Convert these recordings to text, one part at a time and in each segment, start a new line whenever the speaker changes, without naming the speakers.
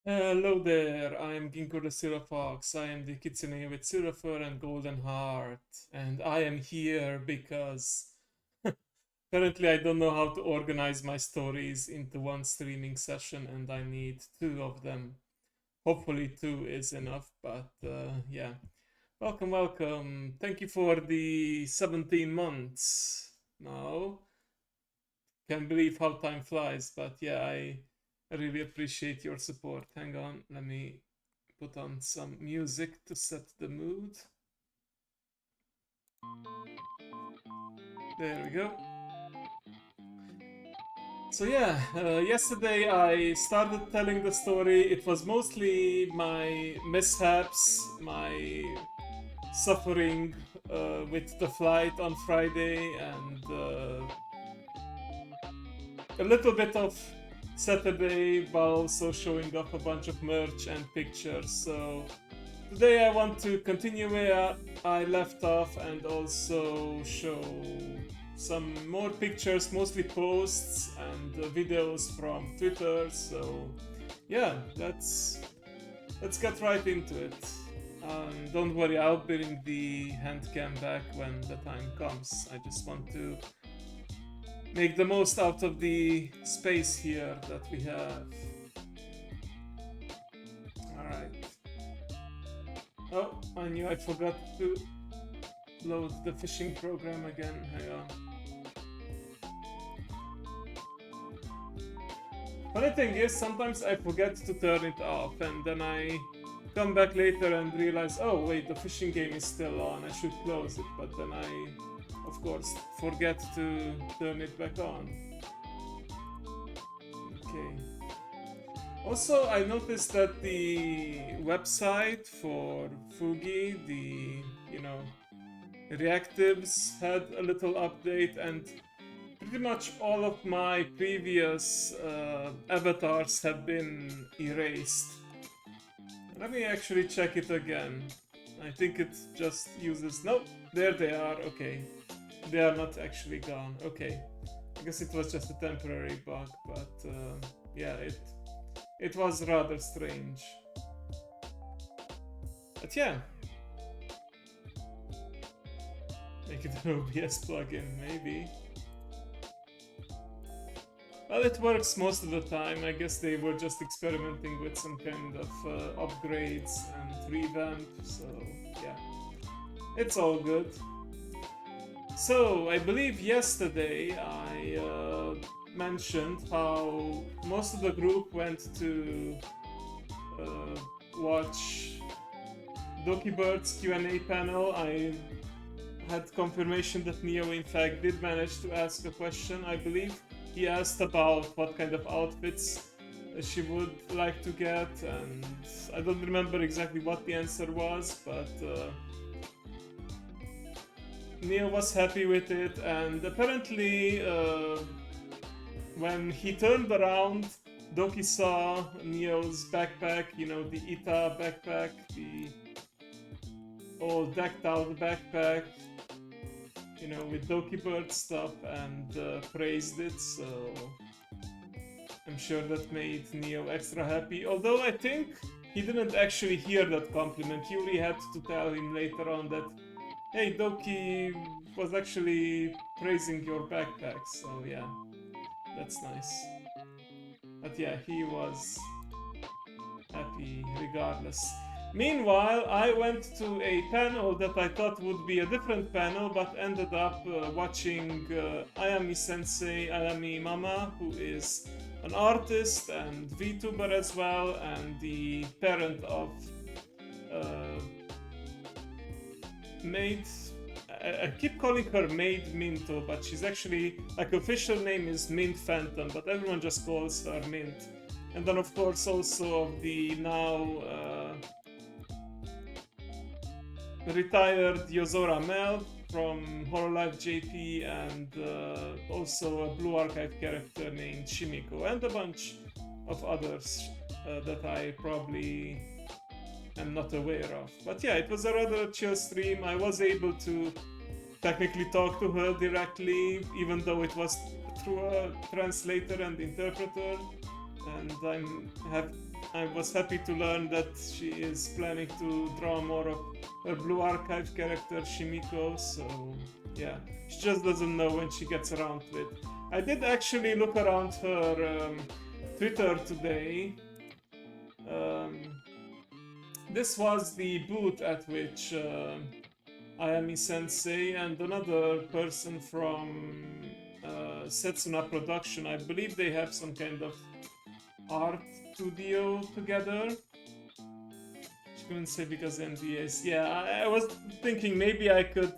Hello there, I am Ginkgo the Silver Fox. I am the kitsune with silver fur and golden heart. And I am here because apparently I don't know how to organize my stories into one streaming session and I need two of them. Hopefully two is enough, but yeah. Welcome, welcome. Thank you for the 17 months now. Can't believe how time flies, but yeah, I really appreciate your support. Hang on, let me put on some music to set the mood. There we go. So yeah, yesterday I started telling the story. It was mostly my mishaps, my suffering with the flight on Friday, and a little bit of Saturday while also showing off a bunch of merch and pictures. So today I want to continue where I left off and also show some more pictures, mostly posts and videos from Twitter. So yeah, let's get right into it. Don't worry, I'll bring the hand cam back when the time comes. I just want to make the most out of the space here that we have. Alright. Oh, I knew I forgot to load the fishing program again. Hang on. Funny thing is, sometimes I forget to turn it off and then I come back later and realize, oh wait, the fishing game is still on, I should close it, but then I, of course, forget to turn it back on. Okay. Also, I noticed that the website for Fugi, the, reactives had a little update, and pretty much all of my previous avatars have been erased. Let me actually check it again. I think it just uses... Nope, there they are, okay. They are not actually gone, okay. I guess it was just a temporary bug, but yeah, it was rather strange. But yeah. Make it an OBS plugin, maybe. Well, it works most of the time. I guess they were just experimenting with some kind of upgrades and revamp, so yeah. It's all good. So, I believe yesterday I mentioned how most of the group went to watch Dokibird's Q&A panel. I had confirmation that Neo in fact did manage to ask a question, I believe. He asked about what kind of outfits she would like to get, and I don't remember exactly what the answer was, but Neo was happy with it, and apparently when he turned around, Doki saw Neo's backpack, the Ita backpack, the all decked out backpack, with Dokibird stuff, and praised it, so I'm sure that made Neo extra happy. Although I think he didn't actually hear that compliment. Yuri had to tell him later on that, hey, Doki was actually praising your backpack, so yeah, that's nice. But yeah, he was happy regardless. Meanwhile, I went to a panel that I thought would be a different panel, but ended up watching Ayami Sensei, Ayami Mama, who is an artist and VTuber as well, and the parent of Maid. I keep calling her Maid Minto, but she's actually, like, official name is Mint Phantom, but everyone just calls her Mint. And then, of course, also of the now retired Yozora Mel from Hololive JP, and also a Blue Archive character named Shimiko, and a bunch of others that I probably am not aware of. But yeah, it was a rather chill stream. I was able to technically talk to her directly, even though it was through a translator and interpreter, and I have I was happy to learn that she is planning to draw more of a Blue Archive character, Shimiko, so yeah. She just doesn't know when she gets around to it. I did actually look around her Twitter today. This was the booth at which Ayami Sensei and another person from Setsuna Production, I believe they have some kind of art studio together. She couldn't say because NDAs. Yeah, I was thinking maybe I could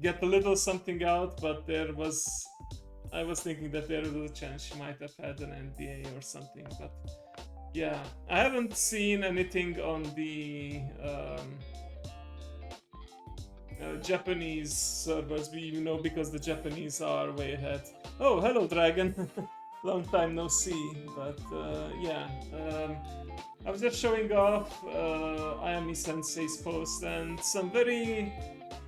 get a little something out, but I was thinking that there was a chance she might have had an NDA or something, but yeah, I haven't seen anything on the Japanese servers, because the Japanese are way ahead. Oh, hello, Dragon. Long time no see, but yeah. I was just showing off Ayami Sensei's post and some very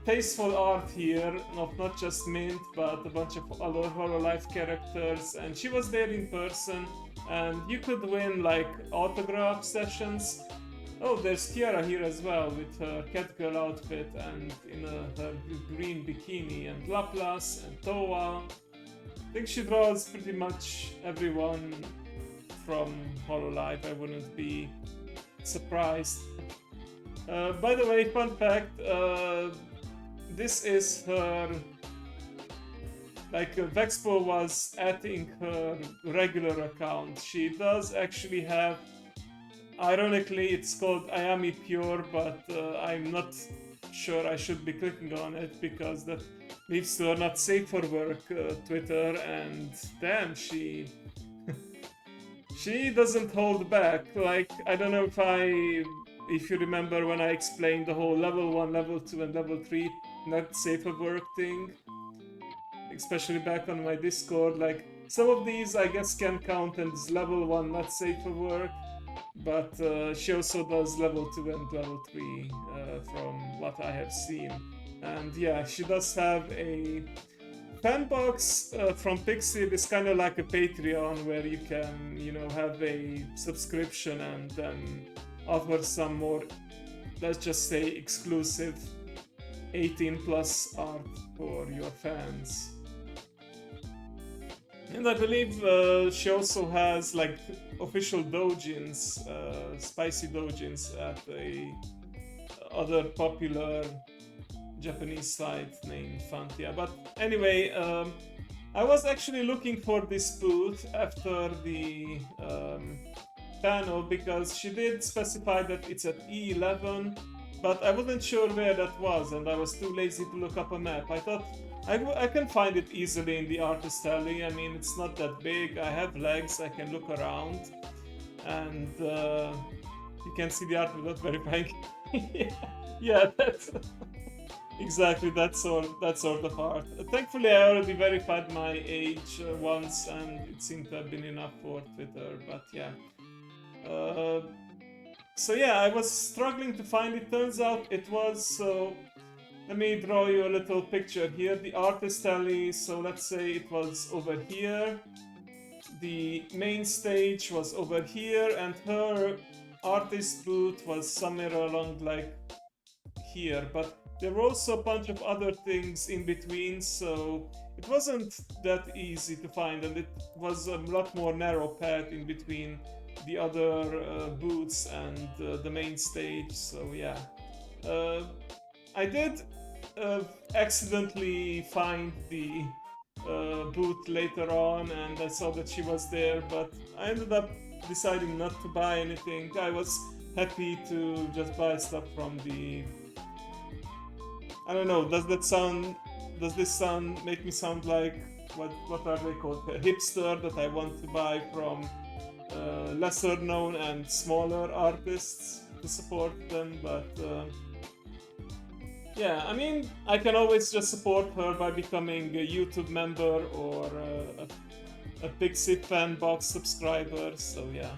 tasteful art here, not just Mint, but a bunch of other Hololive characters, and she was there in person, and you could win like autograph sessions. Oh, there's Tiara here as well with her Catgirl outfit and in her green bikini, and Laplace and Towa. I think she draws pretty much everyone from Hololive. I wouldn't be surprised. By the way, fun fact, this is her, like VEXPO was adding her regular account. She does actually have, ironically, it's called Ayami Pure, but I'm not sure I should be clicking on it because that leads to a not safe for work Twitter, and damn, she she doesn't hold back. Like, I don't know if you remember when I explained the whole level 1, level 2, and level 3 not safe for work thing, especially back on my Discord. Like, some of these I guess can count as level 1 not safe for work, but she also does level 2 and level 3 from what I have seen. And yeah, she does have a fan box from Pixie. It's kind of like a Patreon where you can, have a subscription and then offer some more, let's just say, exclusive 18 plus art for your fans. And I believe she also has like official doujins, spicy doujins at a other popular Japanese site named Fantia. But anyway, I was actually looking for this booth after the panel because she did specify that it's at E11, but I wasn't sure where that was and I was too lazy to look up a map. I thought I can find it easily in the artist alley. I mean, it's not that big. I have legs, I can look around, and you can see the art without verifying. Yeah, that's exactly that sort of art. Thankfully, I already verified my age once, and it seemed to have been enough for Twitter. But yeah. So yeah, I was struggling to find it. Turns out it was so. Let me draw you a little picture here. The artist alley, so let's say it was over here. The main stage was over here, and her artist booth was somewhere along like here. But there were also a bunch of other things in between, so it wasn't that easy to find, and it was a lot more narrow path in between the other booths and the main stage. So yeah. I did accidentally find the booth later on, and I saw that she was there, but I ended up deciding not to buy anything. I was happy to just buy stuff from the... I don't know, does this make me sound like, what are they called? A hipster, that I want to buy from lesser known and smaller artists to support them, but yeah, I mean, I can always just support her by becoming a YouTube member or a Pixie fan box subscriber, so yeah.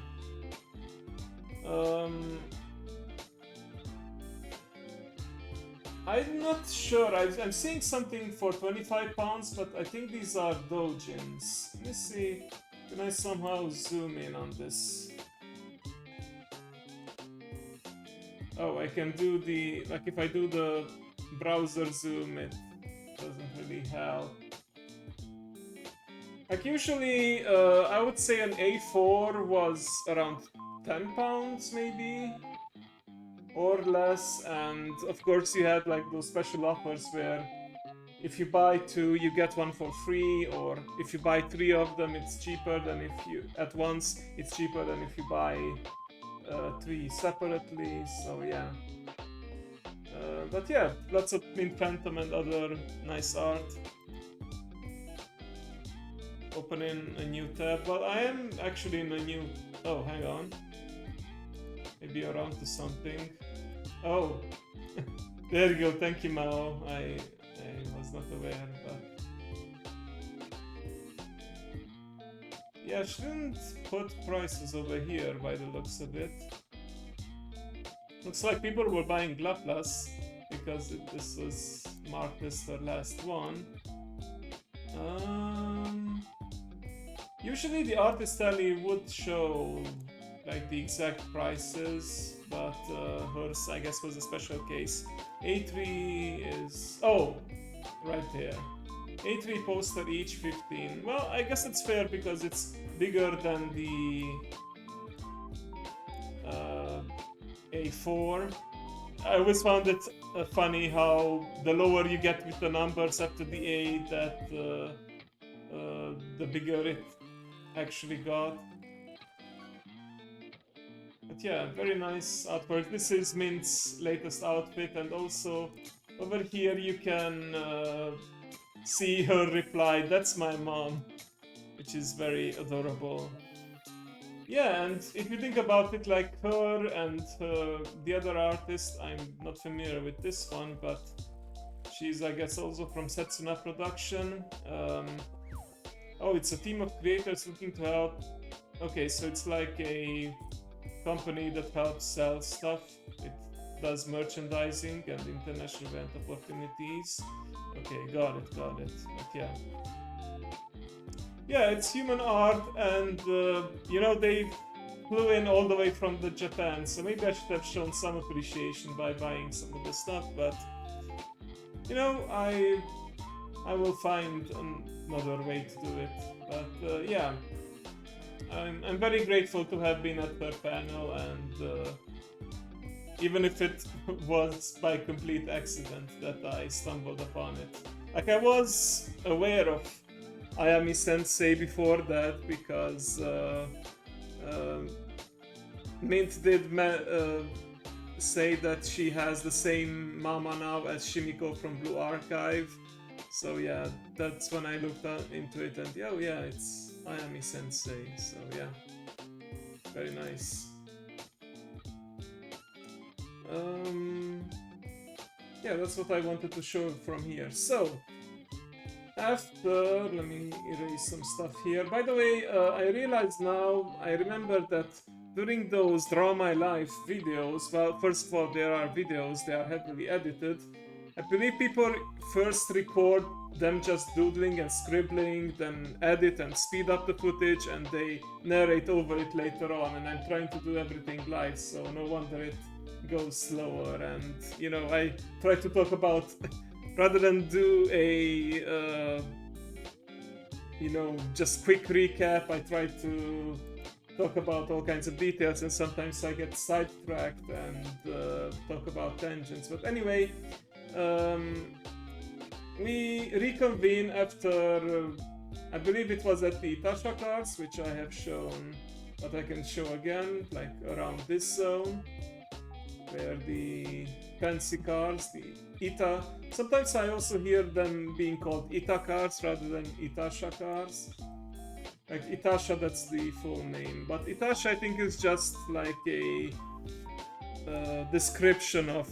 I'm not sure, I'm seeing something for £25, but I think these are doujins. Let me see, can I somehow zoom in on this? Oh, I can do the, like if I do the browser zoom, it doesn't really help. Like usually, I would say an A4 was around 10 pounds maybe, or less, and of course you had like those special offers where if you buy 2 you get 1 for free, or if you buy 3 of them it's cheaper than if you at once, it's cheaper than if you buy 3 separately, so yeah. But yeah, lots of Mint Phantom and other nice art. Opening a new tab. Well, I am actually in a new... Oh, hang on. Maybe you're onto something. Oh, there you go. Thank you, Mao. I was not aware, but... Yeah, I shouldn't put prices over here by the looks of it. Looks like people were buying Laplace because this was marked as the last one. Usually the artist tally would show like the exact prices, but hers I guess was a special case. A3 is... oh, right there. A3 poster each 15. Well, I guess it's fair because it's bigger than the A4. I always found it funny how the lower you get with the numbers after the A, that the bigger it actually got. But yeah, very nice artwork. This is Mint's latest outfit, and also over here you can see her reply, "That's my mom," which is very adorable. Yeah, and if you think about it, like her and the other artist, I'm not familiar with this one, but she's, I guess, also from Setsuna Production. Oh, it's a team of creators looking to help. Okay, so it's like a company that helps sell stuff. It does merchandising and international event opportunities. Okay, got it. But yeah. Yeah, it's human art, and you know, they flew in all the way from Japan, so maybe I should have shown some appreciation by buying some of the stuff, but you know, I will find another way to do it. But yeah, I'm very grateful to have been at her panel, and even if it was by complete accident that I stumbled upon it. Like, I was aware of Ayami Sensei before that because Mint did say that she has the same mama now as Shimiko from Blue Archive. So yeah, that's when I looked into it, and oh yeah, it's Ayami Sensei. So yeah, very nice. Yeah, that's what I wanted to show from here. So after, let me erase some stuff here. By the way, I realize now, I remember that during those Draw My Life videos, well, first of all, there are videos, they are heavily edited. I believe people first record them just doodling and scribbling, then edit and speed up the footage, and they narrate over it later on, and I'm trying to do everything live, so no wonder it goes slower. And, you know, I try to talk about... rather than do a, you know, just quick recap, I try to talk about all kinds of details, and sometimes I get sidetracked and talk about tangents. But anyway, we reconvene after, I believe it was at the Itasha cards, which I have shown, but I can show again, like around this zone, where the fancy cars, the Ita. Sometimes I also hear them being called Ita cars rather than Itasha cars. Like Itasha, that's the full name, but Itasha I think is just like a description of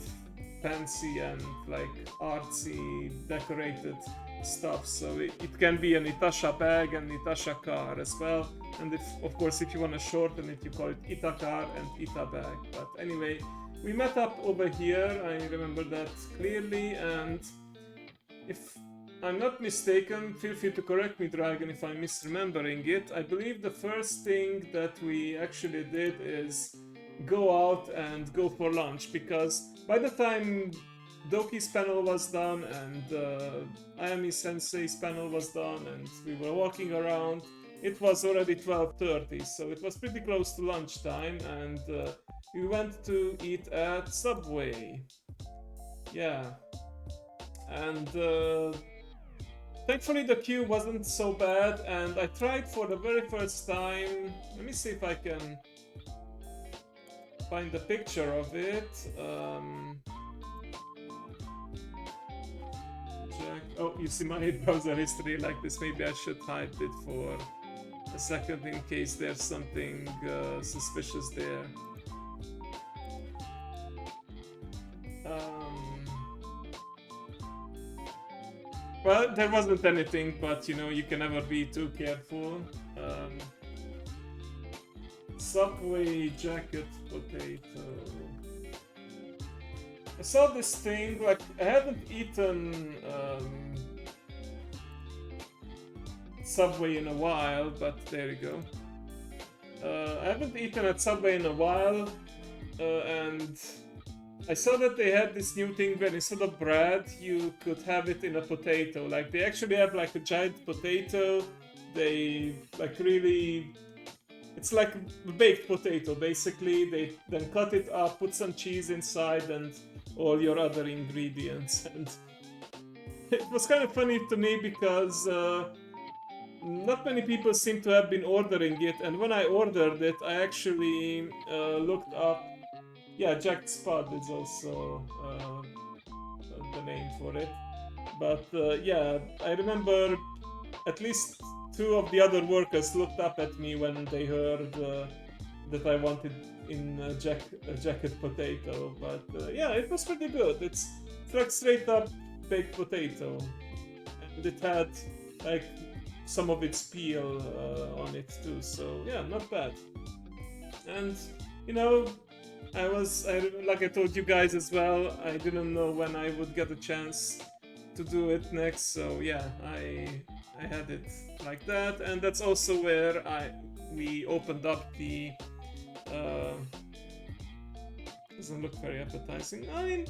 fancy and like artsy decorated stuff. So it can be an Itasha bag and Itasha car as well. And if, of course, if you want to shorten it, you call it Ita car and Ita bag. But anyway, we met up over here, I remember that clearly, and if I'm not mistaken, feel free to correct me, Dragon, if I'm misremembering it. I believe the first thing that we actually did is go out and go for lunch, because by the time Doki's panel was done and Ayami Sensei's panel was done and we were walking around, it was already 12:30, so it was pretty close to lunchtime, and we went to eat at Subway. Yeah, and thankfully the queue wasn't so bad, and I tried for the very first time. Let me see if I can find a picture of it. Oh, you see my browser history like this. Maybe I should hide it for a second in case there's something suspicious there. Well, there wasn't anything, but you know, you can never be too careful. Subway jacket potato. I saw this thing, like, I haven't eaten Subway in a while, but there you go. I haven't eaten at Subway in a while, and I saw that they had this new thing where instead of bread, you could have it in a potato. Like, they actually have like a giant potato. They like really... It's like a baked potato, basically. They then cut it up, put some cheese inside, and all your other ingredients. And it was kind of funny to me because not many people seem to have been ordering it. And when I ordered it, I actually looked up. Yeah, Jack Spud is also the name for it. But yeah, I remember at least two of the other workers looked up at me when they heard that I wanted in a jacket potato. But yeah, it was pretty good. It's like straight up baked potato, and it had like some of its peel on it too. So yeah, not bad. And you know, like I told you guys as well, I didn't know when I would get a chance to do it next. So yeah, I had it like that, and that's also where we opened up the doesn't look very appetizing. I mean,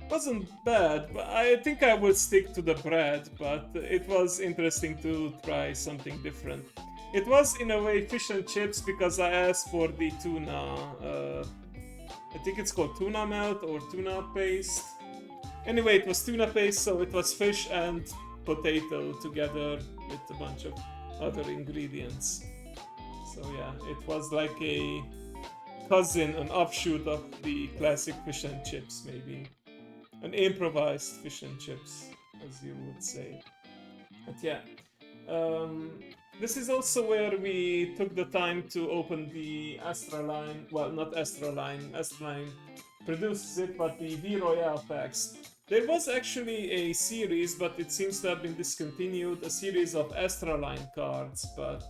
wasn't bad, but I think I would stick to the bread, but it was interesting to try something different. It was in a way fish and chips because I asked for the tuna, I think it's called tuna melt or tuna paste. Anyway, it was tuna paste, so it was fish and potato together with a bunch of other ingredients. So yeah, it was like a cousin, an offshoot of the classic fish and chips, maybe. An improvised fish and chips, as you would say. But yeah, this is also where we took the time to open the Astra line. Well, not Astra line. Astra line produces it, but the V Royale packs. There was actually a series, but it seems to have been discontinued. A series of Astra line cards, but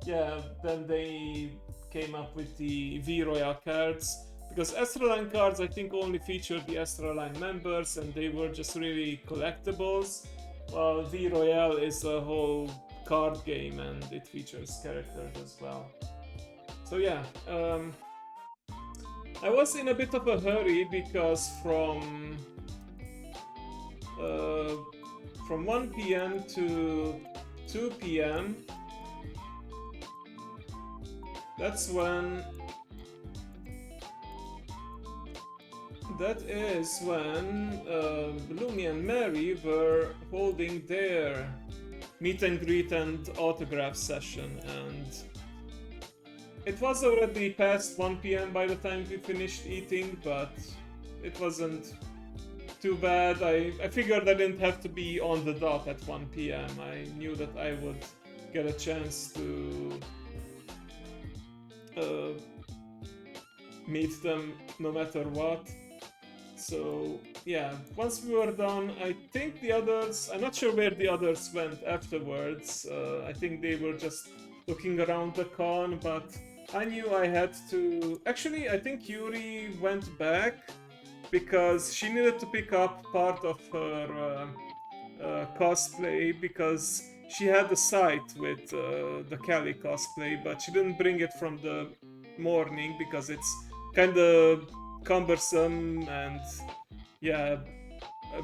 yeah, then they came up with the V Royale cards. Because Astra line cards, I think, only featured the Astra line members, and they were just really collectibles. While V Royale is a whole card game, and it features characters as well. So yeah, I was in a bit of a hurry because from 1 p.m. to 2 p.m. That's when Lumi and Mary were holding their meet and greet and autograph session, and it was already past 1 p.m. by the time we finished eating, but it wasn't too bad. I figured I didn't have to be on the dot at 1 p.m. I knew that I would get a chance to meet them no matter what. So yeah, once we were done, I think the others, I'm not sure where the others went afterwards. I think they were just looking around the con, but I knew I had to... Actually, I think Yuri went back because she needed to pick up part of her cosplay, because she had the site with the Cali cosplay, but she didn't bring it from the morning because it's kind of cumbersome and yeah,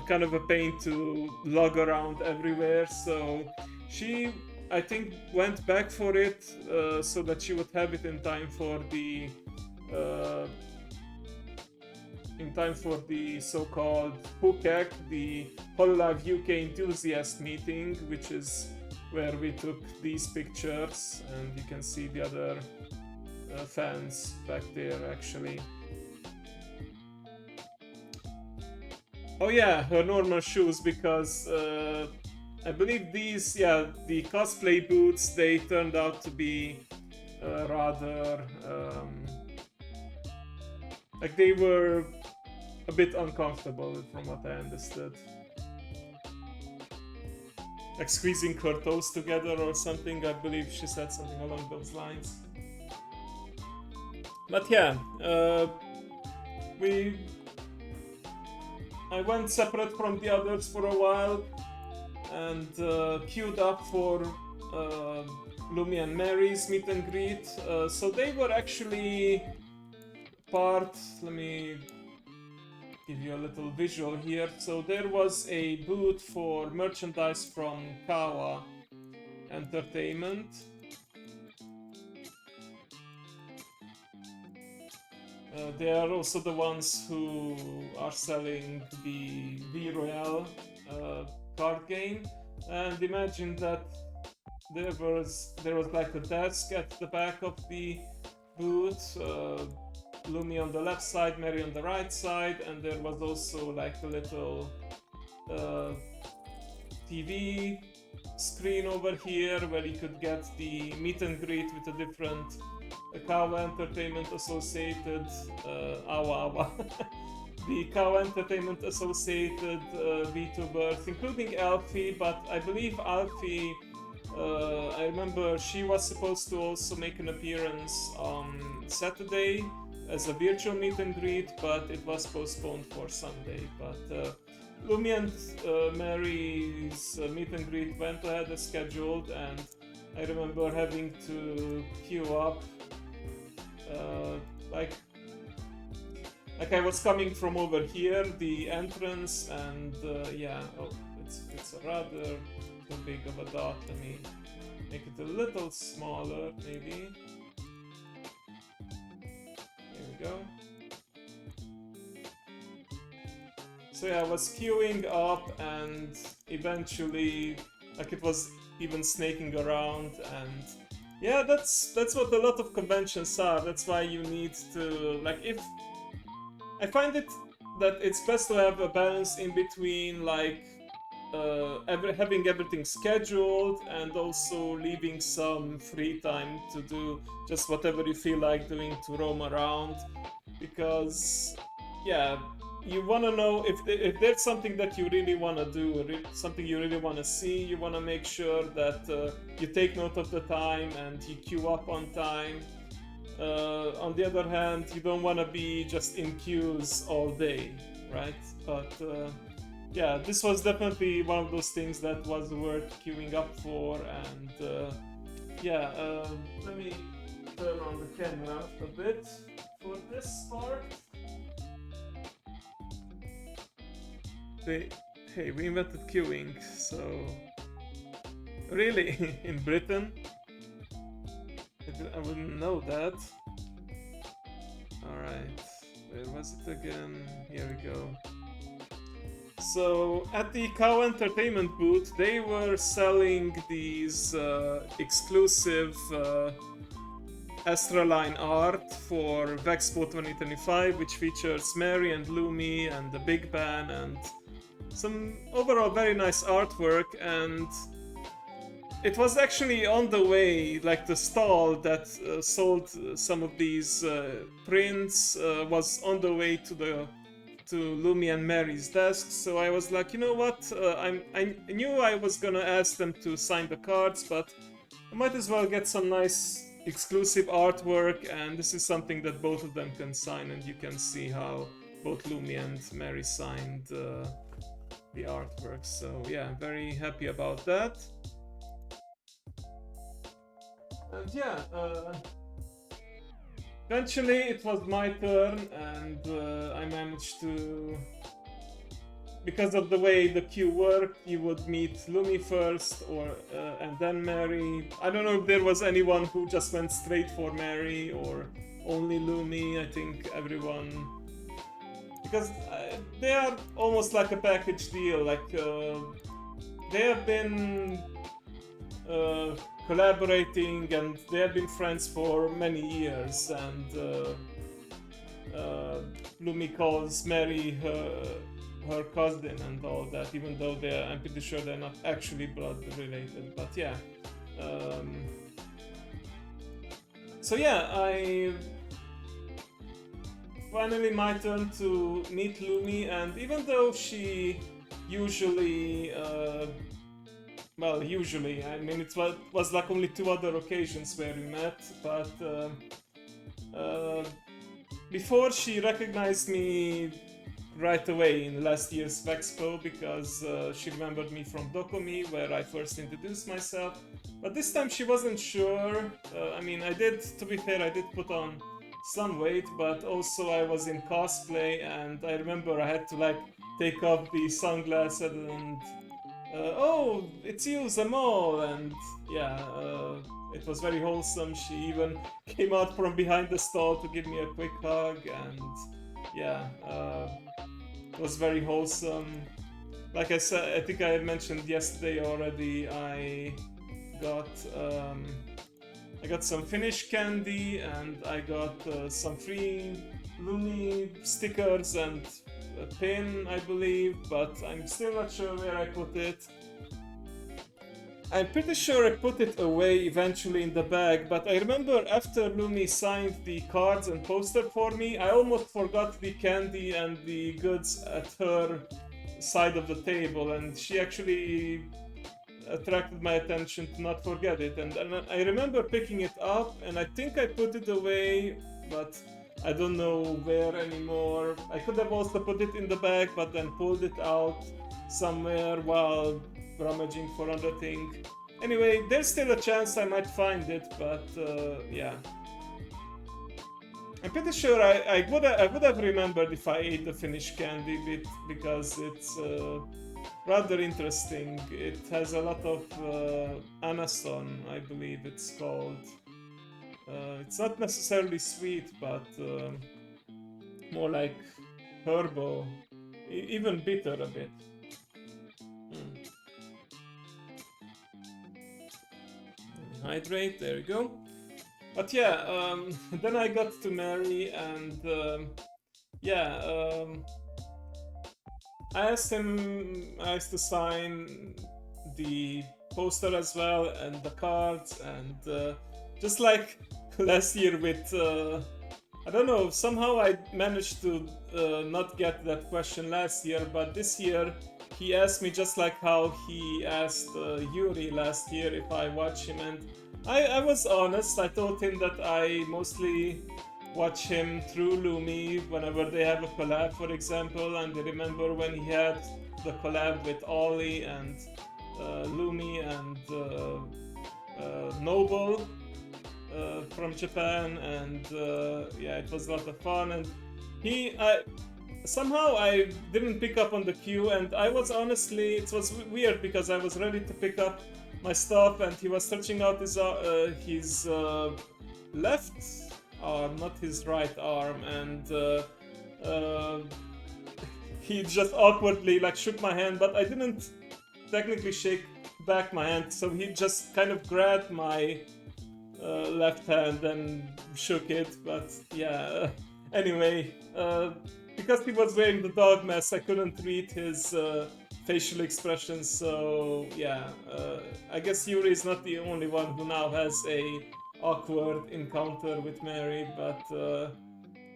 kind of a pain to lug around everywhere. So she, I think, went back for it so that she would have it uh, in time for the so-called HUKEC, the Hololive UK enthusiast meeting, which is where we took these pictures, and you can see the other fans back there actually. Oh yeah, her normal shoes, because I believe these, yeah, the cosplay boots, they turned out to be rather like they were a bit uncomfortable from what I understood. Like squeezing her toes together or something, I believe she said something along those lines. But yeah, I went separate from the others for a while and queued up for Lumi and Mary's meet and greet. So they were actually part, let me give you a little visual here. So there was a booth for merchandise from Kawa Entertainment. They are also the ones who are selling the V Royale card game, and imagine that there was like a desk at the back of the booth, Lumi on the left side, Mary on the right side, and there was also like a little TV screen over here where you could get the meet and greet with a different Kawa Entertainment Associated Awa the Kawa Entertainment Associated VTubers, including Alfie, but I believe Alfie, I remember she was supposed to also make an appearance on Saturday as a virtual meet and greet, but it was postponed for Sunday. But Lumi and Mary's meet and greet went ahead as scheduled, and I remember having to queue up like I was coming from over here, the entrance, and yeah, oh, it's a rather too big of a dot. Let me make it a little smaller, maybe. Here we go. So yeah, I was queuing up, and eventually, like, it was even snaking around, and yeah, that's what a lot of conventions are. That's why you need to, like, if I find it that it's best to have a balance in between, like having everything scheduled and also leaving some free time to do just whatever you feel like doing, to roam around, because yeah, you want to know if there's something that you really want to do, something you really want to see, you want to make sure that you take note of the time and you queue up on time. On the other hand, you don't want to be just in queues all day, right? But yeah, this was definitely one of those things that was worth queuing up for, and yeah, let me turn on the camera a bit for this part. Hey, we invented queuing, so really, in Britain? I wouldn't know that. Alright, where was it again? Here we go. So, at the Cow Entertainment booth, they were selling these exclusive Astraline art for VEXPO 2025, which features Mary and Lumi and the Big Band and some overall very nice artwork. And it was actually on the way, like the stall that sold some of these prints was on the way to Lumi and Mary's desk. So I was like, you know what? I knew I was gonna ask them to sign the cards, but I might as well get some nice exclusive artwork, and this is something that both of them can sign, and you can see how both Lumi and Mary signed the artwork. So yeah, I'm very happy about that. And yeah, eventually it was my turn, and I managed to. Because of the way the queue worked, you would meet Lumi first, or and then Mary. I don't know if there was anyone who just went straight for Mary or only Lumi. I think everyone, because they are almost like a package deal. Like they have been collaborating and they have been friends for many years, and Lumi calls Mary her cousin and all that, even though I'm pretty sure they're not actually blood related. But yeah, so yeah, I finally my turn to meet Lumi, and even though she usually usually, I mean, it was like only 2 other occasions where we met, but before she recognized me right away in last year's VEXPO, because she remembered me from Dokomi, where I first introduced myself. But this time she wasn't sure. I mean, to be fair, I did put on some weight, but also I was in cosplay, and I remember I had to like take off the sunglasses and oh, it's you, Zamal, and yeah, it was very wholesome. She even came out from behind the stall to give me a quick hug, and yeah, it was very wholesome. Like I said, I think I mentioned yesterday already, I got some Finnish candy, and I got some free Lumi stickers and a pin, I believe, but I'm still not sure where I put it. I'm pretty sure I put it away eventually in the bag, but I remember after Lumi signed the cards and poster for me, I almost forgot the candy and the goods at her side of the table, and she actually attracted my attention to not forget it. And I remember picking it up, and I think I put it away, but I don't know where anymore. I could have also put it in the bag, but then pulled it out somewhere while rummaging for other thing. Anyway, there's still a chance I might find it, but yeah. I'm pretty sure I would have remembered if I ate the Finnish candy bit, because it's rather interesting. It has a lot of anason, I believe it's called. It's not necessarily sweet, but more like herbal, even bitter a bit. Hydrate, there you go. But yeah, then I got to Mary, and yeah, I asked to sign the poster as well, and the cards, and just like last year with, I don't know, somehow I managed to not get that question last year, but this year he asked me just like how he asked Yuri last year if I watch him, and I was honest. I told him that I mostly watch him through Lumi whenever they have a collab, for example, and I remember when he had the collab with Ollie and Lumi and Noble from Japan, and yeah, it was a lot of fun. And somehow I didn't pick up on the cue, and I was honestly, it was weird because I was ready to pick up my stuff, and he was stretching out his left arm, not his right arm, and he just awkwardly like shook my hand, but I didn't technically shake back my hand, so he just kind of grabbed my left hand and shook it. But yeah, anyway, because he was wearing the dog mask, I couldn't read his facial expressions, so yeah, I guess Yuri is not the only one who now has a awkward encounter with Mary, but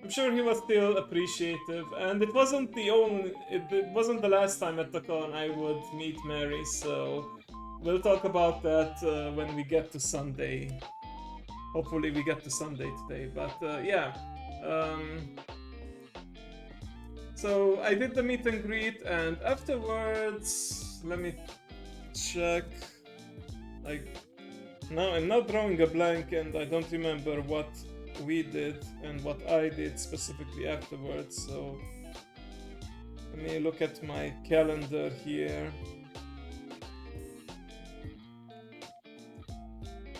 I'm sure he was still appreciative, and it wasn't the last time at the con I would meet Mary, so we'll talk about that when we get to Sunday. Hopefully we get to Sunday today, but yeah. So I did the meet and greet, and afterwards, let me check. I'm now drawing a blank, and I don't remember what we did and what I did specifically afterwards. So let me look at my calendar here.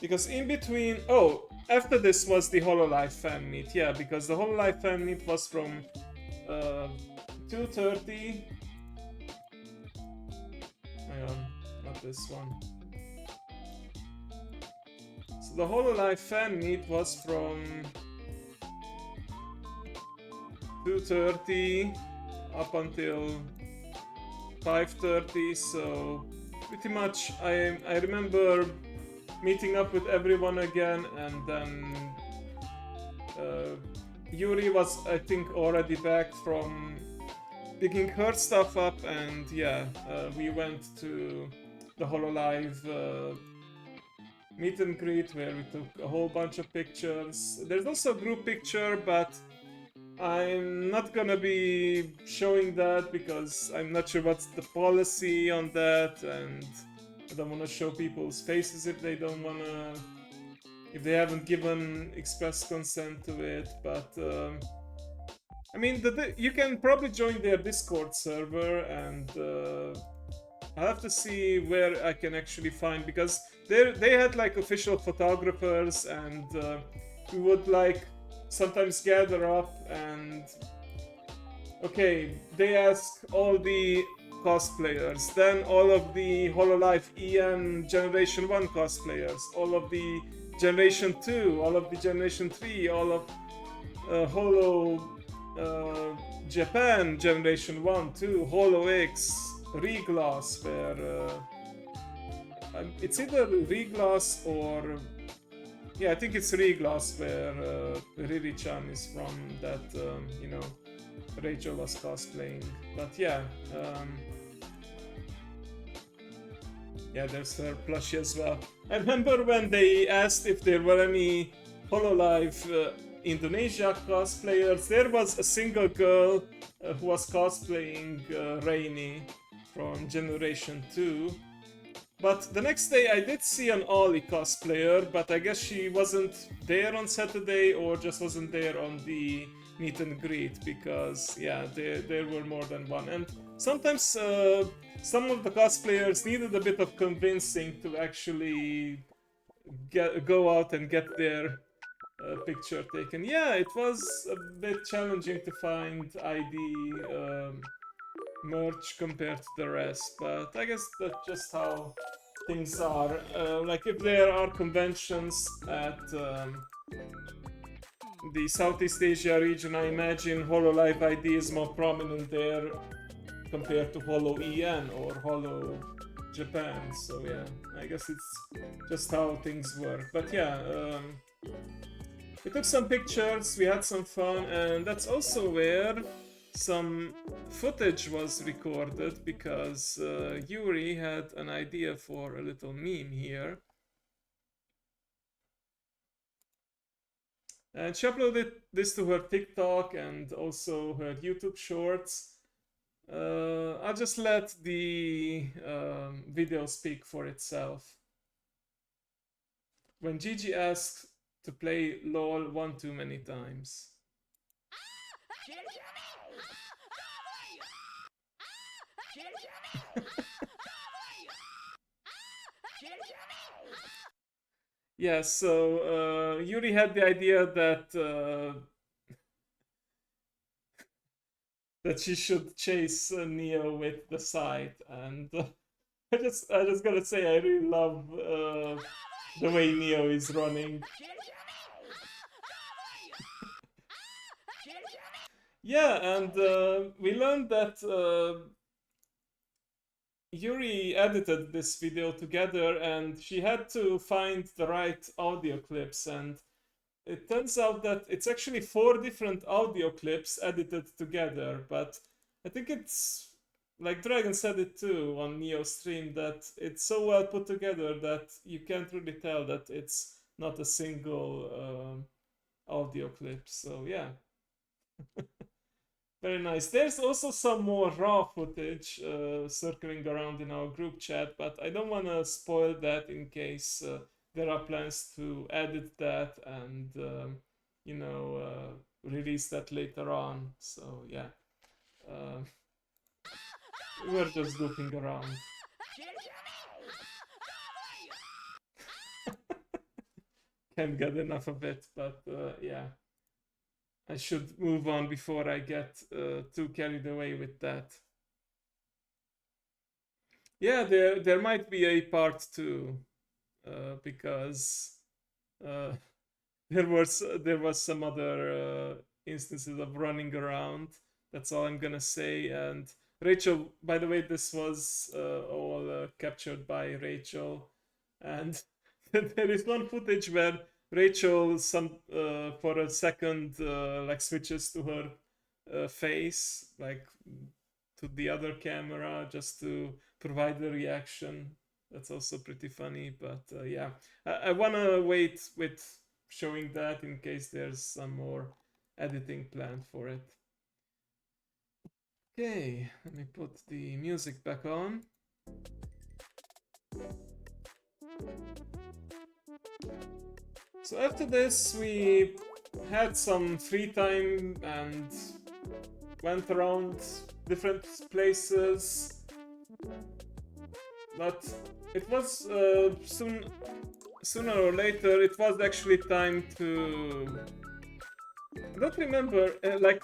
Because in between, oh, after this was the HoloLive fan meet, yeah, because the HoloLive fan meet was from 2:30. Hang on, not this one. So the HoloLive fan meet was from 2:30 up until 5:30. So pretty much, I remember meeting up with everyone again, and then Yuri was, I think, already back from picking her stuff up, and yeah, we went to the HoloLive meet and greet where we took a whole bunch of pictures. There's also a group picture, but I'm not gonna be showing that because I'm not sure what's the policy on that, and I don't want to show people's faces if they don't want to, if they haven't given express consent to it. But I mean, you can probably join their Discord server, and I'll have to see where I can actually find, because they had like official photographers, and we would like sometimes gather up and okay, they ask all the cosplayers, then all of the HoloLive EN Generation 1 cosplayers, all of the Generation 2, all of the Generation 3, all of Holo Japan Generation 1, 2, Holo X, Reglass, where it's either Reglass or yeah, I think it's Reglass where Riri-chan is from, that you know, Rachel was cosplaying. But yeah, yeah, there's her plushie as well. I remember when they asked if there were any HoloLive Indonesia cosplayers, there was a single girl who was cosplaying Rainy from Generation 2. But the next day I did see an Ollie cosplayer, but I guess she wasn't there on Saturday, or just wasn't there on the meet and greet, because yeah, there were more than one. And sometimes some of the cosplayers needed a bit of convincing to actually go out and get their picture taken. Yeah, it was a bit challenging to find ID merch compared to the rest, but I guess that's just how things are. Like if there are conventions at the Southeast Asia region, I imagine HoloLive ID is more prominent there compared to Holo EN or Holo Japan. So yeah, I guess it's just how things work. But yeah, we took some pictures, we had some fun, and that's also where some footage was recorded, because Yuri had an idea for a little meme here. And she uploaded this to her TikTok and also her YouTube shorts. I'll just let the video speak for itself. When Gigi asks to play LOL one too many times. Yeah, so Yuri had the idea that that she should chase Neo with the scythe, and I just gotta say I really love the way Neo is running. Yeah, and we learned that Yuri edited this video together, and she had to find the right audio clips, and it turns out that it's actually 4 different audio clips edited together. But I think it's, like Dragon said it too on Neo's stream, that it's so well put together that you can't really tell that it's not a single audio clip. So yeah. Very nice. There's also some more raw footage circling around in our group chat, but I don't want to spoil that in case there are plans to edit that and you know, release that later on. So yeah, uh, we were just goofing around. Can't get enough of it, but yeah, I should move on before I get too carried away with that. Yeah, there might be a part two, because uh, there was some other instances of running around. That's all I'm gonna say. And Rachel, by the way, this was all captured by Rachel, and there is one footage where Rachel for a second like switches to her face, like to the other camera, just to provide the reaction. That's also pretty funny. But yeah, I wanna wait with showing that in case there's some more editing planned for it. Okay, let me put the music back on. So after this, we had some free time and went around different places. But it was sooner or later, it was actually time to... I don't remember, like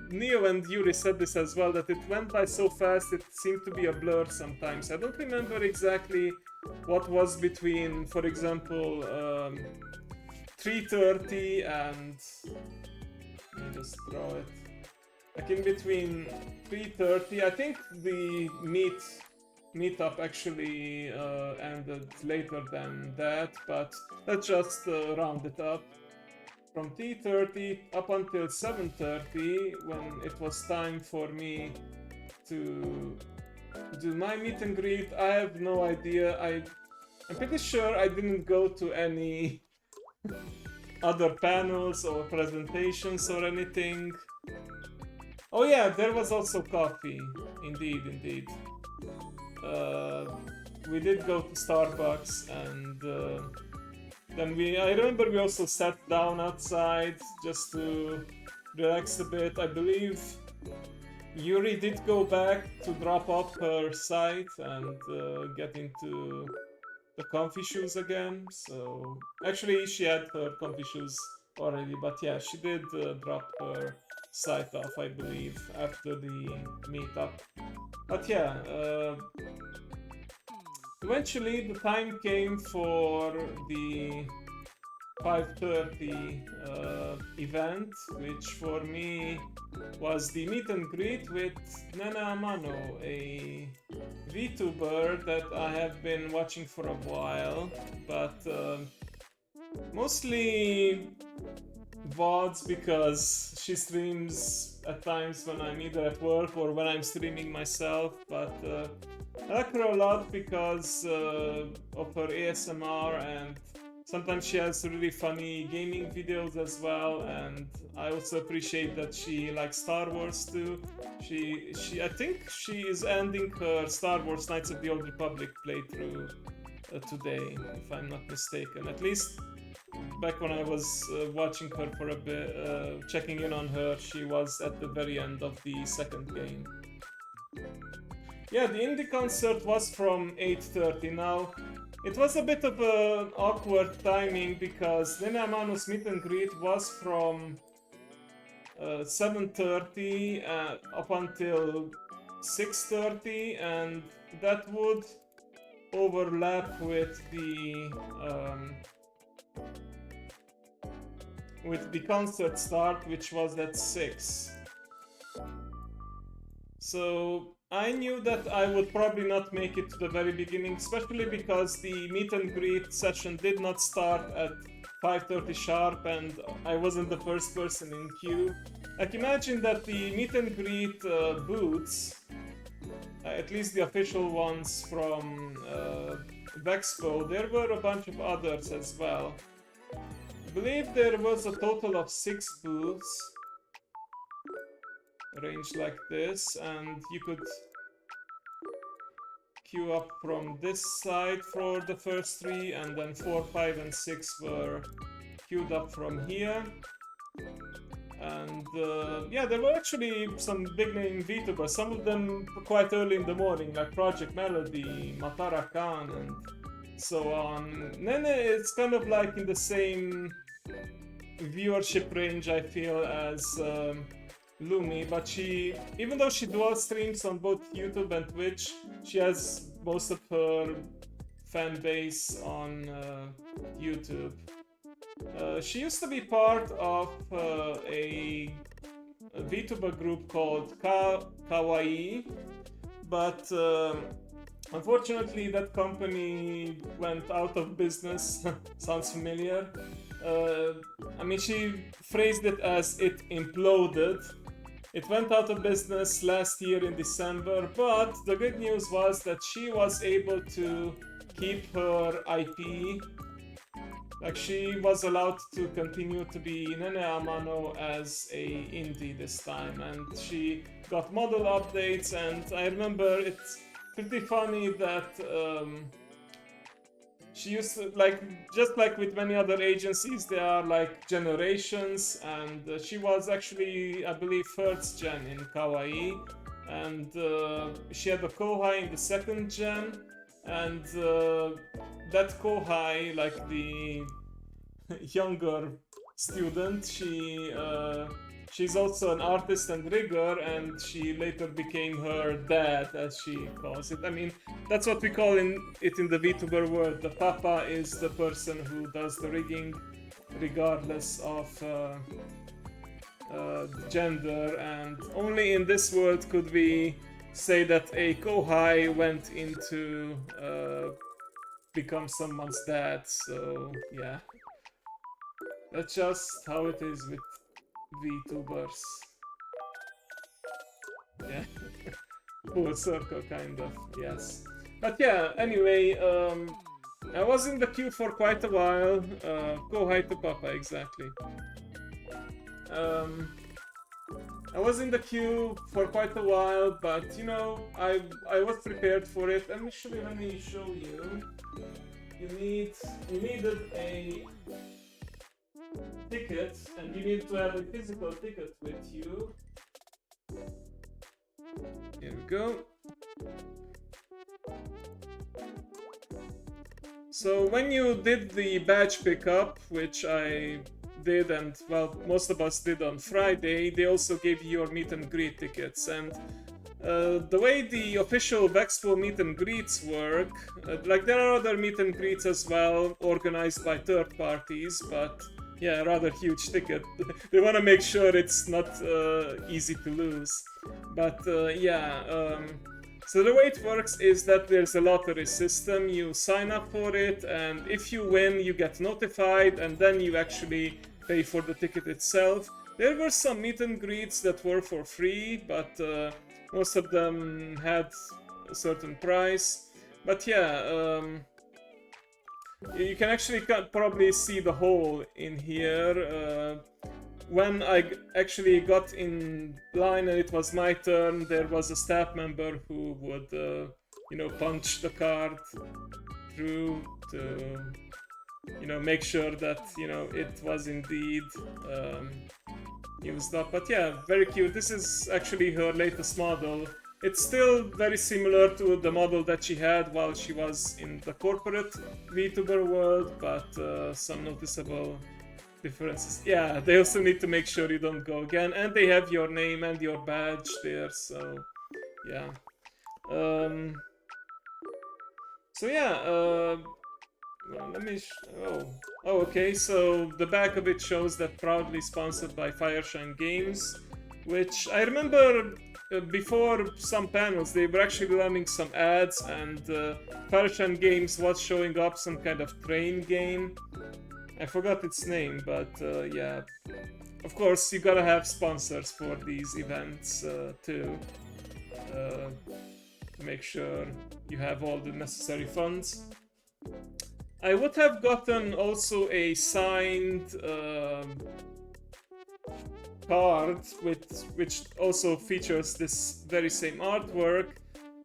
Neo and Yuri said this as well, that it went by so fast it seemed to be a blur sometimes. I don't remember exactly what was between, for example, 3:30 and... Let me just draw it. Like in between 3:30, I think the meetup actually ended later than that, but let's just round it up. From 3:30 up until 7:30, when it was time for me to do my meet and greet. I have no idea. I'm pretty sure I didn't go to any other panels or presentations or anything. Oh yeah, there was also coffee. Indeed. We did go to Starbucks, and then I remember we also sat down outside just to relax a bit. I believe Yuri did go back to drop off her site and get into the comfy shoes again. So actually she had her comfy shoes already, but yeah, she did drop her site off, I believe, after the meetup. But yeah, eventually the time came for the 5:30 event, which for me was the meet and greet with Nana Amano, a VTuber that I have been watching for a while, but mostly VODs because she streams at times when I'm either at work or when I'm streaming myself, but I like her a lot because of her ASMR, and sometimes she has really funny gaming videos as well, and I also appreciate that she likes Star Wars too. I think she is ending her Star Wars Knights of the Old Republic playthrough today, if I'm not mistaken. At least back when I was watching her for a bit, checking in on her, she was at the very end of the second game. Yeah, the indie concert was from 8:30. Now, it was a bit of an awkward timing because Nena Amano's meet and greet was from 7:30 up until 6:30, and that would overlap with the concert start, which was at 6. So I knew that I would probably not make it to the very beginning, especially because the meet and greet session did not start at 5:30 sharp, and I wasn't the first person in queue. Like, imagine that the meet and greet booths, at least the official ones from VEXPO, there were a bunch of others as well. I believe there was a total of 6 booths arranged like this, and you could queue up from this side for the first 3, and then 4, 5, and 6 were queued up from here. And yeah, there were actually some big name VTubers, some of them quite early in the morning, like Project Melody, Matara Khan, and so on. Nene is kind of like in the same viewership range, I feel, as Lumi, but she, even though she dual streams on both YouTube and Twitch, she has most of her fan base on YouTube. She used to be part of a VTuber group called Kawaii, but unfortunately that company went out of business. Sounds familiar. I mean, she phrased it as it imploded. It went out of business last year in December, but the good news was that she was able to keep her IP. Like, she was allowed to continue to be Nene Amano as a indie this time, and she got model updates, and I remember it's pretty funny that she used to, like, just like with many other agencies, there are like generations, and she was actually, I believe, first gen in Kawaii, and she had a Kohai in the second gen, and that Kohai, like the younger student, she's also an artist and rigger, and she later became her dad, as she calls it. I mean, that's what we call it in the VTuber world. The papa is the person who does the rigging, regardless of gender, and only in this world could we say that a Kohai went into become someone's dad. So yeah, that's just how it is with VTubers. Yeah. Full circle, kind of, yes. But yeah, anyway, I was in the queue for quite a while. Kohai to Papa, exactly. I was in the queue for quite a while, but you know, I was prepared for it. And actually, let me show you. You needed a ticket, and you need to have a physical ticket with you. Here we go. So when you did the badge pickup, which I did, and well, most of us did on Friday, they also gave you your meet and greet tickets. And the way the official VEXPO meet and greets work, like there are other meet and greets as well, organized by third parties, but yeah, rather huge ticket. They want to make sure it's not easy to lose. But yeah, so the way it works is that there's a lottery system. You sign up for it, and if you win, you get notified, and then you actually pay for the ticket itself. There were some meet and greets that were for free, but most of them had a certain price. But yeah, you can actually probably see the hole in here. When I actually got in line and it was my turn, there was a staff member who would, you know, punch the card through to, you know, make sure that, you know, it was indeed used up. But yeah, very cute. This is actually her latest model. It's still very similar to the model that she had while she was in the corporate VTuber world, but some noticeable differences. Yeah, they also need to make sure you don't go again, and they have your name and your badge there, so yeah. So yeah, well, let me oh, okay, so the back of it shows that proudly sponsored by Fireshine Games, which I remember before some panels they were actually running some ads, and Fireshine Games was showing up some kind of train game. I forgot its name, but yeah. Of course, you gotta have sponsors for these events too, to make sure you have all the necessary funds. I would have gotten also a signed card which also features this very same artwork.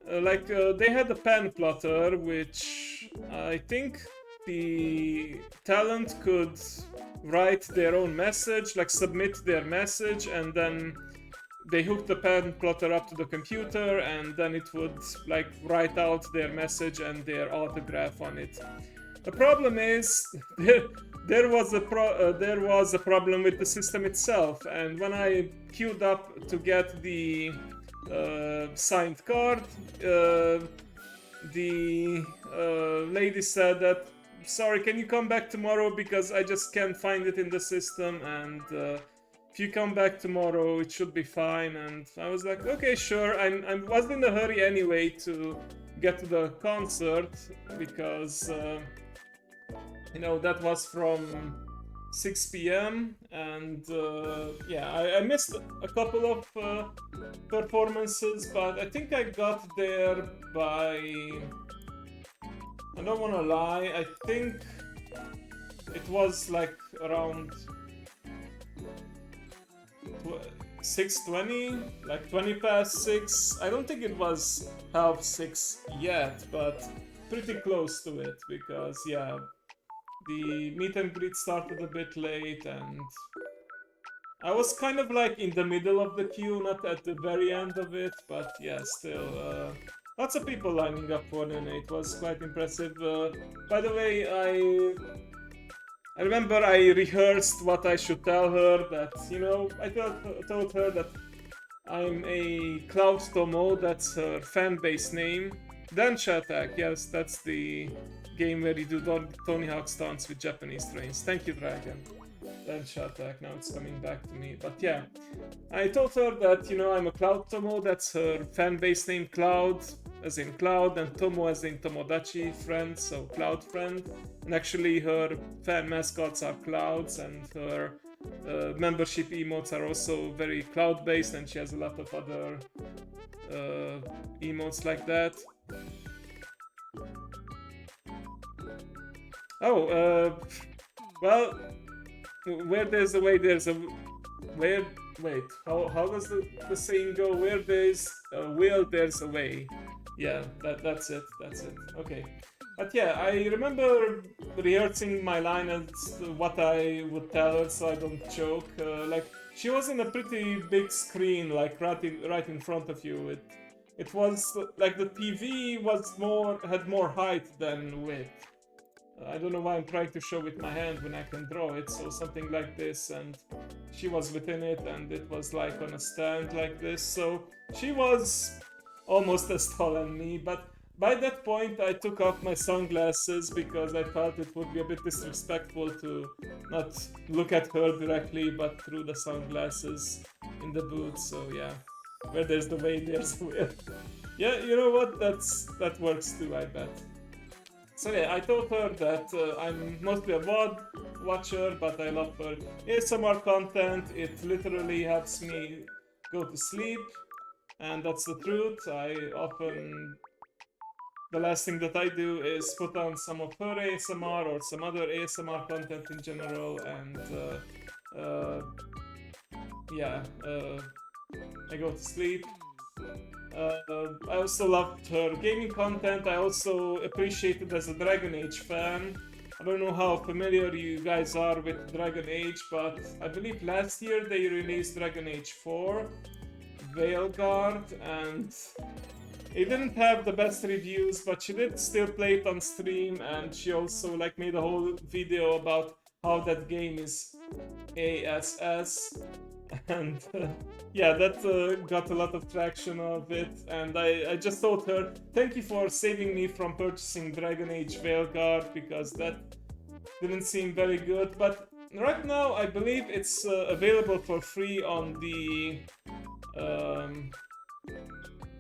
They had a pen plotter, which I think the talent could write their own message, like submit their message, and then they hooked the pen plotter up to the computer, and then it would like write out their message and their autograph on it. The problem is there was a problem with the system itself, and when I queued up to get the signed card, the lady said that, sorry, can you come back tomorrow because I just can't find it in the system, and if you come back tomorrow it should be fine. And I was like, okay, sure. I was in a hurry anyway to get to the concert because you know, that was from 6 p.m. and yeah, I missed a couple of performances, but I think I got there by, I don't want to lie, I think it was like around 6:20, like 20 past 6. I don't think it was 5:30 yet, but pretty close to it, because yeah, the meet and greet started a bit late, and I was kind of like in the middle of the queue, not at the very end of it, but yeah, still, lots of people lining up for it, and it was quite impressive. By the way, I remember I rehearsed what I should tell her, that, you know, I told her that I'm a Cloud Tomo, that's her fan base name. Densha Attack, yes, that's the game where you do Tony Hawk stunts with Japanese trains. Thank you, Dragon. Densha Attack, now it's coming back to me. But yeah, I told her that, you know, I'm a Cloud Tomo, that's her fan base name, Cloud, as in Cloud, and Tomo as in Tomodachi, friend, so Cloud friend. And actually her fan mascots are clouds, and her membership emotes are also very cloud based, and she has a lot of other emotes like that. Oh, well, where there's a way, there's a where. Wait, how does the saying go? Where there's a will, there's a way. Yeah, that's it. Okay. But yeah, I remember rehearsing my line and what I would tell her so I don't choke. Like, she was in a pretty big screen, like right in front of you. It was like the TV had more height than width. I don't know why I'm trying to show with my hand when I can draw it, so something like this, and she was within it, and it was like on a stand like this, so she was almost as tall as me. But by that point I took off my sunglasses because I felt it would be a bit disrespectful to not look at her directly but through the sunglasses in the booth. So yeah, where there's the way, there's the will. Yeah, you know what, that works too, I bet. So yeah, I told her that I'm mostly a VOD watcher, but I love her ASMR content. It literally helps me go to sleep, and that's the truth. The last thing that I do is put on some of her ASMR or some other ASMR content in general, and yeah, I go to sleep. I also loved her gaming content. I also appreciate it as a Dragon Age fan. I don't know how familiar you guys are with Dragon Age, but I believe last year they released Dragon Age 4, Veilguard, and it didn't have the best reviews, but she did still play it on stream, and she also like made a whole video about how that game is ASS. And yeah, that got a lot of traction of it, and I just told her, thank you for saving me from purchasing Dragon Age Veilguard, because that didn't seem very good. But right now I believe it's available for free on the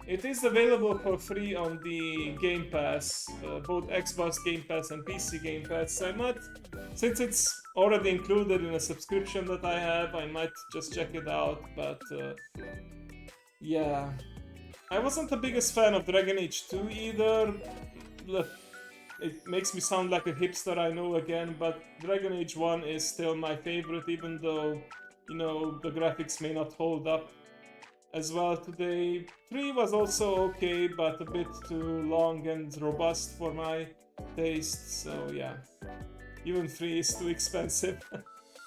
it is available for free on the Game Pass, both Xbox Game Pass and PC Game Pass. I might, since it's already included in a subscription that I have, I might just check it out. But yeah, I wasn't the biggest fan of Dragon Age 2 either. It makes me sound like a hipster, I know, again, but Dragon Age 1 is still my favorite, even though, you know, the graphics may not hold up as well today. 3 was also okay, but a bit too long and robust for my taste, so yeah. Even 3 is too expensive.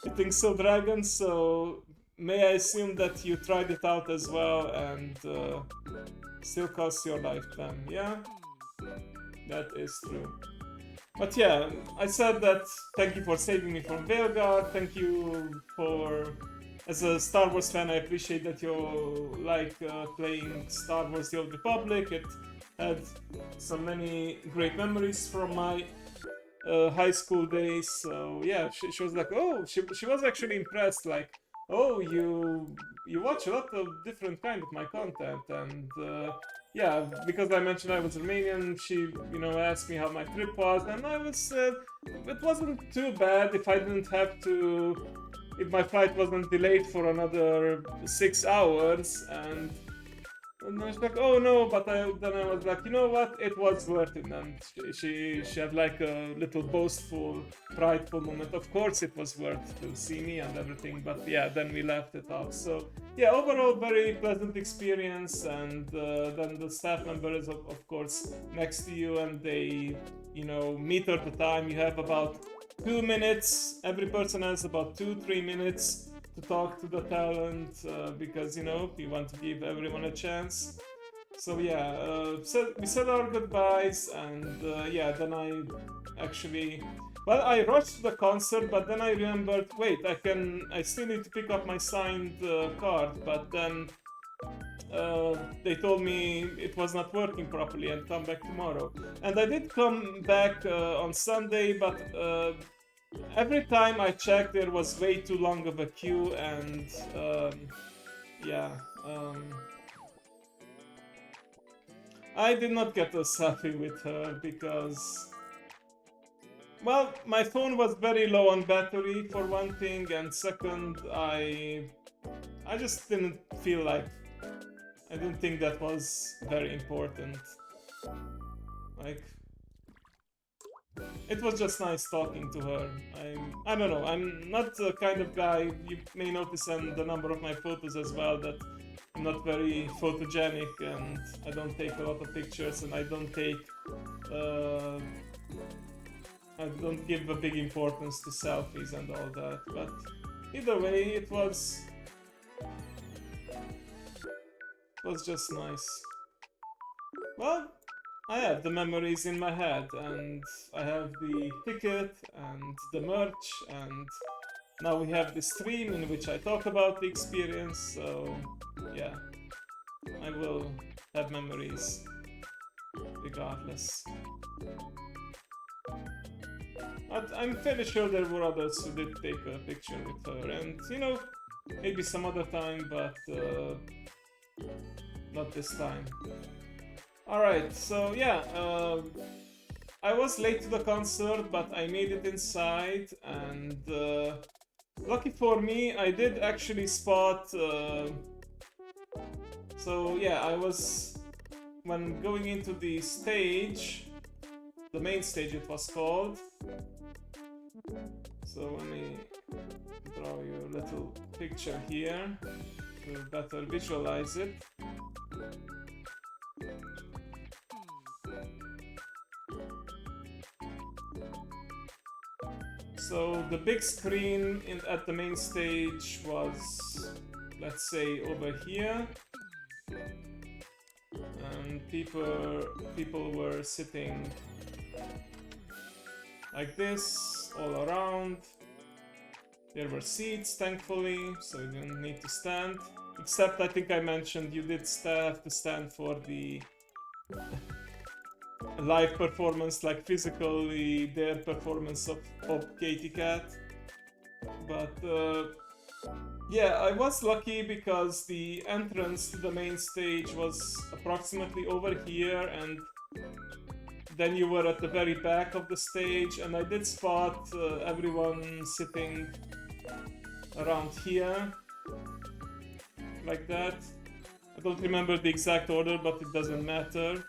eating so dragon, so may I assume that you tried it out as well and still costs your lifetime? Yeah, that is true. But yeah, I said that thank you for saving me from Veilguard, thank you for... As a Star Wars fan, I appreciate that you like playing Star Wars The Old Republic. It had so many great memories from my high school days. So yeah, she was like, oh, she was actually impressed. Like, oh, you watch a lot of different kind of my content, and yeah, because I mentioned I was Romanian, she asked me how my trip was, and I was it wasn't too bad if I didn't have to. If my flight wasn't delayed for another 6 hours, and I was like, oh no, but then I was like, you know what, it was worth it. And she had like a little boastful, prideful moment. Of course it was worth to see me and everything, but yeah, then we left it off. So yeah, overall very pleasant experience, and then the staff member is of course next to you, and they meter the time. You have about 2 minutes. Every person has about 2-3 minutes to talk to the talent, because we want to give everyone a chance. So yeah, so we said our goodbyes, and yeah, then I actually, well, I rushed to the concert, but then I remembered, wait, I still need to pick up my signed card, but then they told me it was not working properly and come back tomorrow. And I did come back on Sunday, but every time I checked, there was way too long of a queue, and yeah, I did not get a selfie with her because, well, my phone was very low on battery for one thing, and second, I just didn't feel like, I didn't think that was very important. Like, it was just nice talking to her. I don't know, I'm not the kind of guy, you may notice in the number of my photos as well, that I'm not very photogenic, and I don't take a lot of pictures, and I don't give a big importance to selfies and all that. But either way, it was just nice. Well, I have the memories in my head, and I have the ticket and the merch, and now we have the stream in which I talk about the experience, so yeah, I will have memories regardless. But I'm fairly sure there were others who did take a picture with her, and maybe some other time, but not this time. Alright, so yeah, I was late to the concert, but I made it inside, and lucky for me, I did actually spot... So yeah, I was... When going into the stage, the main stage it was called. So let me draw you a little picture here to better visualize it. So the big screen at the main stage was, let's say, over here, and people were sitting like this all around. There were seats, thankfully, so you didn't need to stand. Except I think I mentioned you did have to stand for the live performance, like physically their performance of Katy Cat. But yeah, I was lucky because the entrance to the main stage was approximately over here, and then you were at the very back of the stage, and I did spot everyone sitting around here, like that. I don't remember the exact order, but it doesn't matter.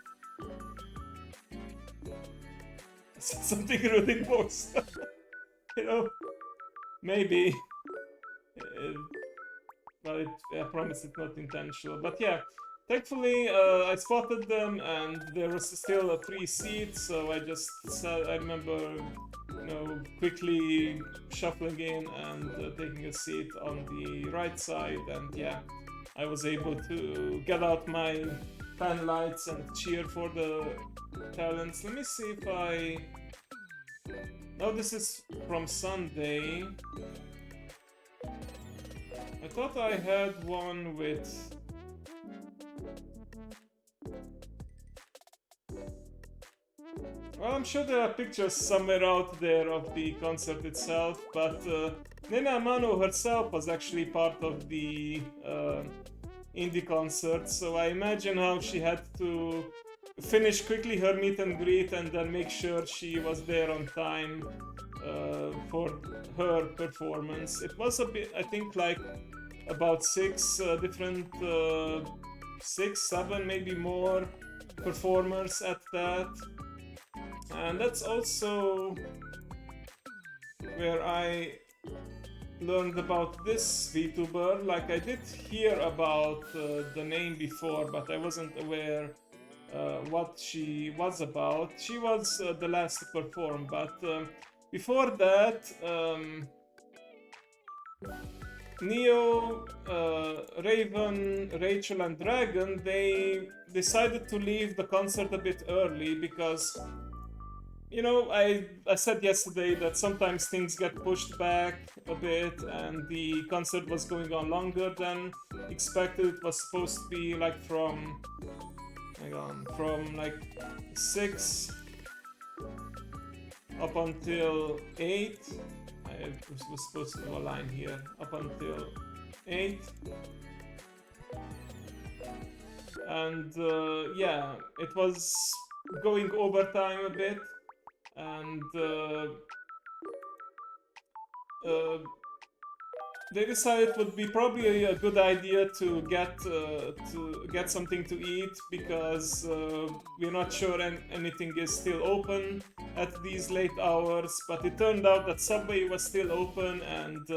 Something really post. Maybe. But I promise it's not intentional. But yeah, thankfully I spotted them, and there was still a free seat, so I just said, I remember quickly shuffling in and taking a seat on the right side. And yeah, I was able to get out my fan lights and cheer for the talents. Let me see if I... Oh, this is from Sunday. I thought I had one with... Well, I'm sure there are pictures somewhere out there of the concert itself, but Nena Mano herself was actually part of the indie concert, so I imagine how she had to finish quickly her meet and greet and then make sure she was there on time for her performance. It was a bit, I think, like about 6 different, 6, 7, maybe more performers at that. And that's also where I learned about this VTuber. Like, I did hear about the name before, but I wasn't aware what she was about. She was the last to perform, but before that, Neo, Raven, Rachel and Dragon, they decided to leave the concert a bit early because, you know, I said yesterday that sometimes things get pushed back a bit and the concert was going on longer than expected. It was supposed to be like from like 6 up until 8. I was supposed to do a line here, up until 8. And yeah, it was going overtime a bit, and they decided it would be probably a good idea to get something to eat because we're not sure anything is still open at these late hours. But it turned out that Subway was still open, and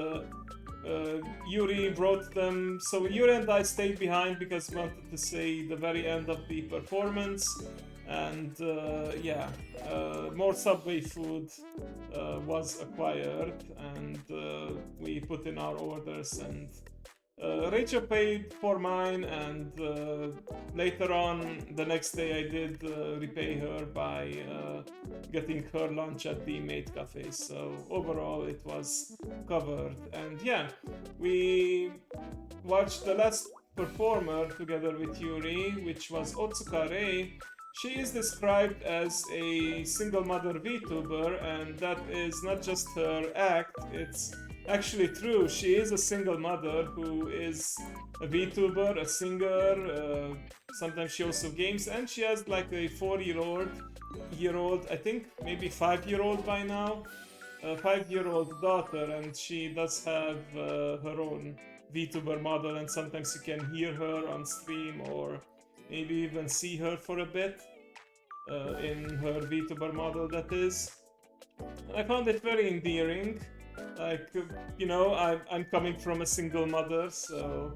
Yuri brought them. So Yuri and I stayed behind because we wanted to see the very end of the performance. And yeah, more Subway food was acquired, and we put in our orders, and Rachel paid for mine, and later on the next day I did repay her by getting her lunch at the Maid Cafe. So overall it was covered. And yeah, we watched the last performer together with Yuri, which was Otsuka Rei. She is described as a single mother VTuber, and that is not just her act, it's actually true. She is a single mother who is a VTuber, a singer, sometimes she also games, and she has like a 4-year-old, I think maybe 5-year-old by now, a 5-year-old daughter, and she does have her own VTuber model, and sometimes you can hear her on stream or maybe even see her for a bit in her VTuber model, that is. I found it very endearing. Like, you know, I'm coming from a single mother, so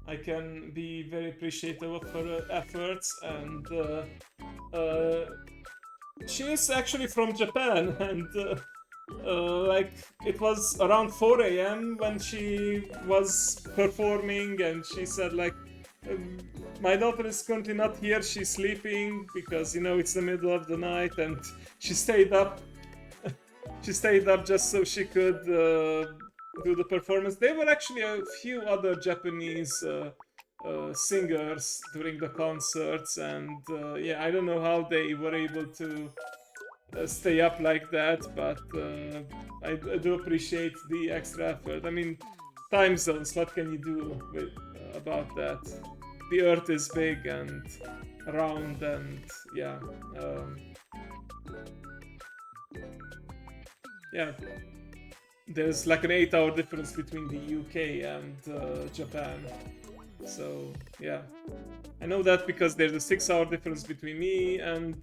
I can be very appreciative of her efforts. And she is actually from Japan, and like, it was around 4 a.m. when she was performing, and she said like, my daughter is currently not here, she's sleeping because, you know, it's the middle of the night, and she stayed up just so she could do the performance. There were actually a few other Japanese singers during the concerts, and yeah, I don't know how they were able to stay up like that, but I do appreciate the extra effort. I mean, time zones, what can you do about that? The earth is big and round, and yeah, yeah, there's like an 8-hour difference between the UK and Japan. So yeah, I know that because there's a 6-hour difference between me and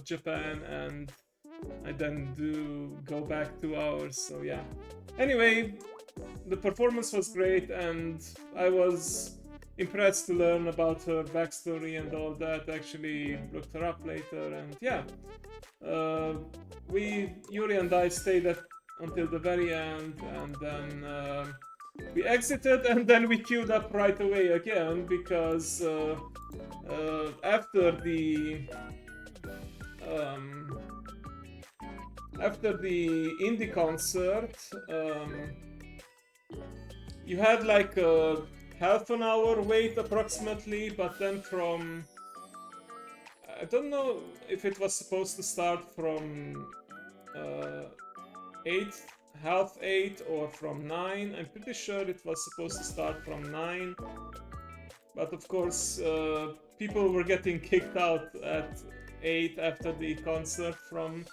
Japan, and I then do go back 2 hours. So yeah. Anyway, the performance was great, and I was impressed to learn about her backstory and all that. Actually looked her up later, and yeah, Yuri and I stayed until the very end, and then we exited, and then we queued up right away again because after the indie concert, you had like a half an hour wait approximately, but then from, I don't know if it was supposed to start from 8, half 8, or from 9. I'm pretty sure it was supposed to start from 9, but of course people were getting kicked out at 8 after the concert from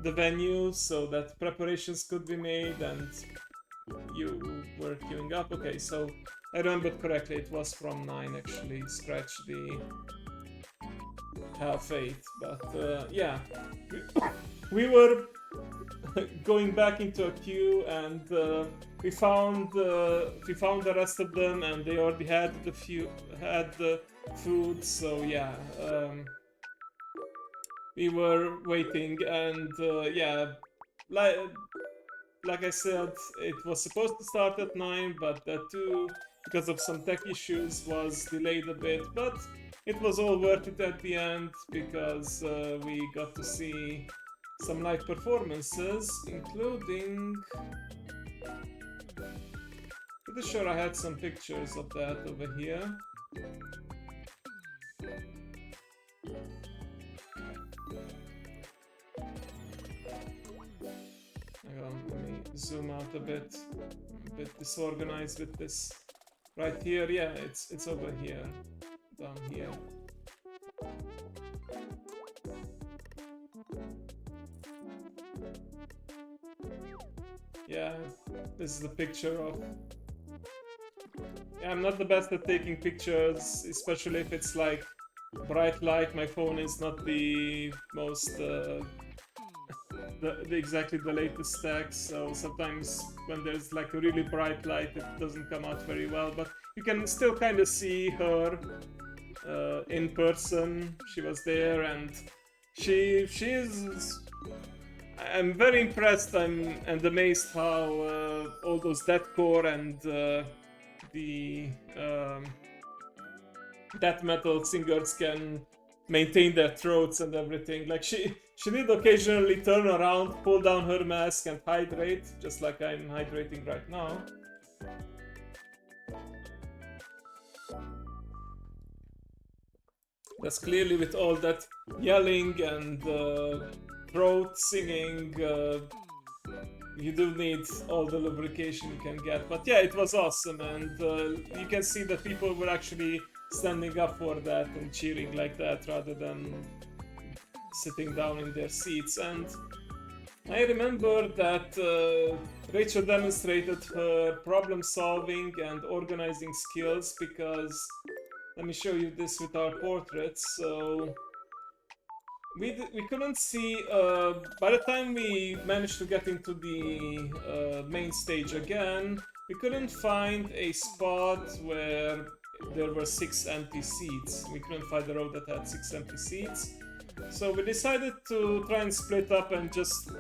the venue, so that preparations could be made and you were queuing up. Okay, so I remembered correctly, it was from 9 actually, scratch the half 8, but yeah, we were going back into a queue, and we found the rest of them, and they already had the food, so yeah, we were waiting, and yeah, like I said, it was supposed to start at 9, but that too, because of some tech issues, was delayed a bit, but it was all worth it at the end, because we got to see some live performances, including... Pretty sure I had some pictures of that over here. Hang on, let me zoom out a bit. I'm a bit disorganized with this. Right here, yeah, it's over here. Down here. Yeah, this is a picture of... Yeah, I'm not the best at taking pictures, especially if it's like bright light. My phone is not the most... exactly the latest stack, so sometimes when there's like a really bright light it doesn't come out very well, but you can still kind of see her in person. She was there, and she's... I'm very impressed and amazed how all those deathcore and the death metal singers can maintain their throats and everything. Like she did occasionally turn around, pull down her mask and hydrate, just like I'm hydrating right now. That's clearly with all that yelling and throat singing, you do need all the lubrication you can get. But yeah, it was awesome, and you can see that people were actually standing up for that and cheering like that rather than sitting down in their seats. And I remember that Rachel demonstrated her problem solving and organizing skills, because let me show you this with our portraits. So we couldn't see, by the time we managed to get into the main stage again, we couldn't find a spot where there were 6 empty seats. We couldn't find a row that had 6 empty seats. So we decided to try and split up and just,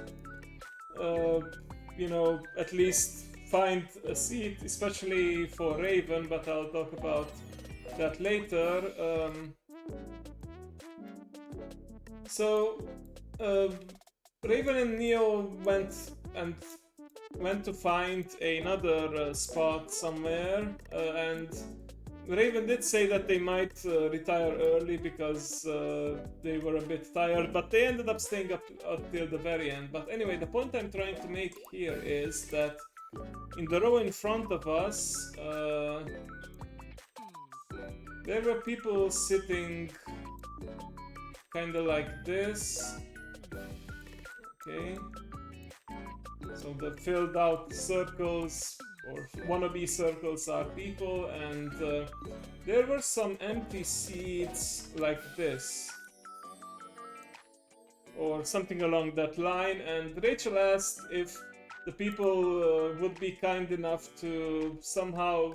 you know, at least find a seat, especially for Raven, but I'll talk about that later. So Raven and Neo went to find another spot somewhere, and Raven did say that they might retire early because they were a bit tired, but they ended up staying up until the very end. But anyway, the point I'm trying to make here is that in the row in front of us, there were people sitting kind of like this. Okay. So the filled out circles or wannabe circles are people, and there were some empty seats like this or something along that line, and Rachel asked if the people would be kind enough to somehow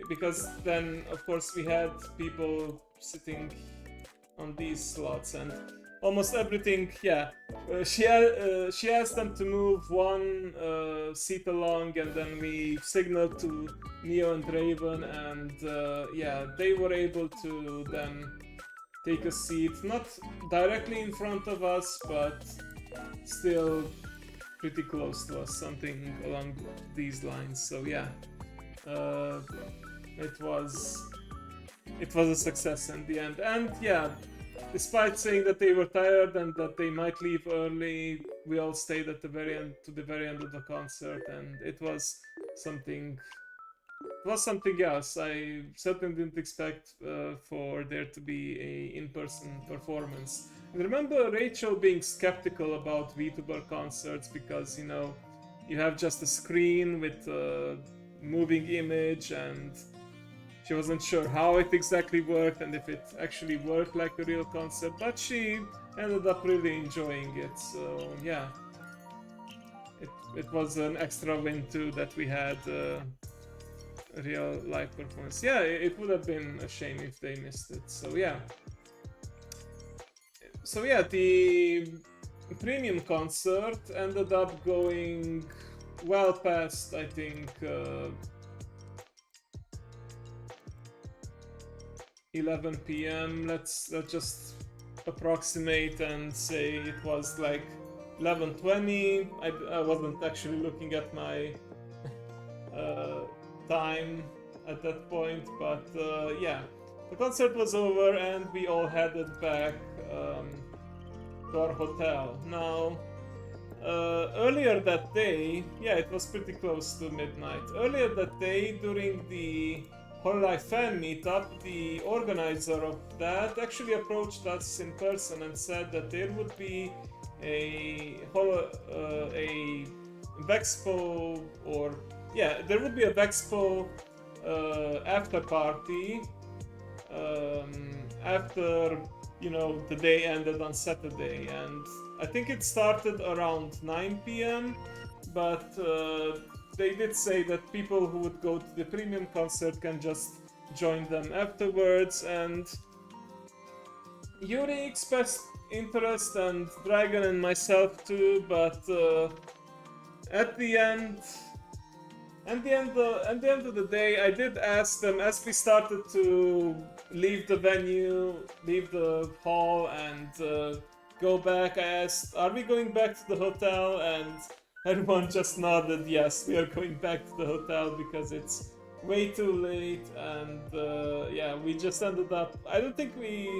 because then of course we had people sitting on these slots and almost everything. Yeah, she asked them to move one seat along, and then we signaled to Neo and Raven, and yeah, they were able to then take a seat, not directly in front of us, but still pretty close to us, something along these lines. So yeah, uh, it was a success in the end. And yeah, despite saying that they were tired and that they might leave early, we all stayed at the very end, to the very end of the concert, and it was something. It was something else. I certainly didn't expect for there to be a in-person performance. And remember Rachel being skeptical about VTuber concerts because, you know, you have just a screen with a moving image, and she wasn't sure how it exactly worked and if it actually worked like a real concert, but she ended up really enjoying it. So yeah, it was an extra win too that we had real live performance. Yeah, it would have been a shame if they missed it. So yeah. So yeah, the premium concert ended up going well past, I think, 11 p.m. Let's just approximate and say it was like 11:20. I wasn't actually looking at my time at that point, but yeah, the concert was over and we all headed back to our hotel. Now, earlier that day, yeah, it was pretty close to midnight. Earlier that day, during the Hololive fan meetup, the organizer of that actually approached us in person and said that there would be a VEXPO, or yeah, there would be a VEXPO after party after, you know, the day ended on Saturday, and I think it started around 9 p.m. but they did say that people who would go to the premium concert can just join them afterwards, and Yuri expressed interest and Dragon and myself too, but at the end of the day, I did ask them as we started to leave the venue, leave the hall, and go back. I asked, "Are we going back to the hotel?" And everyone just nodded, "Yes, we are going back to the hotel because it's way too late." And yeah, we just ended up. I don't think we.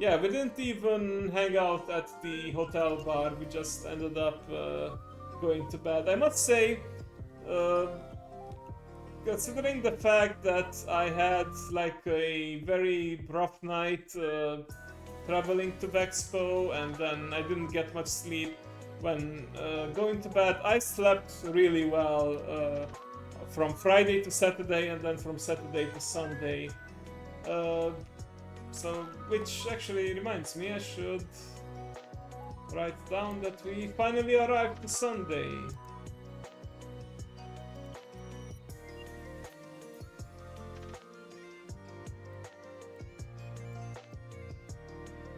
Yeah, we didn't even hang out at the hotel bar. We just ended up going to bed. I must say, considering the fact that I had like a very rough night traveling to VEXPO, and then I didn't get much sleep when going to bed, I slept really well from Friday to Saturday, and then from Saturday to Sunday. So, which actually reminds me, I should write down that we finally arrived to Sunday.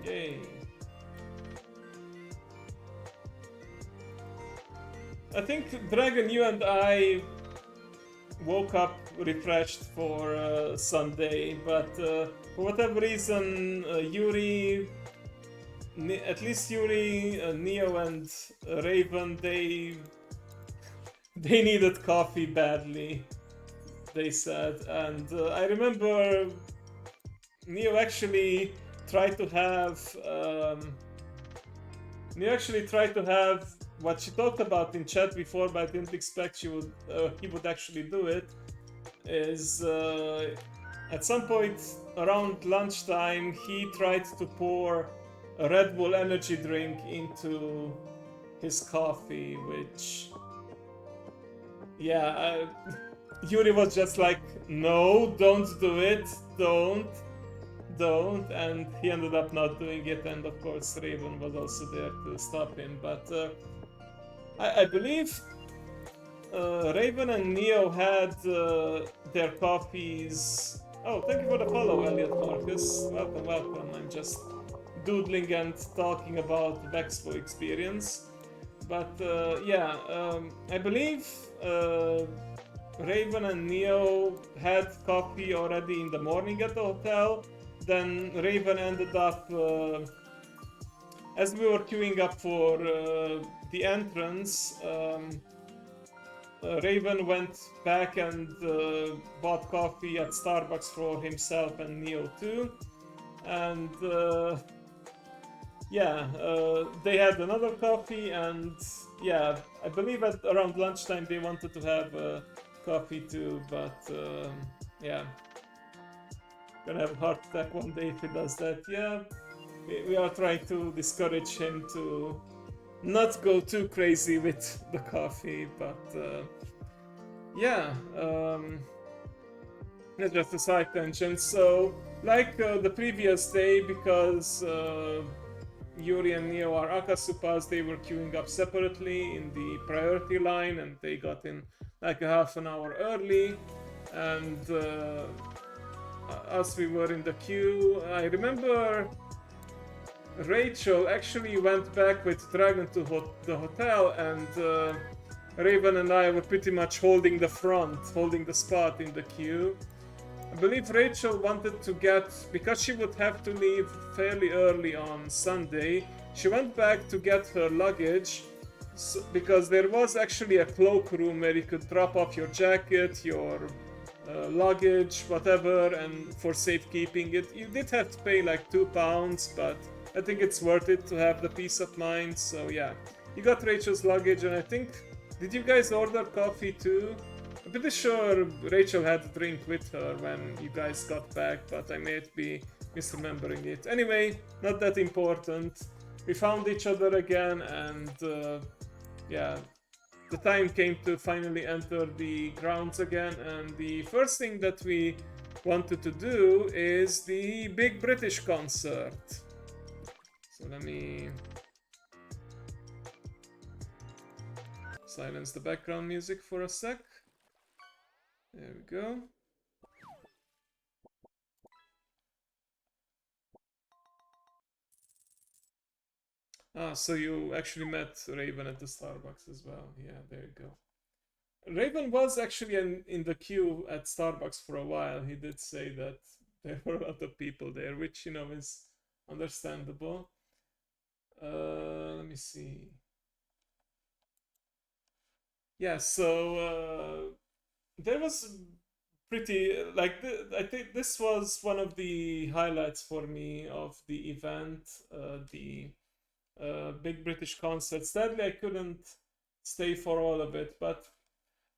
Yay. I think, Dragon, you and I woke up refreshed for Sunday, but for whatever reason, Yuri, at least Yuri, Neo, and Raven, they needed coffee badly, they said. And I remember Neo actually tried to have what she talked about in chat before, but I didn't expect he would actually do it. Is at some point around lunchtime, he tried to pour a Red Bull energy drink into his coffee, which, yeah, Yuri was just like, "No, don't do it, don't," and he ended up not doing it, and of course Raven was also there to stop him. But I believe Raven and Neo had their coffees. Oh, thank you for the follow, Elliot Marcus. Welcome, welcome. I'm just doodling and talking about the VEXPO experience. But yeah, I believe Raven and Neo had coffee already in the morning at the hotel. Then Raven ended up, as we were queuing up for the entrance, Raven went back and bought coffee at Starbucks for himself and Neo too. And yeah, they had another coffee, and yeah, I believe at around lunchtime they wanted to have coffee too, but yeah, gonna have a heart attack one day if he does that. Yeah, we are trying to discourage him to not go too crazy with the coffee, but yeah, that's just a side tangent. So, like the previous day, because Yuri and Neo are Akasupas, they were queuing up separately in the priority line, and they got in like a half an hour early. And as we were in the queue, I remember Rachel actually went back with Dragon to the hotel, and Raven and I were pretty much holding the front, holding the spot in the queue. I believe Rachel wanted to get, because she would have to leave fairly early on Sunday, she went back to get her luggage, because there was actually a cloak room where you could drop off your jacket, your luggage, whatever, and for safekeeping it. You did have to pay like £2, but I think it's worth it to have the peace of mind. So yeah, you got Rachel's luggage, and I think, did you guys order coffee too? I'm pretty sure Rachel had a drink with her when you guys got back, but I may be misremembering it. Anyway, not that important. We found each other again, and yeah, the time came to finally enter the grounds again, and the first thing that we wanted to do is the Big British concert. So let me silence the background music for a sec. There we go. Ah, so you actually met Raven at the Starbucks as well. Yeah, there you go. Raven was actually in the queue at Starbucks for a while. He did say that there were a lot of people there, which, you know, is understandable. Let me see. Yeah, so there was pretty, like, I think this was one of the highlights for me of the event, the Big British concert. Sadly, I couldn't stay for all of it, but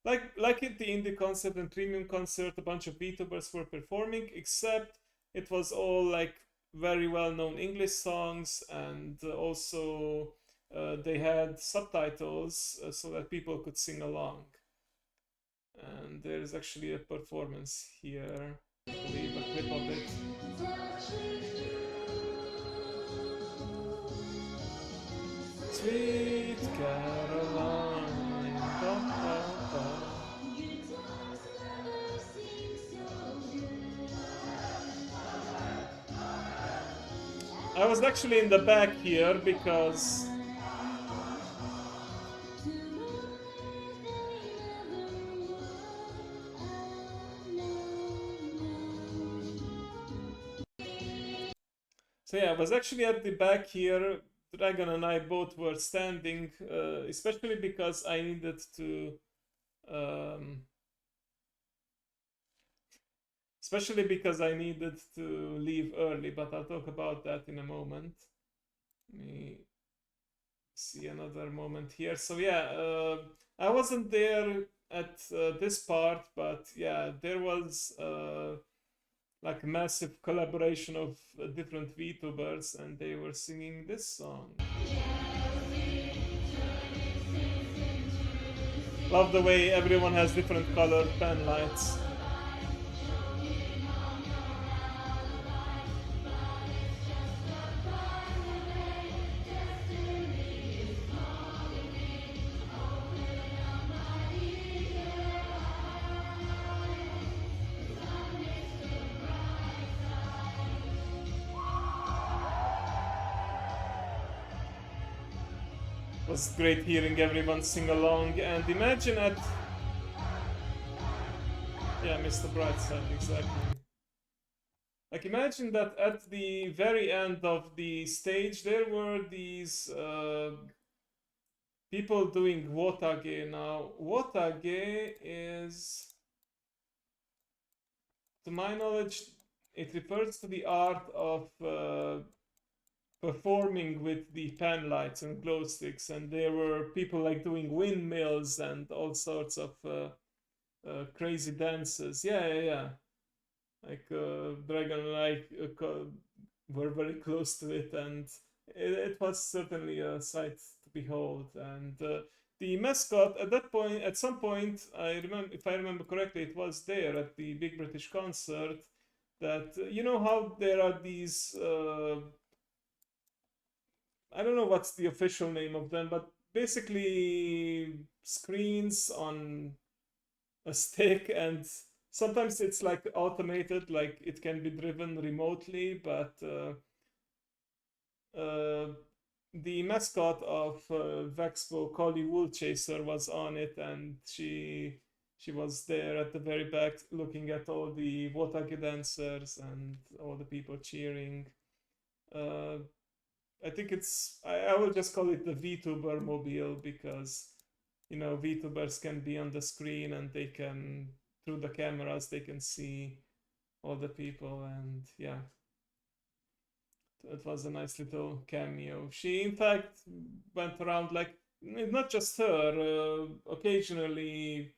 like at the indie concert and premium concert, a bunch of VTubers were performing, except it was all like very well-known English songs, and also they had subtitles so that people could sing along. And there's actually a performance here. I believe a clip of it. Sweet Caroline, ba, ba, ba. I was actually in the back here because so yeah, I was actually at the back here. Dragon and I both were standing, especially because I needed to leave early, but I'll talk about that in a moment. Let me see another moment here. So yeah, I wasn't there at this part, but yeah, there was like a massive collaboration of different VTubers, and they were singing this song. Love the way everyone has different colored pen lights. was great hearing everyone sing along. And imagine at, yeah, Mr. Brightside, exactly. Like imagine that at the very end of the stage there were these people doing wotage. Now wotage is, to my knowledge, it refers to the art of performing with the pan lights and glow sticks, and there were people like doing windmills and all sorts of crazy dances. Yeah. Like Dragon like were very close to it, and it was certainly a sight to behold. And the mascot at that point, at some point, I remember, if I remember correctly, it was there at the Big British concert. That you know how there are these I don't know what's the official name of them, but basically screens on a stick, and sometimes it's like automated, like it can be driven remotely, but uh, the mascot of VEXPO, Collie Woolchaser, was on it, and she was there at the very back looking at all the Wotage dancers and all the people cheering. Uh, I think I will just call it the VTuber mobile, because you know VTubers can be on the screen and they can, through the cameras, they can see all the people, and yeah, it was a nice little cameo. She in fact went around, like not just her, occasionally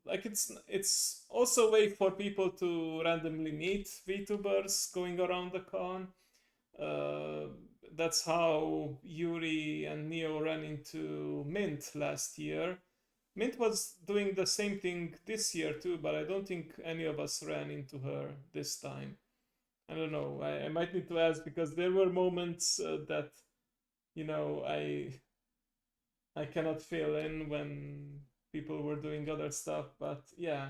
like it's also a way for people to randomly meet VTubers going around the con. uh, that's how Yuri and Neo ran into Mint last year. Mint was doing the same thing this year too, but I don't think any of us ran into her this time. I don't know. I might need to ask, because there were moments that you know I cannot fill in when people were doing other stuff. But yeah.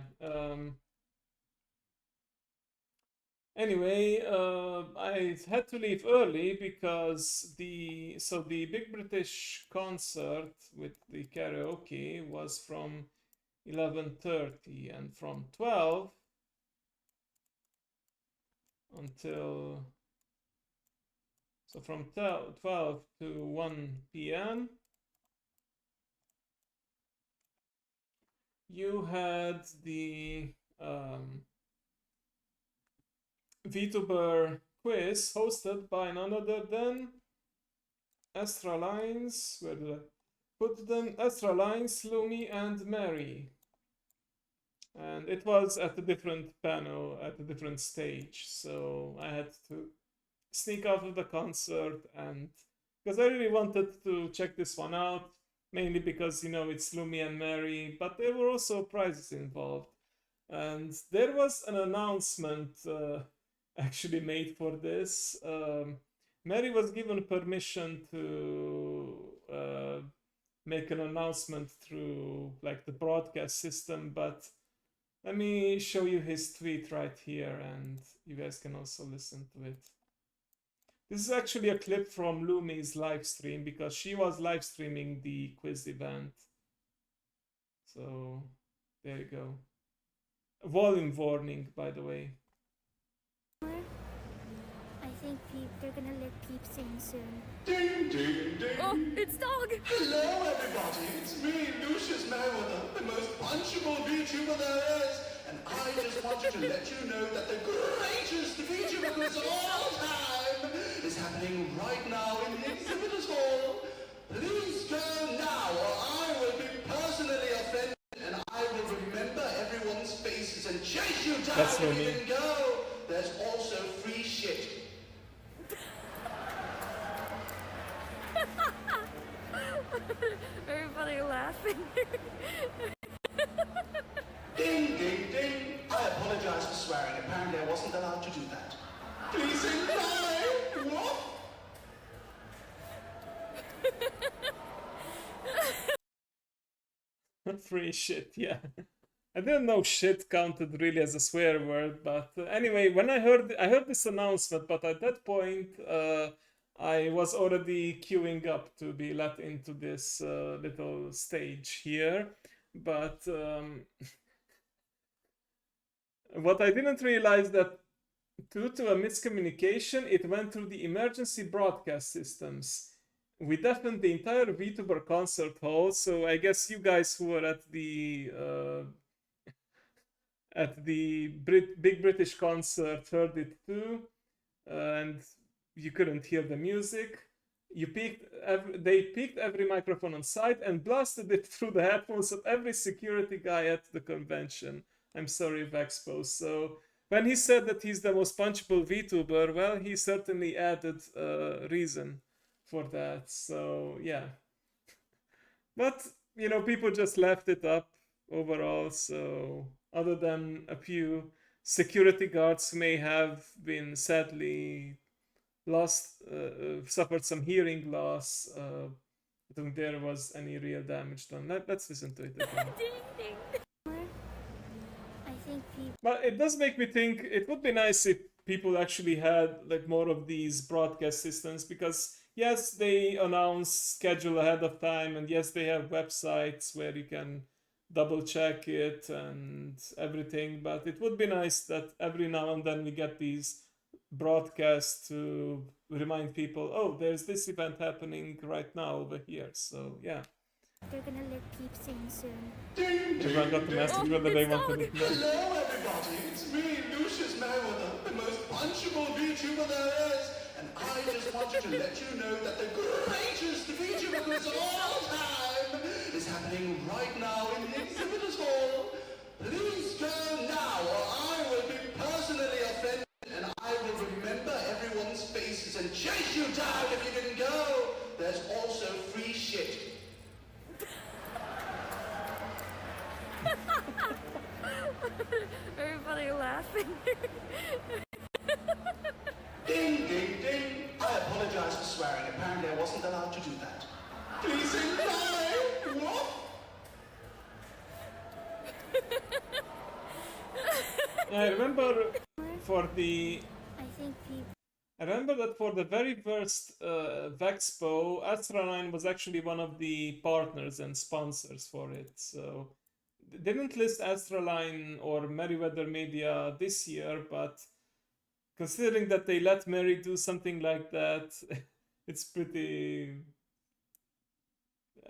Anyway, I had to leave early because the Big British concert with the karaoke was from 11:30, and from 12 until, so from 12 to 1 p.m. you had the VTuber quiz hosted by none other than Astra Lines. Where did I put them? Astra Lines, Lumi, and Mary. And it was at a different panel, at a different stage, so I had to sneak out of the concert, and because I really wanted to check this one out, mainly because you know it's Lumi and Mary, but there were also prizes involved. And there was an announcement actually made for this. Mary was given permission to make an announcement through like the broadcast system, but let me show you his tweet right here, and you guys can also listen to it. This is actually a clip from Lumi's live stream, because she was live streaming the quiz event. So there you go. Volume warning, by the way.
I think they're gonna let Peep sing soon.
Ding, ding, ding.
Oh, it's Dog!
Hello, everybody. It's me, Lucius Merriweather, the most punchable VTuber there is. And I just wanted to let you know that the greatest VTuber quiz of all time is happening right now in the exhibitors hall. Please go now, or I will be personally offended, and I will remember everyone's faces and chase you down
That's
when
no
you
me.
can go. There's also free shit.
Everybody laughing.
Ding, ding, ding. I apologize for swearing. Apparently I wasn't allowed to do that. Please say bye. What?
Free shit, yeah. I didn't know shit counted really as a swear word, but anyway, when I heard this announcement, but at that point, I was already queuing up to be let into this little stage here, but what I didn't realize that due to a miscommunication, it went through the emergency broadcast systems. We deafened the entire VTuber concert hall, so I guess you guys who were at the Big British concert heard it too, and you couldn't hear the music. They peaked every microphone on site and blasted it through the headphones of every security guy at the convention. I'm sorry, VEXPO. So when he said that he's the most punchable VTuber, well, he certainly added reason for that. So yeah, but you know, people just left it up overall. So other than a few security guards who may have been sadly lost, suffered some hearing loss, I don't think there was any real damage done. Let's listen to it again.
I think people.
But it does make me think it would be nice if people actually had like more of these broadcast systems, because yes, they announce schedule ahead of time, and yes, they have websites where you can double check it and everything, but it would be nice that every now and then we get these broadcasts to remind people, oh, there's this event happening right now over here. So yeah,
They're gonna keep saying soon.
Ding, ding,
everyone got the message whether they wanted it.
Hello, everybody. It's me, Lucius Merriweather, the most punchable VTuber there is. And I just wanted to let you know that the greatest VTuber quiz of all time is happening right now in the exhibitors hall. Please go now, or I will be personally offended, and I will remember everyone's faces and chase you down if you didn't go. There's also free shit.
Everybody laughing.
Ding, ding, ding. I apologize for swearing. Apparently I wasn't allowed to do that. Please say bye. What?
I remember for the
I think people.
I remember that for the very first VEXPO, Astroline was actually one of the partners and sponsors for it. So they didn't list Astroline or Merryweather Media this year, but considering that they let Mary do something like that, it's pretty.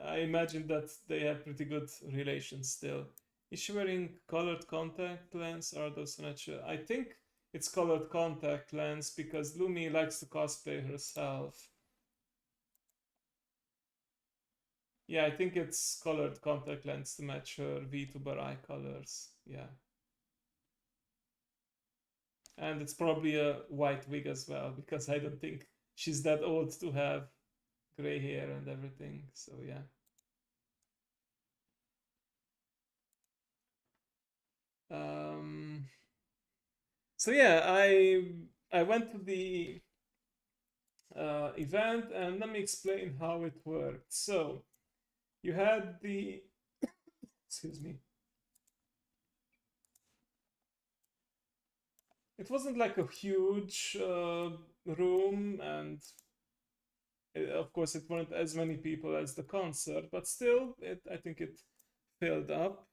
I imagine that they have pretty good relations still. Is she wearing colored contact lens, or are those natural? I think it's colored contact lens because Lumi likes to cosplay herself. Yeah, I think it's colored contact lens to match her VTuber eye colors. Yeah. And it's probably a white wig as well, because I don't think she's that old to have gray hair and everything. So yeah. So yeah, I went to the event, and let me explain how it worked. So you had the excuse me. It wasn't like a huge room, and of course it weren't as many people as the concert, but still, I think it filled up.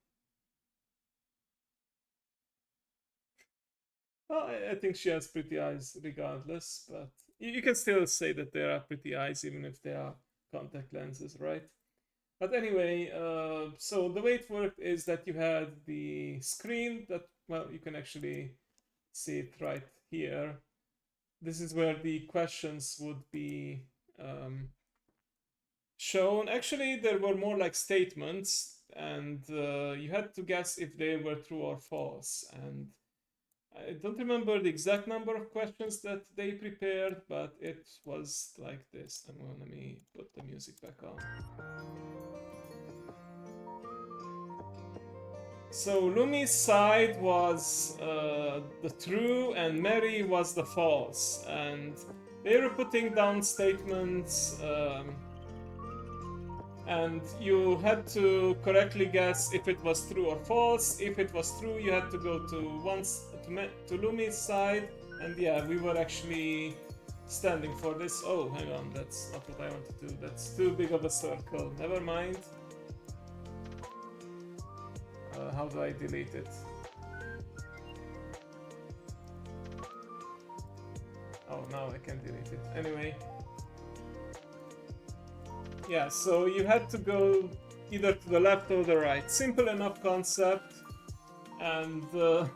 Well, I think she has pretty eyes regardless, but you can still say that there are pretty eyes even if they are contact lenses, right? But anyway, so the way it worked is that you had the screen that, well, you can actually see it right here. This is where the questions would be shown. Actually, there were more like statements, and you had to guess if they were true or false. And I don't remember the exact number of questions that they prepared, but it was like this. Let me put the music back on. So Lumi's side was the true, and Mary was the false, and they were putting down statements, and you had to correctly guess if it was true or false. If it was true, you had to go to Lumi's side, and yeah, we were actually standing for this. Oh, hang on, that's not what I want to do. That's too big of a circle. Never mind. How do I delete it? Oh, now I can delete it. Anyway. Yeah, so you had to go either to the left or the right. Simple enough concept. And the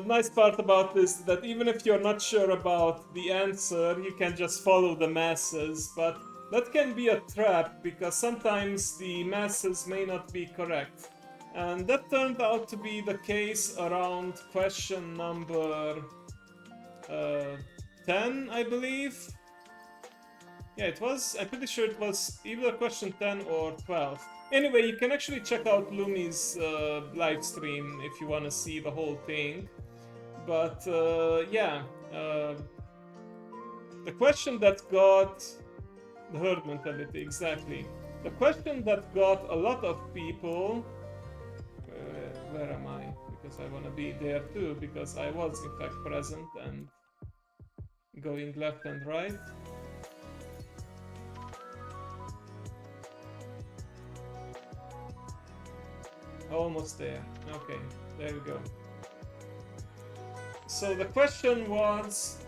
nice part about this is that even if you're not sure about the answer, you can just follow the masses. But that can be a trap because sometimes the masses may not be correct. And that turned out to be the case around question number 10, I believe. Yeah, it was. I'm pretty sure it was either question 10 or 12. Anyway, you can actually check out Lumi's live stream if you want to see the whole thing. But yeah, the question that got the herd mentality, exactly. The question that got a lot of people. Where am I? Because I want to be there too, because I was in fact present and going left and right. Almost there. Okay, there we go. So the question was,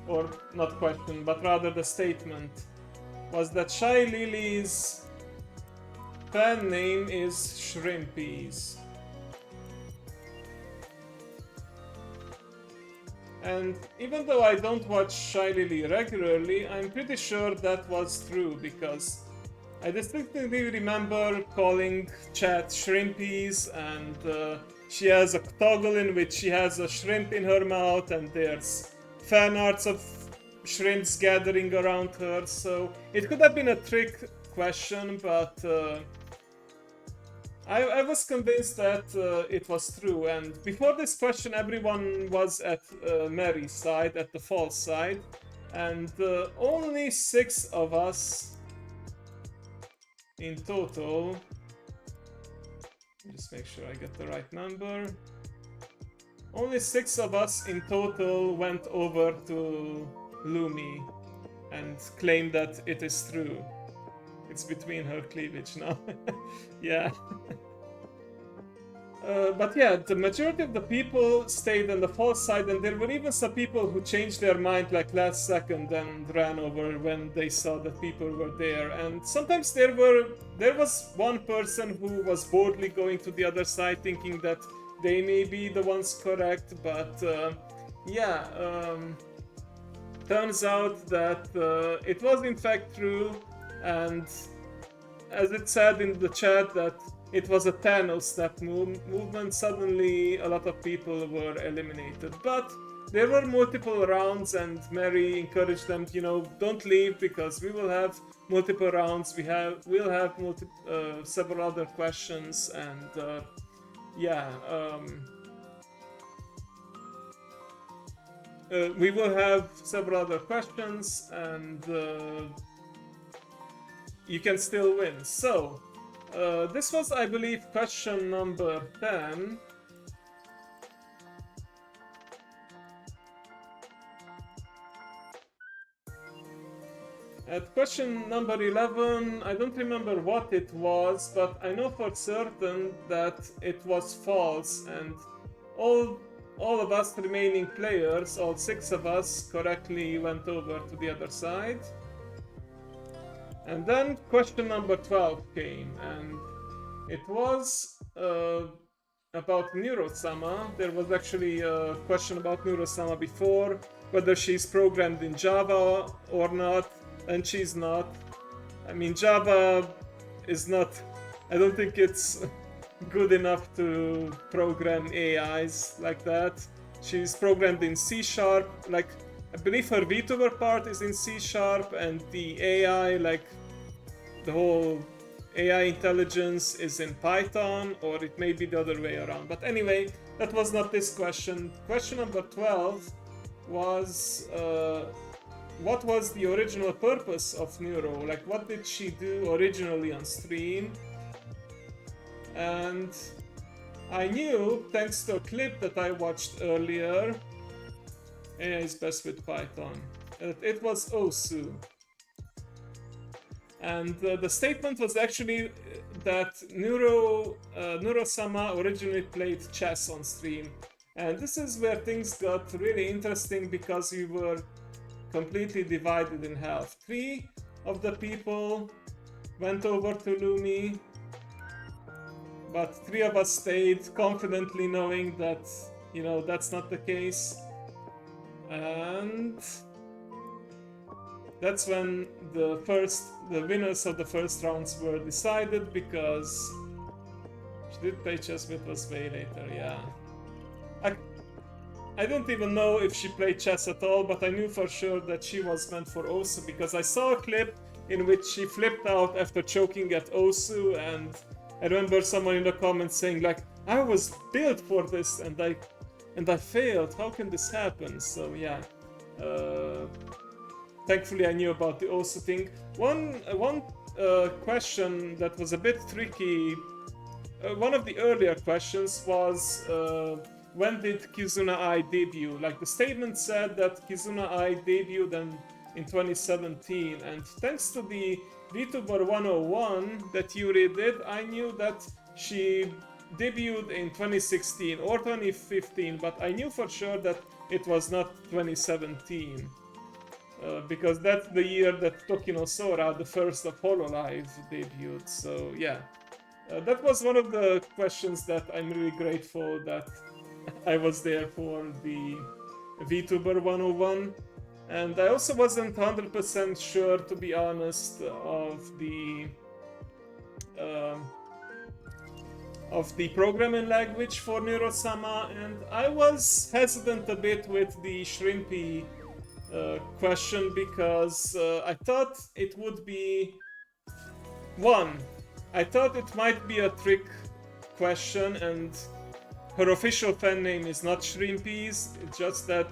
or not question, but rather the statement, was that Shy Lily's fan name is Shrimpies. And even though I don't watch Shy Lily regularly, I'm pretty sure that was true because I distinctly remember calling chat Shrimpies, and she has a toggle in which she has a shrimp in her mouth and there's fan arts of shrimps gathering around her, so it could have been a trick question, but I was convinced that it was true, and before this question everyone was at Mary's side, at the false side, and only 6 of us in total, just make sure I get the right number, only 6 of us in total went over to Lumi and claimed that it is true. It's between her cleavage now. Yeah. But yeah, the majority of the people stayed on the false side, and there were even some people who changed their mind like last second and ran over when they saw that people were there. And sometimes there was one person who was boldly going to the other side thinking that they may be the ones correct, but yeah, turns out that it was in fact true, and as it said in the chat that it was a Thanos-step movement, suddenly a lot of people were eliminated. But there were multiple rounds, and Mary encouraged them, you know, don't leave because we will have multiple rounds. We'll have several other questions, and yeah, we will have several other questions, and you can still win. So. This was, I believe, question number 10. At question number 11, I don't remember what it was, but I know for certain that it was false, and all of us remaining players, all 6 of us, correctly went over to the other side. And then question number 12 came, and it was about Neurosama. There was actually a question about Neurosama before, whether she's programmed in Java or not, and she's not. I mean, Java is not, I don't think it's good enough to program AIs like that. She's programmed in C#, like, I believe her VTuber part is in C#, and the AI, like the whole AI intelligence, is in Python, or it may be the other way around. But anyway, that was not this question. Question number 12 was, what was the original purpose of Neuro? Like, what did she do originally on stream? And I knew, thanks to a clip that I watched earlier, AI is best with Python. It was Osu. And the statement was actually that Neuro-sama originally played chess on stream. And this is where things got really interesting because we were completely divided in half. 3 of the people went over to Lumi, but 3 of us stayed confidently knowing that, you know, that's not the case. And that's when the winners of the first rounds were decided, because she did play chess, but it was way later, yeah. I don't even know if she played chess at all, but I knew for sure that she was meant for Osu, because I saw a clip in which she flipped out after choking at Osu, and I remember someone in the comments saying like, I was built for this and I failed, how can this happen? So yeah, thankfully I knew about the Osu thing. One question that was a bit tricky, one of the earlier questions was, when did Kizuna Ai debut? Like, the statement said that Kizuna Ai debuted in 2017, and thanks to the VTuber 101 that Yuri did, I knew that she debuted in 2016 or 2015, but I knew for sure that it was not 2017. Because that's the year that Tokino Sora, the first of Hololive, debuted, so yeah. That was one of the questions that I'm really grateful that I was there for the VTuber 101. And I also wasn't 100% sure, to be honest, of the programming language for Neuro-sama, and I was hesitant a bit with the Shrimpy question, because I thought it would be... I thought it might be a trick question, and her official fan name is not Shrimpies, it's just that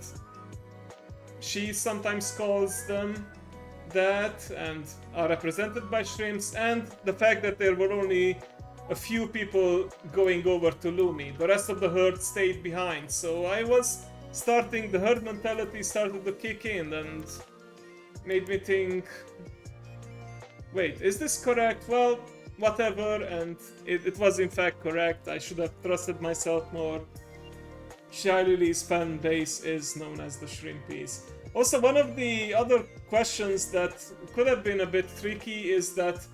she sometimes calls them that and are represented by shrimps, and the fact that there were only a few people going over to Lumi. The rest of the herd stayed behind, so I was the herd mentality started to kick in and made me think, wait, is this correct? Well, whatever, and it was in fact correct. I should have trusted myself more. Shirley's fan base is known as the Shrimpies. Also, one of the other questions that could have been a bit tricky is that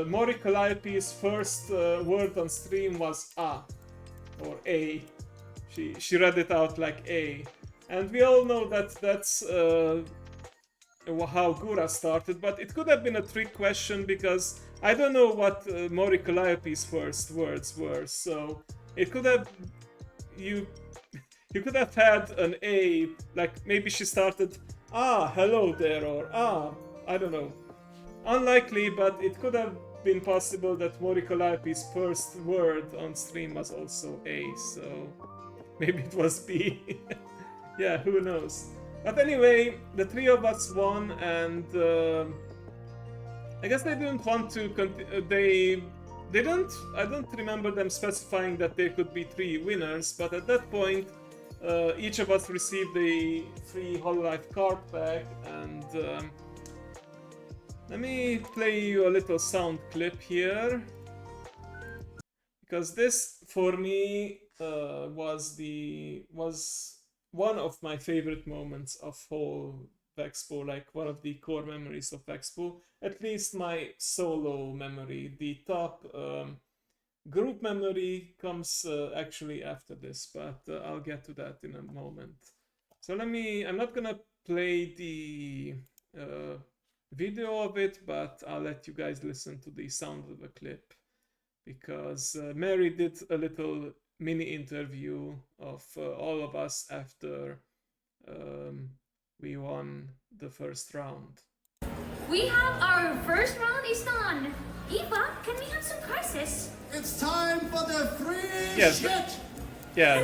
Mori Calliope's first word on stream was A, or A. She read it out like A. And we all know that that's how Gura started, but it could have been a trick question because I don't know what Mori Calliope's first words were, so it could have... You could have had an A, like maybe she started, hello there, or I don't know. Unlikely, but it could have been possible that Mori Calliope's first word on stream was also A, so maybe it was B. Yeah, who knows. But anyway, the 3 of us won, and I guess they didn't want to I don't remember them specifying that there could be 3 winners, but at that point each of us received a free Hololive card pack, and let me play you a little sound clip here, because this for me was one of my favorite moments of whole VEXPO, like one of the core memories of VEXPO, at least my solo memory. The top group memory comes actually after this, but I'll get to that in a moment. So I'm not gonna play the video of it, but I'll let you guys listen to the sound of the clip, because Mary did a little mini interview of all of us after we won the first round.
We have our first round is done. Eva, can we have some prizes?
It's time for the free
Yes,
shit!
Yeah,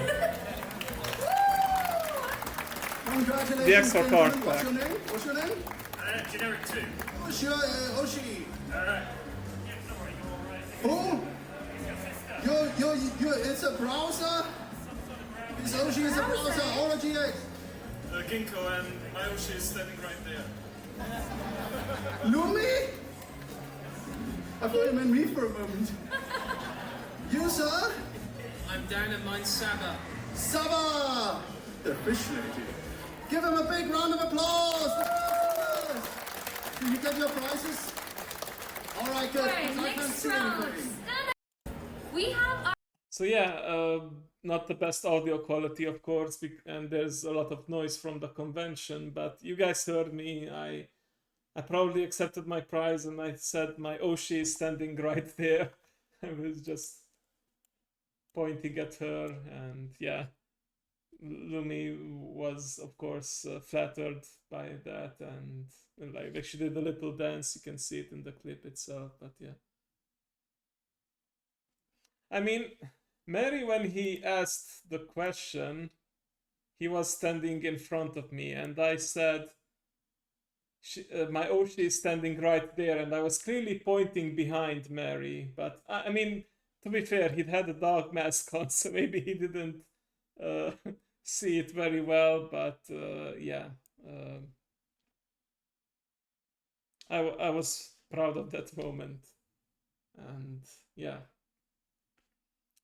Congratulations,
the extra card
gentlemen.
pack.
What's your name?
Generic 2.
What's your Oshi?
Yeah, sorry, you're right.
Who? It's a browser? This Oshi is a browser, all of GX.
Ginkgo and Aoshi is standing right there.
Lumi? I thought you meant me for a moment. You, sir?
I'm down at mine Saba.
Saba! The fish lady. Give him a big round of applause! Did you get your prizes? All right, good.
Alright,
I can't
next
see
round.
anything.
We have our
So yeah, not the best audio quality, of course, and there's a lot of noise from the convention. But you guys heard me. I probably accepted my prize, and I said my Oshi is standing right there. I was just pointing at her, and yeah, Lumi was, of course, flattered by that, and like she did a little dance. You can see it in the clip itself, but yeah. I mean, Mary, when he asked the question, he was standing in front of me, and I said, my Oshi is standing right there, and I was clearly pointing behind Mary. But I mean, to be fair, he'd had a dog mask on, so maybe he didn't see it very well. But yeah, I was proud of that moment, and yeah.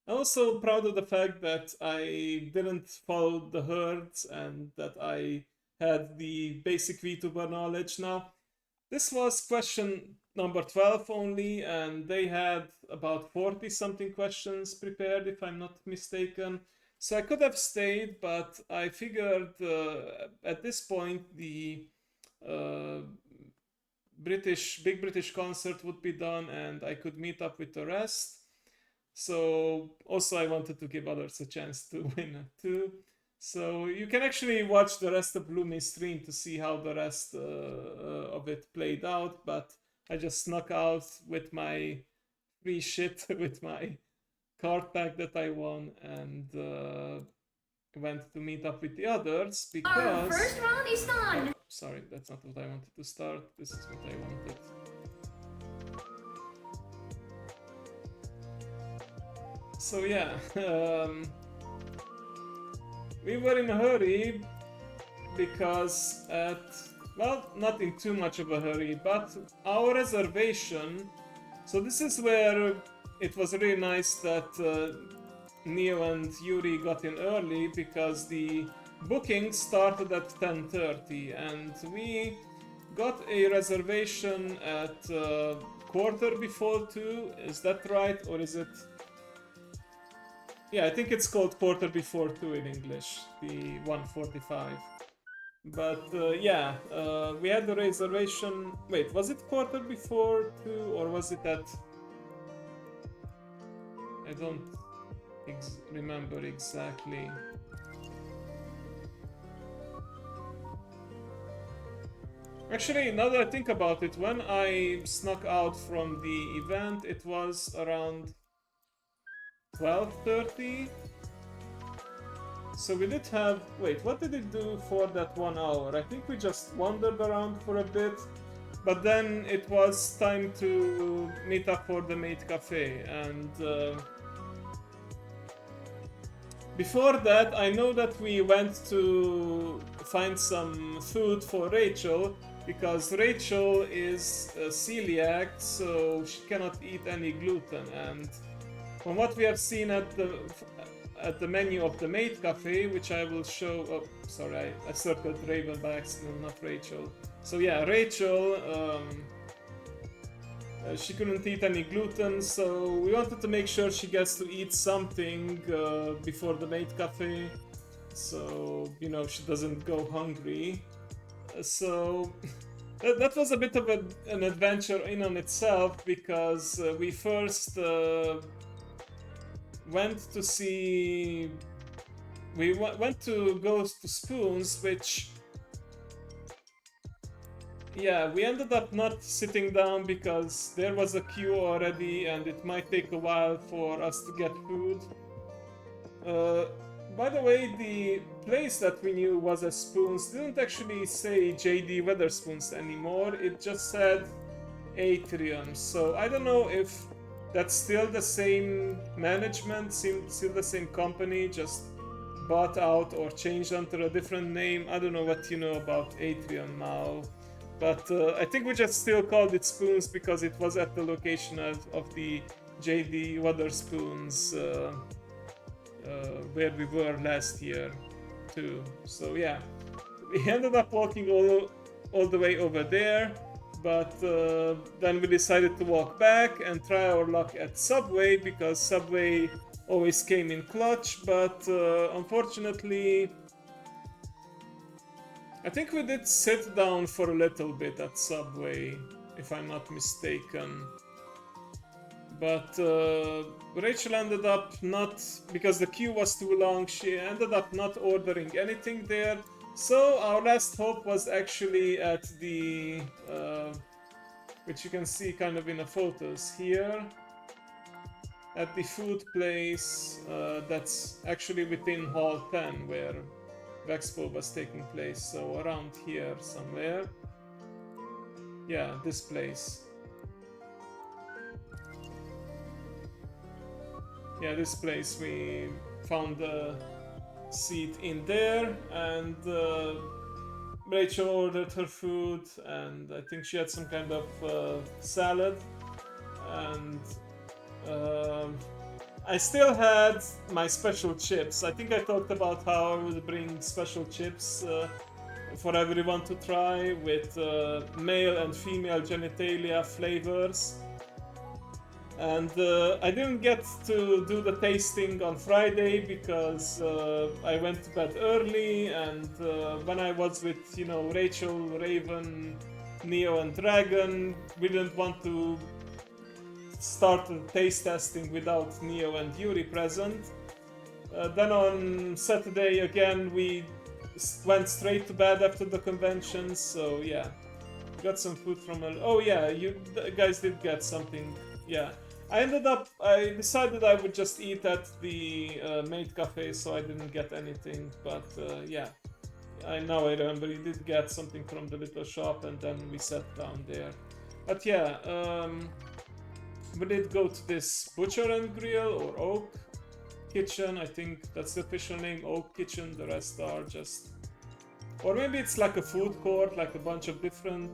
Also proud of the fact that I didn't follow the herds and that I had the basic VTuber knowledge. Now, this was question number 12 only, and they had about 40 something questions prepared, if I'm not mistaken. So I could have stayed, but I figured at this point the big British concert would be done and I could meet up with the rest. So also I wanted to give others a chance to win too. So you can actually watch the rest of Lumi's stream to see how the rest of it played out. But I just snuck out with my free shit, with my card pack that I won, and went to meet up with the others because...
Our first round is done.
Oh, sorry, that's not what I wanted to start. This is what I wanted. So yeah, we were in a hurry because well, not in too much of a hurry, but our reservation, so this is where it was really nice that Neo and Yuri got in early because the booking started at 10:30 and we got a reservation at quarter before 2, is that right, or is it... Yeah, I think it's called quarter before 2 in English, the 1:45. But yeah, we had the reservation... Wait, was it quarter before 2 or was it at... I don't remember exactly. Actually, now that I think about it, when I snuck out from the event, it was around 12:30. So we did have... Wait, what did it do for that 1 hour? I think we just wandered around for a bit, but then it was time to meet up for the Maid Cafe, and before that I know that we went to find some food for Rachel, because Rachel is a celiac, so she cannot eat any gluten, and from what we have seen at the menu of the Maid Cafe, which I will show... Oh, sorry, I circled Raven by accident, not Rachel. So yeah, Rachel, she couldn't eat any gluten, so we wanted to make sure she gets to eat something before the Maid Cafe, so, you know, she doesn't go hungry. So that was a bit of an adventure in on itself, because we first went to see... We went to go to Spoons, which... Yeah, we ended up not sitting down because there was a queue already and it might take a while for us to get food. By the way, the place that we knew was a Spoons didn't actually say JD Weatherspoons anymore, it just said Atrium. So I don't know if that's still the same management, still the same company, just bought out or changed under a different name. I don't know what you know about Atrium now, but I think we just still called it Spoons because it was at the location of the JD Waterspoons where we were last year too. So yeah, we ended up walking all the way over there, but then we decided to walk back and try our luck at Subway because Subway always came in clutch, but unfortunately I think we did sit down for a little bit at Subway, if I'm not mistaken. But Rachel ended up not, because the queue was too long, she ended up not ordering anything there. So our last hope was actually at the, which you can see kind of in the photos here, at the food place that's actually within Hall 10 where VEXPO was taking place. So around here somewhere. Yeah, this place. Yeah, this place. We found a seat in there, and Rachel ordered her food, and I think she had some kind of salad, and I still had my special chips. I think I talked about how I would bring special chips for everyone to try with male and female genitalia flavors. And I didn't get to do the tasting on Friday because I went to bed early, and when I was with, you know, Rachel, Raven, Neo, and Dragon, we didn't want to start the taste testing without Neo and Yuri present. Then on Saturday again we went straight to bed after the convention, so yeah, got some food from oh yeah, you guys did get something. Yeah, I decided I would just eat at the maid cafe, so I didn't get anything, but yeah, now I remember you did get something from the little shop, and then we sat down there. But yeah, we did go to this Butcher and Grill or Oak Kitchen. I think that's the official name, Oak Kitchen. The rest are just, or maybe it's like a food court, like a bunch of different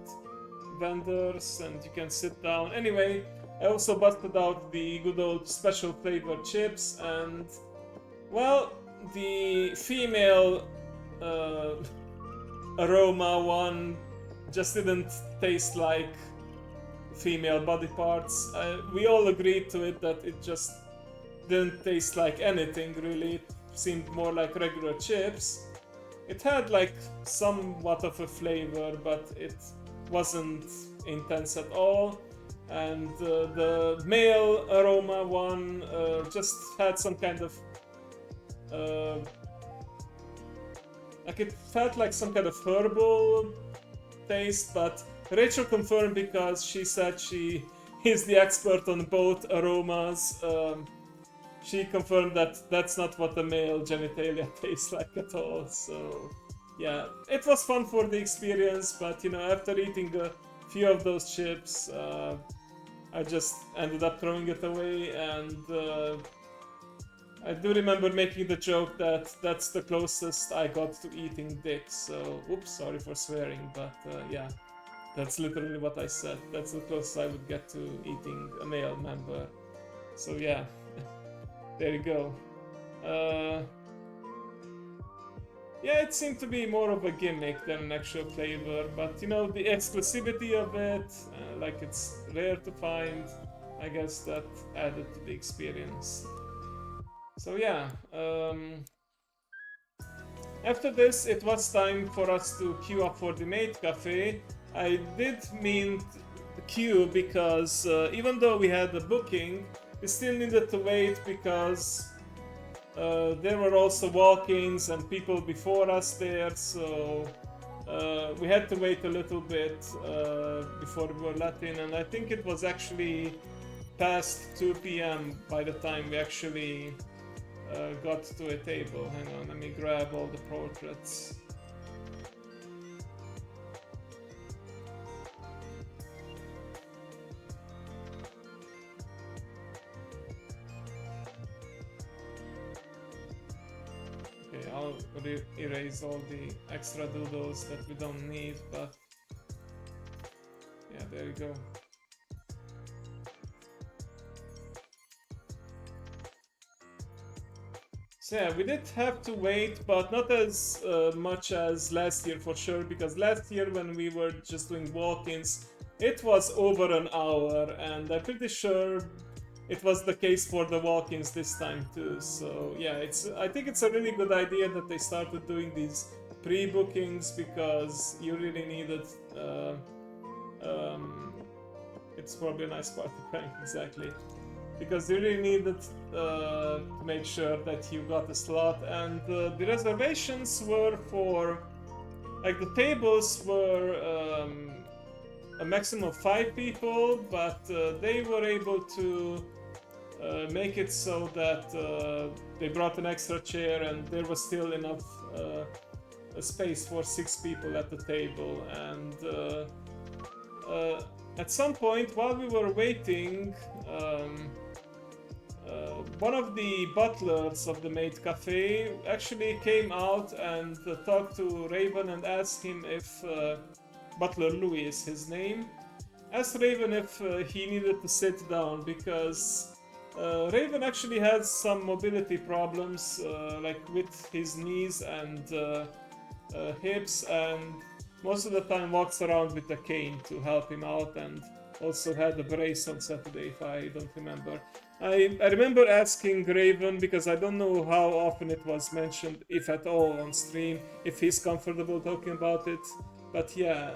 vendors, and you can sit down. Anyway, I also busted out the good old special flavored chips, and well, the female aroma one just didn't taste like female body parts. We all agreed to it that it just didn't taste like anything really. It seemed more like regular chips. It had like somewhat of a flavor, but it wasn't intense at all. And the male aroma one just had some kind of like it felt like some kind of herbal taste, but Rachel confirmed because she said she is the expert on both aromas. She confirmed that that's not what the male genitalia tastes like at all. So yeah, it was fun for the experience, but you know, after eating a few of those chips, I just ended up throwing it away, and I do remember making the joke that that's the closest I got to eating dick. So, oops, sorry for swearing, but yeah, that's literally what I said. That's the closest I would get to eating a male member. So yeah, there you go. Yeah, it seemed to be more of a gimmick than an actual flavor, but you know, the exclusivity of it, like it's rare to find, I guess that added to the experience. So yeah, after this it was time for us to queue up for the maid cafe. I did mean to queue because even though we had the booking, we still needed to wait because there were also walk-ins and people before us there, so we had to wait a little bit before we were let in, and I think it was actually past 2 p.m. by the time we actually got to a table. Hang on, let me grab all the portraits. I'll erase all the extra doodles that we don't need, but yeah, there you go. So yeah, we did have to wait, but not as much as last year for sure, because last year when we were just doing walk-ins, it was over an hour, and I'm pretty sure it was the case for the walk-ins this time too. So yeah, I think it's a really good idea that they started doing these pre-bookings, because you really need it. It's probably a nice party prank, exactly. Because you really needed to make sure that you got a slot, and the reservations were for, like, the tables were a maximum of 5 people, but they were able to make it so that they brought an extra chair and there was still enough space for 6 people at the table. And at some point while we were waiting, one of the butlers of the maid cafe actually came out and talked to Raven and asked him if Butler Louis is his name. Asked Raven if he needed to sit down, because Raven actually has some mobility problems, like with his knees and hips, and most of the time walks around with a cane to help him out, and also had a brace on Saturday, if I don't remember. I remember asking Raven, because I don't know how often it was mentioned, if at all, on stream, if he's comfortable talking about it. But yeah,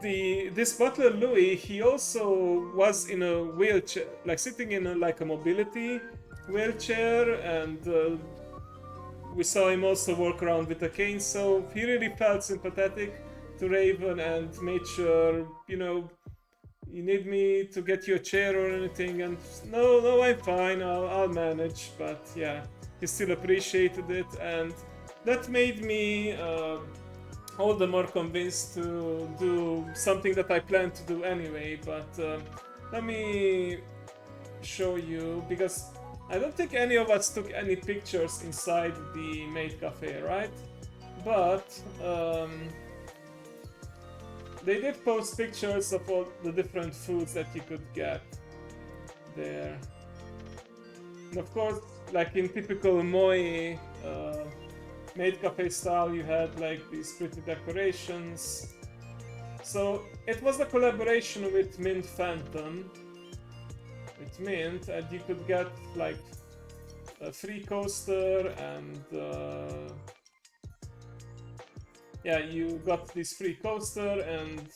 this butler Louis, he also was in a wheelchair, like sitting in a mobility wheelchair, and we saw him also walk around with a cane, so he really felt sympathetic to Raven and made sure, you need me to get you a chair or anything, and no, I'm fine, I'll manage. But yeah, he still appreciated it, and that made me all the more convinced to do something that I planned to do anyway. But let me show you, because I don't think any of us took any pictures inside the maid cafe, right? But they did post pictures of all the different foods that you could get there. And of course, like in typical Moi maid cafe style, you had like these pretty decorations. So it was a collaboration with Mint Phantom. With Mint, and you could get like a free coaster, and yeah, you got this free coaster, and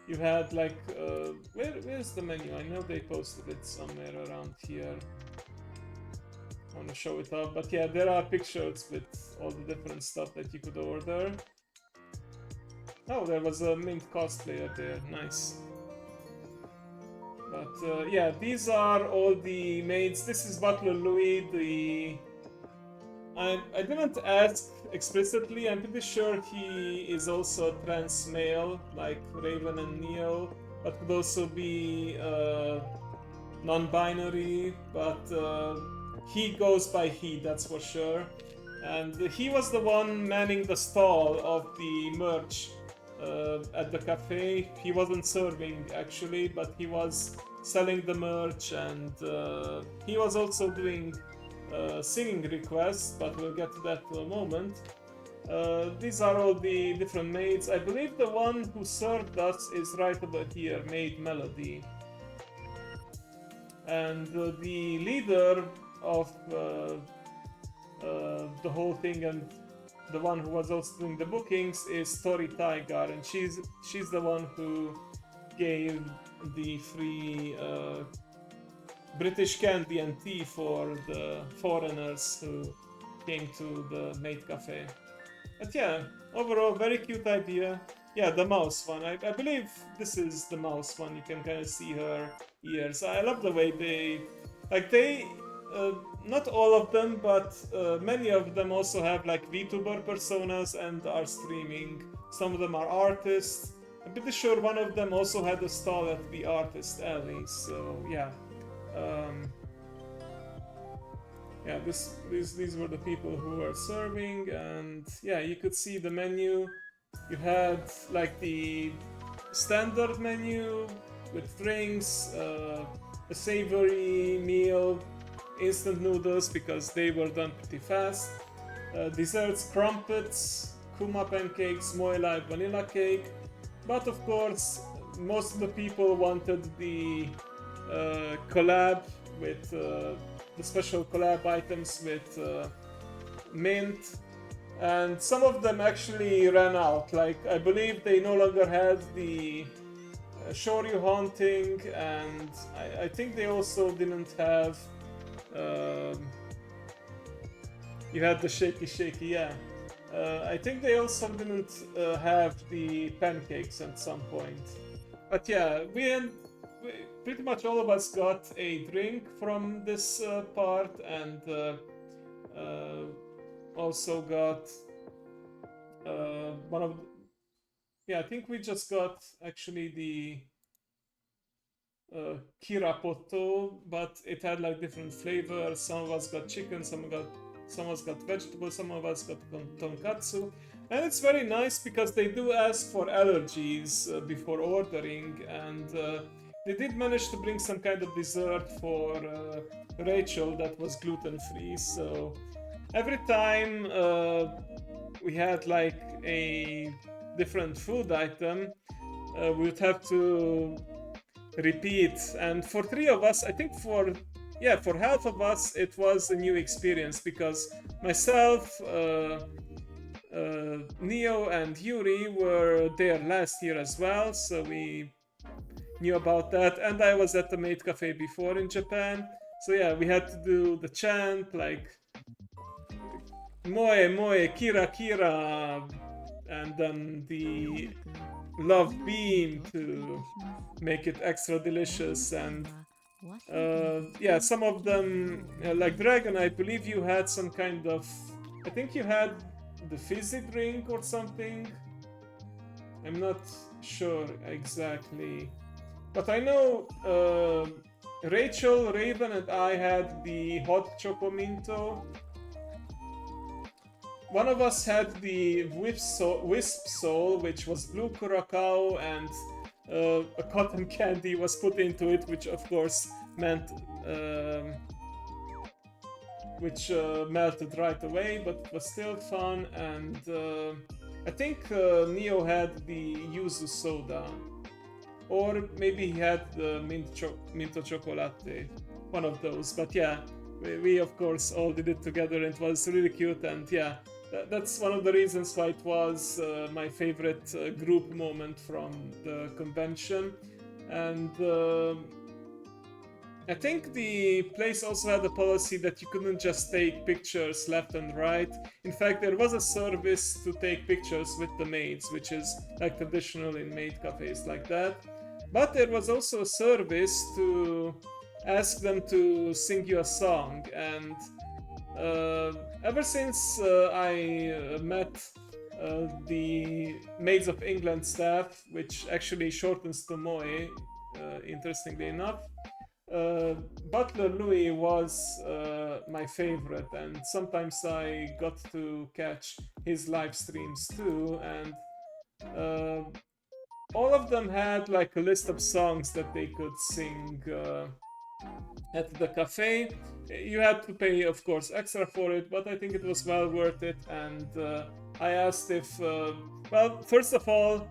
you had like where's the menu? I know they posted it somewhere around here. I want to show it up, but yeah, there are pictures with all the different stuff that you could order. Oh, there was a Mint cosplayer there, nice. But yeah, these are all the maids. This is Butler Louis. I didn't ask explicitly. I'm pretty sure he is also a trans male, like Raven and Neo, but could also be non-binary. But he goes by he, that's for sure. And he was the one manning the stall of the merch at the cafe. He wasn't serving actually, but he was selling the merch, and he was also doing singing requests, but we'll get to that in a moment. These are all the different maids. I believe the one who served us is right about here, Maid Melody. And the leader of the whole thing, and the one who was also doing the bookings, is Tori Tiger, and she's the one who gave the free British candy and tea for the foreigners who came to the maid cafe. But yeah, overall very cute idea. Yeah, the mouse one. I believe this is the mouse one. You can kind of see her ears. I love the way they not all of them, but many of them also have like VTuber personas and are streaming. Some of them are artists. I'm pretty sure one of them also had a stall at the Artist Alley, so yeah. yeah, these were the people who were serving, and yeah, you could see the menu. You had like the standard menu with drinks, a savory meal, instant noodles because they were done pretty fast, desserts, crumpets, kuma pancakes, moe live vanilla cake. But of course, most of the people wanted the collab with the special collab items with mint, and some of them actually ran out. Like, I believe they no longer had the Shoryu haunting, and I think they also didn't have. You had the shaky, yeah. I think they also didn't have the pancakes at some point. But yeah, pretty much all of us got a drink from this part, and also got one of. Yeah, I think we just got actually the kirapoto, but it had like different flavors. Some of us got chicken, some of us got vegetables, some of us got tonkatsu. And it's very nice because they do ask for allergies before ordering, and they did manage to bring some kind of dessert for Rachel that was gluten-free. So every time we had like a different food item, we would have to repeat. And for three of us, I think for half of us, it was a new experience because myself, Neo, and Yuri were there last year as well, so we knew about that. And I was at the maid cafe before in Japan, so yeah, we had to do the chant like moe moe kira kira, and then the love beam to make it extra delicious. And yeah, some of them, like Dragon, I believe you had some kind of, I think you had the fizzy drink or something. I'm not sure exactly, but I know Rachel, Raven, and I had the hot chocominto. One of us had the wisp soul, which was blue curacao, and a cotton candy was put into it, which of course meant which melted right away, but it was still fun. And I think Neo had the yuzu soda, or maybe he had the minto chocolate, one of those. But yeah, we of course all did it together, and it was really cute. And yeah, that's one of the reasons why it was my favorite group moment from the convention. And I think the place also had a policy that you couldn't just take pictures left and right. In fact, there was a service to take pictures with the maids, which is like traditional in maid cafes like that. But there was also a service to ask them to sing you a song. And ever since I met the Maids of England staff, which actually shortens to Moe, interestingly enough, Butler Louis was my favorite, and sometimes I got to catch his live streams too. And all of them had like a list of songs that they could sing at the cafe. You had to pay, of course, extra for it, but I think it was well worth it. And I asked if, well, first of all,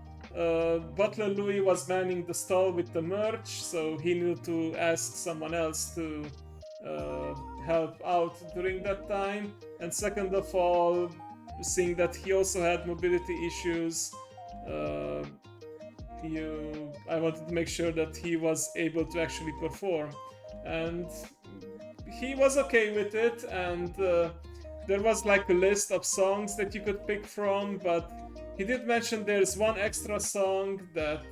Butler Louis was manning the stall with the merch, so he needed to ask someone else to help out during that time. And second of all, seeing that he also had mobility issues, I wanted to make sure that he was able to actually perform. And he was okay with it, and there was like a list of songs that you could pick from, but he did mention there's one extra song that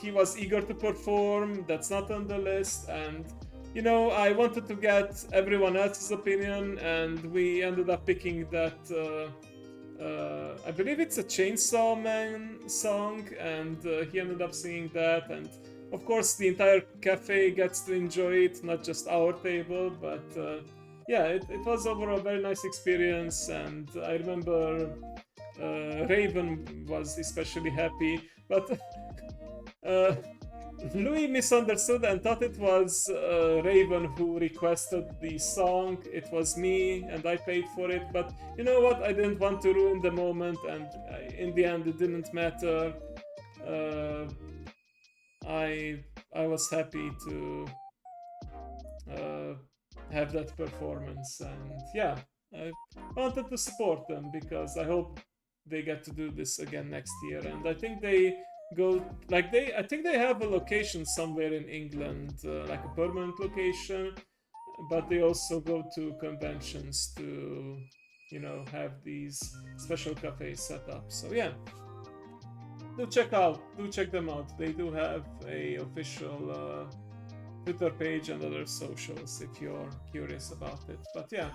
he was eager to perform that's not on the list. And you know, I wanted to get everyone else's opinion, and we ended up picking that I believe it's a Chainsaw Man song, and he ended up singing that. And of course, the entire cafe gets to enjoy it, not just our table, but yeah, it was overall a very nice experience, and I remember Raven was especially happy, but Louis misunderstood and thought it was Raven who requested the song. It was me, and I paid for it. But you know what? I didn't want to ruin the moment, and in the end, it didn't matter. I was happy to have that performance, and yeah, I wanted to support them because I hope they get to do this again next year. And I think they go I think they have a location somewhere in England, like a permanent location, but they also go to conventions to, you know, have these special cafes set up. So yeah, do check them out. They do have a official Twitter page and other socials if you're curious about it. But yeah,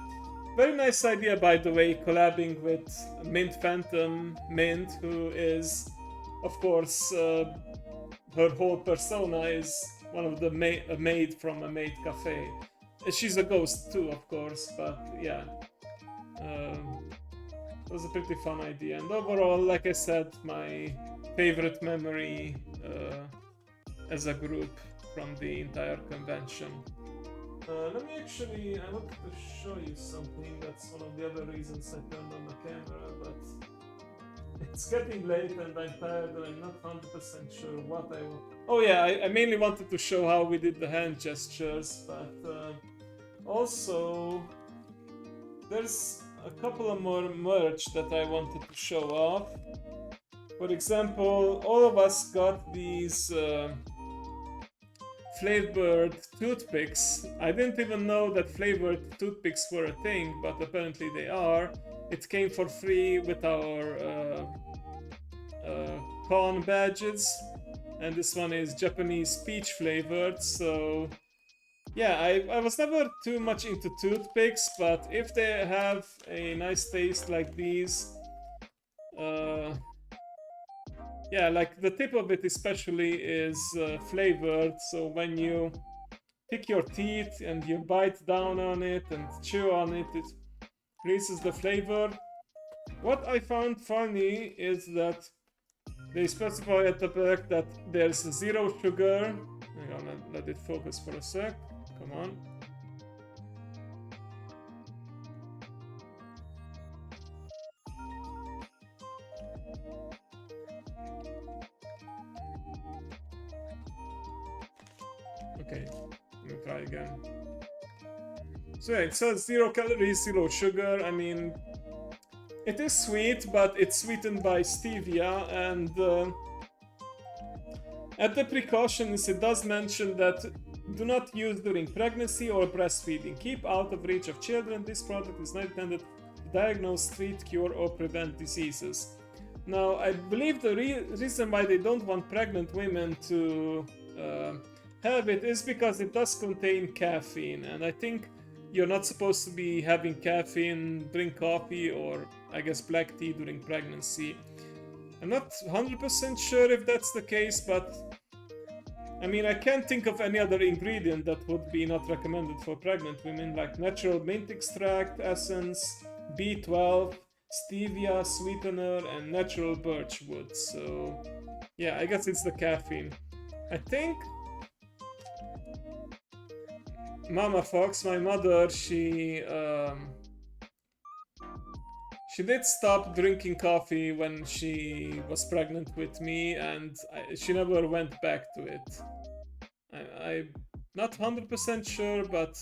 very nice idea, by the way, collabing with Mint Phantom Mint, who is, of course, her whole persona is one of the a maid from a maid cafe. She's a ghost too, of course, but yeah, it was a pretty fun idea. And overall, like I said, my favorite memory as a group from the entire convention. Let me actually, I wanted to show you something. That's one of the other reasons I turned on the camera, but it's getting late and I'm tired and I'm not 100% sure what I want. Oh yeah, I mainly wanted to show how we did the hand gestures, but also there's a couple of more merch that I wanted to show off. For example, all of us got these flavored toothpicks. I didn't even know that flavored toothpicks were a thing, but apparently they are. It came for free with our con badges, and this one is Japanese peach flavored. So yeah, I was never too much into toothpicks, but if they have a nice taste like these, yeah, like the tip of it especially is flavored, so when you pick your teeth and you bite down on it and chew on it, it releases the flavor. What I found funny is that they specify at the back that there's 0 sugar. Hang on, let it focus for a sec. Come on. Okay, let me try again. So yeah, it says 0 calories, 0 sugar. I mean, it is sweet, but it's sweetened by stevia, and at the precautions it does mention that do not use during pregnancy or breastfeeding. Keep out of reach of children. This product is not intended to diagnose, treat, cure, or prevent diseases. Now, I believe the reason why they don't want pregnant women to have it is because it does contain caffeine, and I think you're not supposed to be having caffeine, drink coffee, or I guess black tea during pregnancy. I'm not 100% sure if that's the case, but I mean, I can't think of any other ingredient that would be not recommended for pregnant women, like natural mint extract, essence, B12, stevia, sweetener, and natural birch wood. So yeah, I guess it's the caffeine. I think Mama Fox, my mother, she did stop drinking coffee when she was pregnant with me, and she never went back to it. I'm not 100% sure, but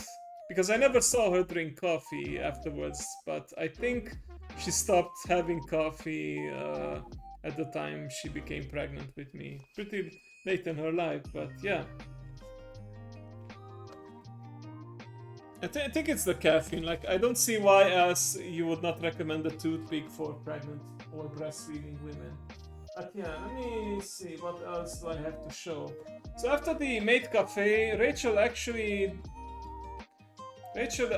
because I never saw her drink coffee afterwards, but I think she stopped having coffee at the time she became pregnant with me. Pretty late in her life, but yeah. I think it's the caffeine. Like, I don't see why else you would not recommend a toothpick for pregnant or breastfeeding women. But yeah, let me see, what else do I have to show? So after the maid cafe, Rachel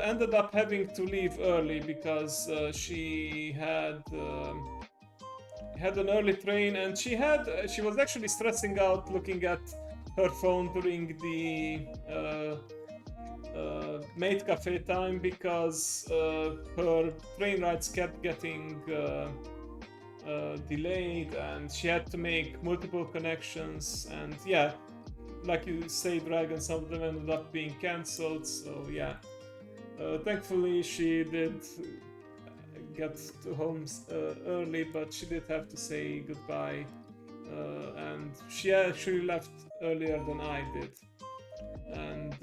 ended up having to leave early because she had an early train, and she was actually stressing out looking at her phone during the maid cafe time because her train rides kept getting delayed and she had to make multiple connections, and yeah, like you say, Dragon, some of them ended up being cancelled, so yeah. Thankfully she did get to home early, but she did have to say goodbye, and she actually left earlier than I did. And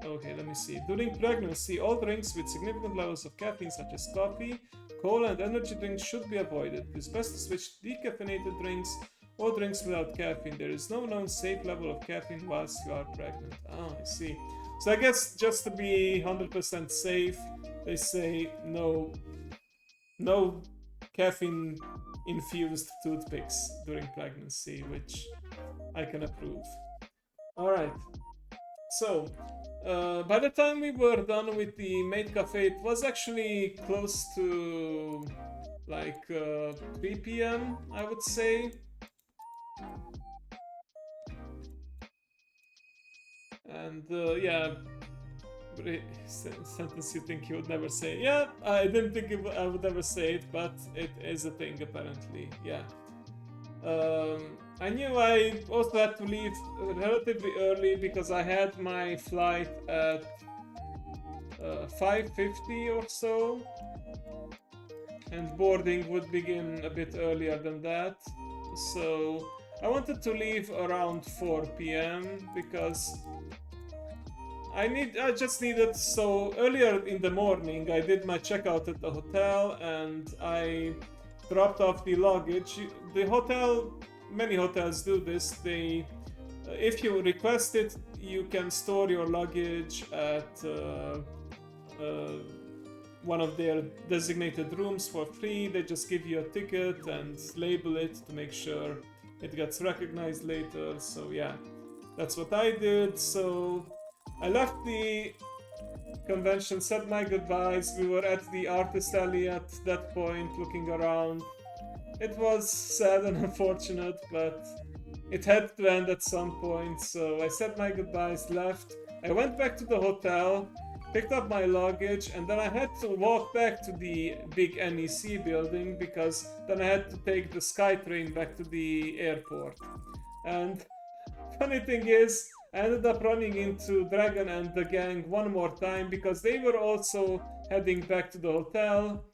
okay, let me see. During pregnancy, all drinks with significant levels of caffeine, such as coffee, cola, and energy drinks, should be avoided. It's best to switch to decaffeinated drinks or drinks without caffeine. There is no known safe level of caffeine whilst you are pregnant. Ah, I see. So I guess just to be 100% safe, they say no caffeine infused toothpicks during pregnancy, which I can approve. Alright, so by the time we were done with the maid cafe, it was actually close to like 3 p.m. I would say. And yeah, sentence you think you would never say. Yeah, I didn't think I would ever say it, but it is a thing apparently. Yeah. I knew I also had to leave relatively early because I had my flight at 5:50 or so, and boarding would begin a bit earlier than that. So I wanted to leave around 4 p.m. because I just needed, so earlier in the morning I did my checkout at the hotel and I dropped off the luggage. The hotel, many hotels do this, they if you request it, you can store your luggage at one of their designated rooms for free. They just give you a ticket and label it to make sure it gets recognized later. So yeah, that's what I did. So I left the convention, said my goodbyes. We were at the artist alley at that point, looking around. It was sad and unfortunate, but it had to end at some point. So I said my goodbyes, left. I went back to the hotel, picked up my luggage, and then I had to walk back to the big NEC building because then I had to take the SkyTrain back to the airport. And funny thing is, I ended up running into Dragon and the gang one more time because they were also heading back to the hotel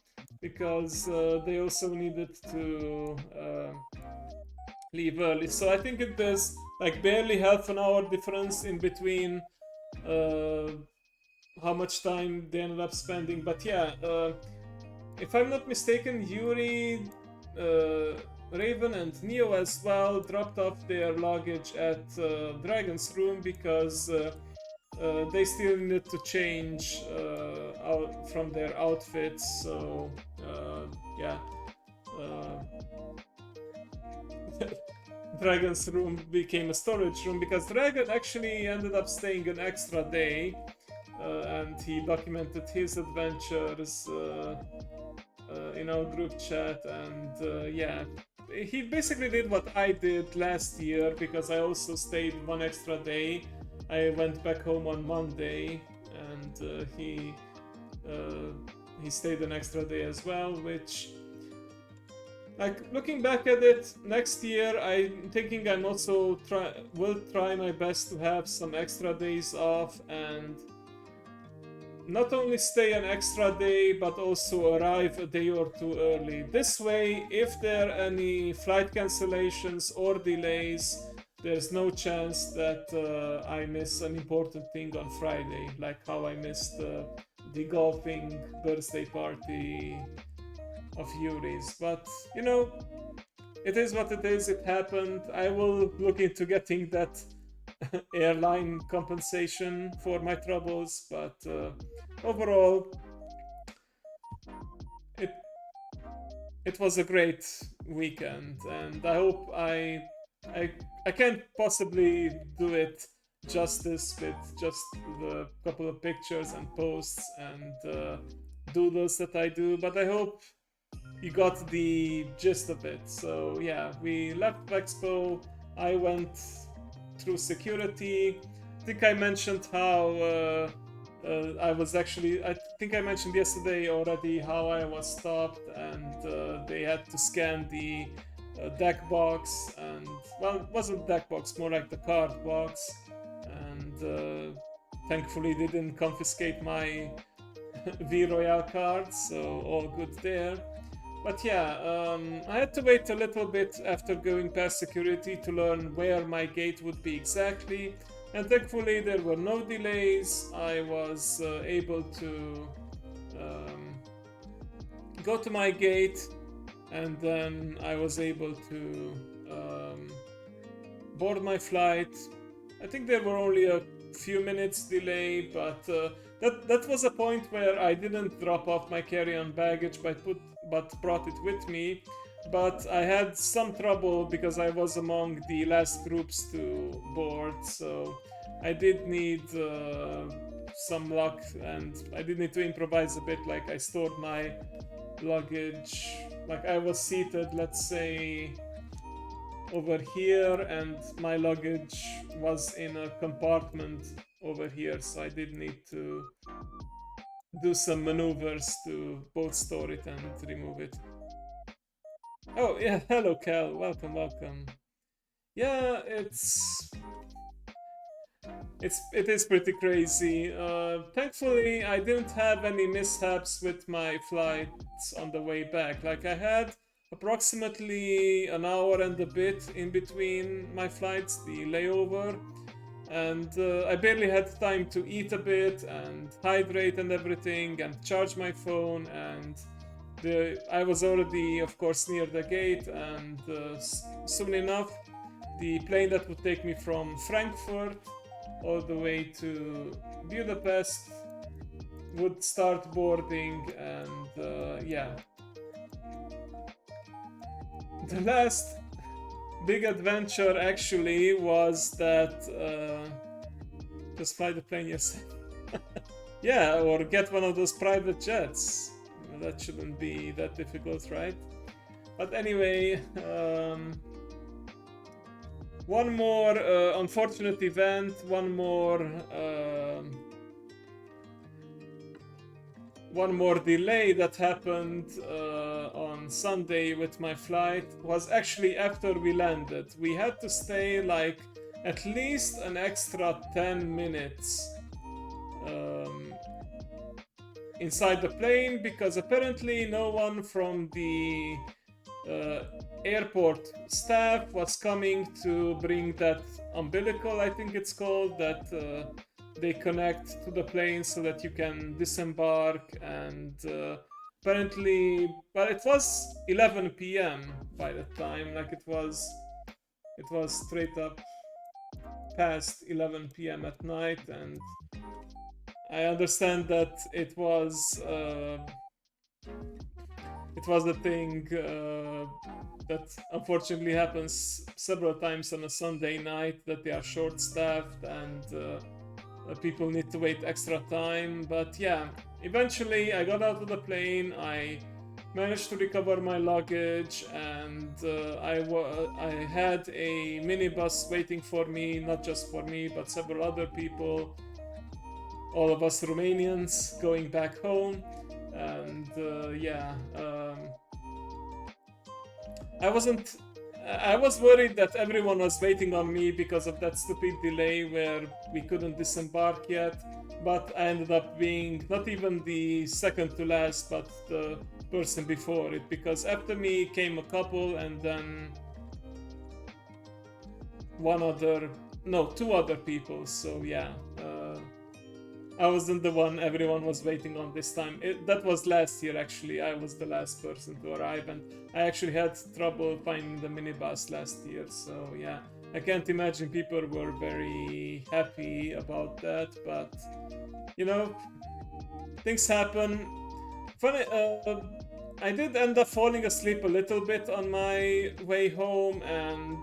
because they also needed to leave early. So I think there's like barely half an hour difference in between how much time they ended up spending. But yeah, if I'm not mistaken, Yuri, Raven and Neo as well dropped off their luggage at Dragon's room because they still needed to change out from their outfits. So yeah, Dragon's room became a storage room because Dragon actually ended up staying an extra day, and he documented his adventures in our group chat. And yeah, he basically did what I did last year because I also stayed one extra day. I went back home on Monday, and he stayed an extra day as well, which, like, looking back at it, next year I'm thinking I'm also will try my best to have some extra days off and not only stay an extra day, but also arrive a day or two early. This way, if there are any flight cancellations or delays, there's no chance that I miss an important thing on Friday, like how I missed the golfing birthday party of Yuri's. But, you know, it is what it is, it happened. I will look into getting that airline compensation for my troubles, but overall it was a great weekend, and I hope I can't possibly do it justice with just the couple of pictures and posts and doodles that I do, but I hope you got the gist of it. So yeah, we left VEXPO. I went through security. I think I mentioned how I was actually, I think I mentioned yesterday already how I was stopped and they had to scan the deck box, and well, it wasn't deck box, more like the card box, and thankfully they didn't confiscate my V Royale cards, so all good there. But yeah, I had to wait a little bit after going past security to learn where my gate would be exactly, and thankfully there were no delays. I was able to go to my gate, and then I was able to board my flight. I think there were only a few minutes delay, but that was a point where I didn't drop off my carry-on baggage, but brought it with me. But I had some trouble because I was among the last groups to board, so I did need some luck, and I did need to improvise a bit. Like, I stored my luggage, like I was seated, let's say, over here, and my luggage was in a compartment over here, so I did need to do some maneuvers to both store it and remove it. Oh yeah, hello Cal, welcome, welcome. Yeah, it is pretty crazy. Thankfully, I didn't have any mishaps with my flights on the way back. Like, I had approximately an hour and a bit in between my flights, the layover, and I barely had time to eat a bit and hydrate and everything and charge my phone, and I was already, of course, near the gate, and soon enough the plane that would take me from Frankfurt all the way to Budapest would start boarding, and yeah. The last big adventure actually was that just fly the plane yourself. Yeah, or get one of those private jets. That shouldn't be that difficult, right? But anyway, one more unfortunate event, one more delay that happened on Sunday with my flight was actually after we landed. We had to stay like at least an extra 10 minutes inside the plane, because apparently no one from the airport staff was coming to bring that umbilical, I think it's called, that they connect to the plane so that you can disembark, and apparently, but it was 11 p.m. by the time, like it was straight up past 11 p.m. at night, and I understand that it was the thing that unfortunately happens several times on a Sunday night, that they are short-staffed and people need to wait extra time. But yeah, eventually I got out of the plane, I managed to recover my luggage, and I had a minibus waiting for me, not just for me, but several other people, all of us Romanians going back home. And yeah, I was worried that everyone was waiting on me because of that stupid delay where we couldn't disembark yet, but I ended up being not even the second to last, but the person before it, because after me came a couple, and then two other people. So yeah, I wasn't the one everyone was waiting on this time. That was last year, actually. I was the last person to arrive, and I actually had trouble finding the minibus last year. So yeah, I can't imagine people were very happy about that, but you know, things happen. Funny, I did end up falling asleep a little bit on my way home, and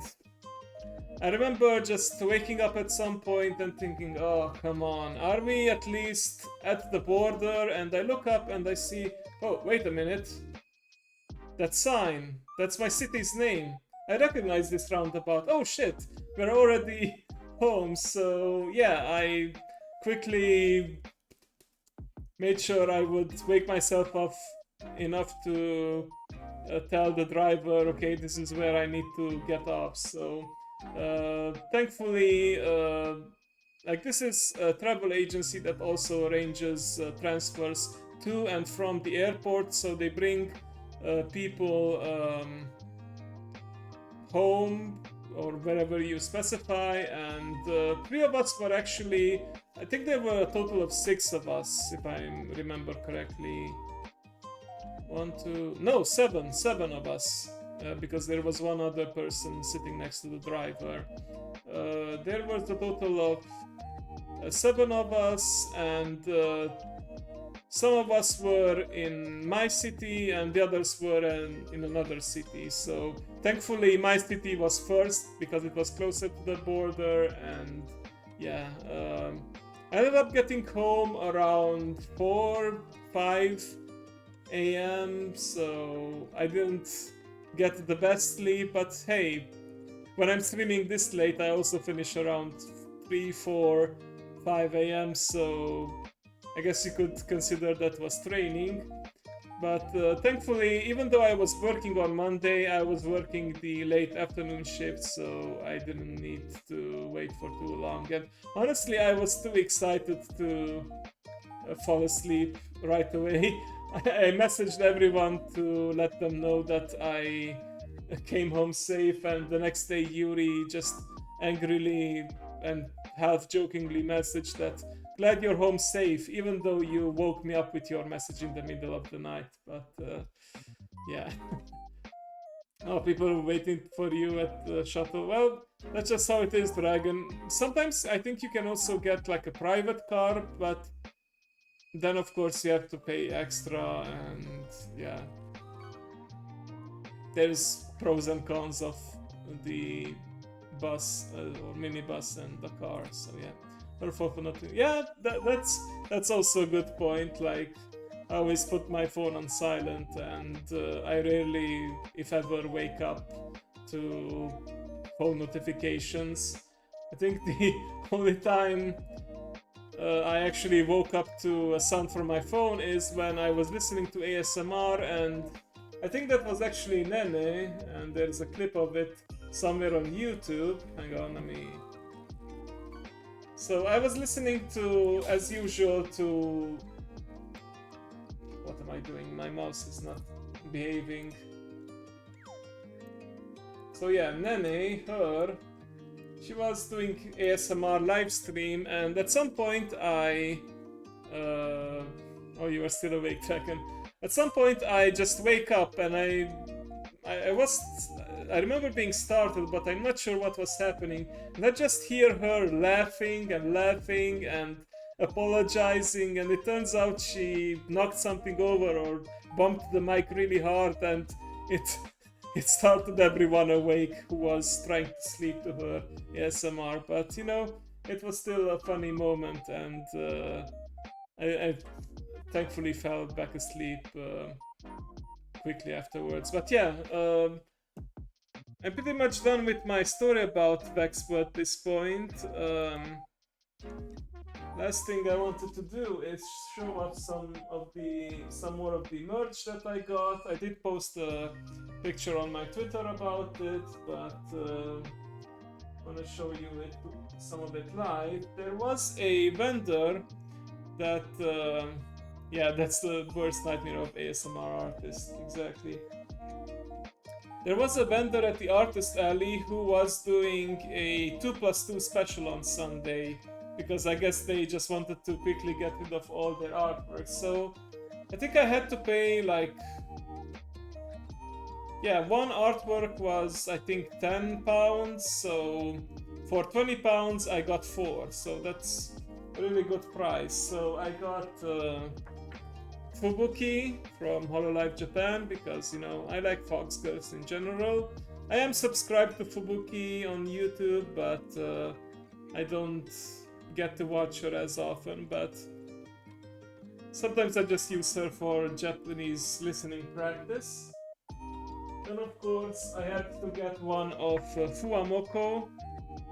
I remember just waking up at some point and thinking, oh, come on, are we at least at the border? And I look up and I see, oh, wait a minute. That sign, that's my city's name. I recognize this roundabout. Oh shit, we're already home. So yeah, I quickly made sure I would wake myself up enough to tell the driver, okay, this is where I need to get off. So thankfully, like this is a travel agency that also arranges transfers to and from the airport. So they bring people home or wherever you specify, and three of us were actually, I think there were a total of 6 of us, if I remember correctly. Seven of us, because there was one other person sitting next to the driver. There was a total of 7 of us, and some of us were in my city and the others were in another city. So thankfully my city was first because it was closer to the border, and yeah, I ended up getting home around 4-5 a.m. so I didn't get the best sleep, but hey, when I'm streaming this late I also finish around 3-4-5 a.m. so I guess you could consider that was training. But thankfully, even though I was working on Monday, I was working the late afternoon shift, so I didn't need to wait for too long. And honestly, I was too excited to fall asleep right away. I messaged everyone to let them know that I came home safe, and the next day Yuri just angrily and half jokingly messaged that glad you're home safe, even though you woke me up with your message in the middle of the night. But yeah. Oh, people are waiting for you at the shuttle. Well, that's just how it is, Dragon. Sometimes I think you can also get like a private car, but then of course you have to pay extra, and yeah. There's pros and cons of the bus or minibus and the car, so yeah. Unfortunately, yeah, that's also a good point. Like, I always put my phone on silent, and I rarely, if ever, wake up to phone notifications. I think the only time I actually woke up to a sound from my phone is when I was listening to ASMR, and I think that was actually Nene, and there's a clip of it somewhere on YouTube. Hang on, let me... So I was listening to, as usual, to... What am I doing? My mouse is not behaving. So yeah, Nene, her, she was doing ASMR live stream, and at some point I... Oh, you are still awake, Dragon. At some point I just wake up and I remember being startled, but I'm not sure what was happening. And I just hear her laughing and apologizing, and it turns out she knocked something over or bumped the mic really hard, and it startled everyone awake who was trying to sleep to her ASMR. But you know, it was still a funny moment, and I thankfully fell back asleep quickly afterwards. But yeah, I'm pretty much done with my story about VEXPO at this point. Last thing I wanted to do is show off some more of the merch that I got. I did post a picture on my Twitter about it, but I want to show you some of it live. There was a vendor that yeah, that's the worst nightmare of ASMR artists, exactly. There was a vendor at the Artist Alley who was doing a 2+2 special on Sunday, because I guess they just wanted to quickly get rid of all their artwork. So I think I had to pay like... Yeah, one artwork was I think £10, so for £20 I got 4, so that's a really good price. So I got Fubuki from Hololive Japan, because you know I like Fox Girls in general. I am subscribed to Fubuki on YouTube, but I don't get to watch her as often, but sometimes I just use her for Japanese listening practice. Then of course I had to get one of Fuamoko,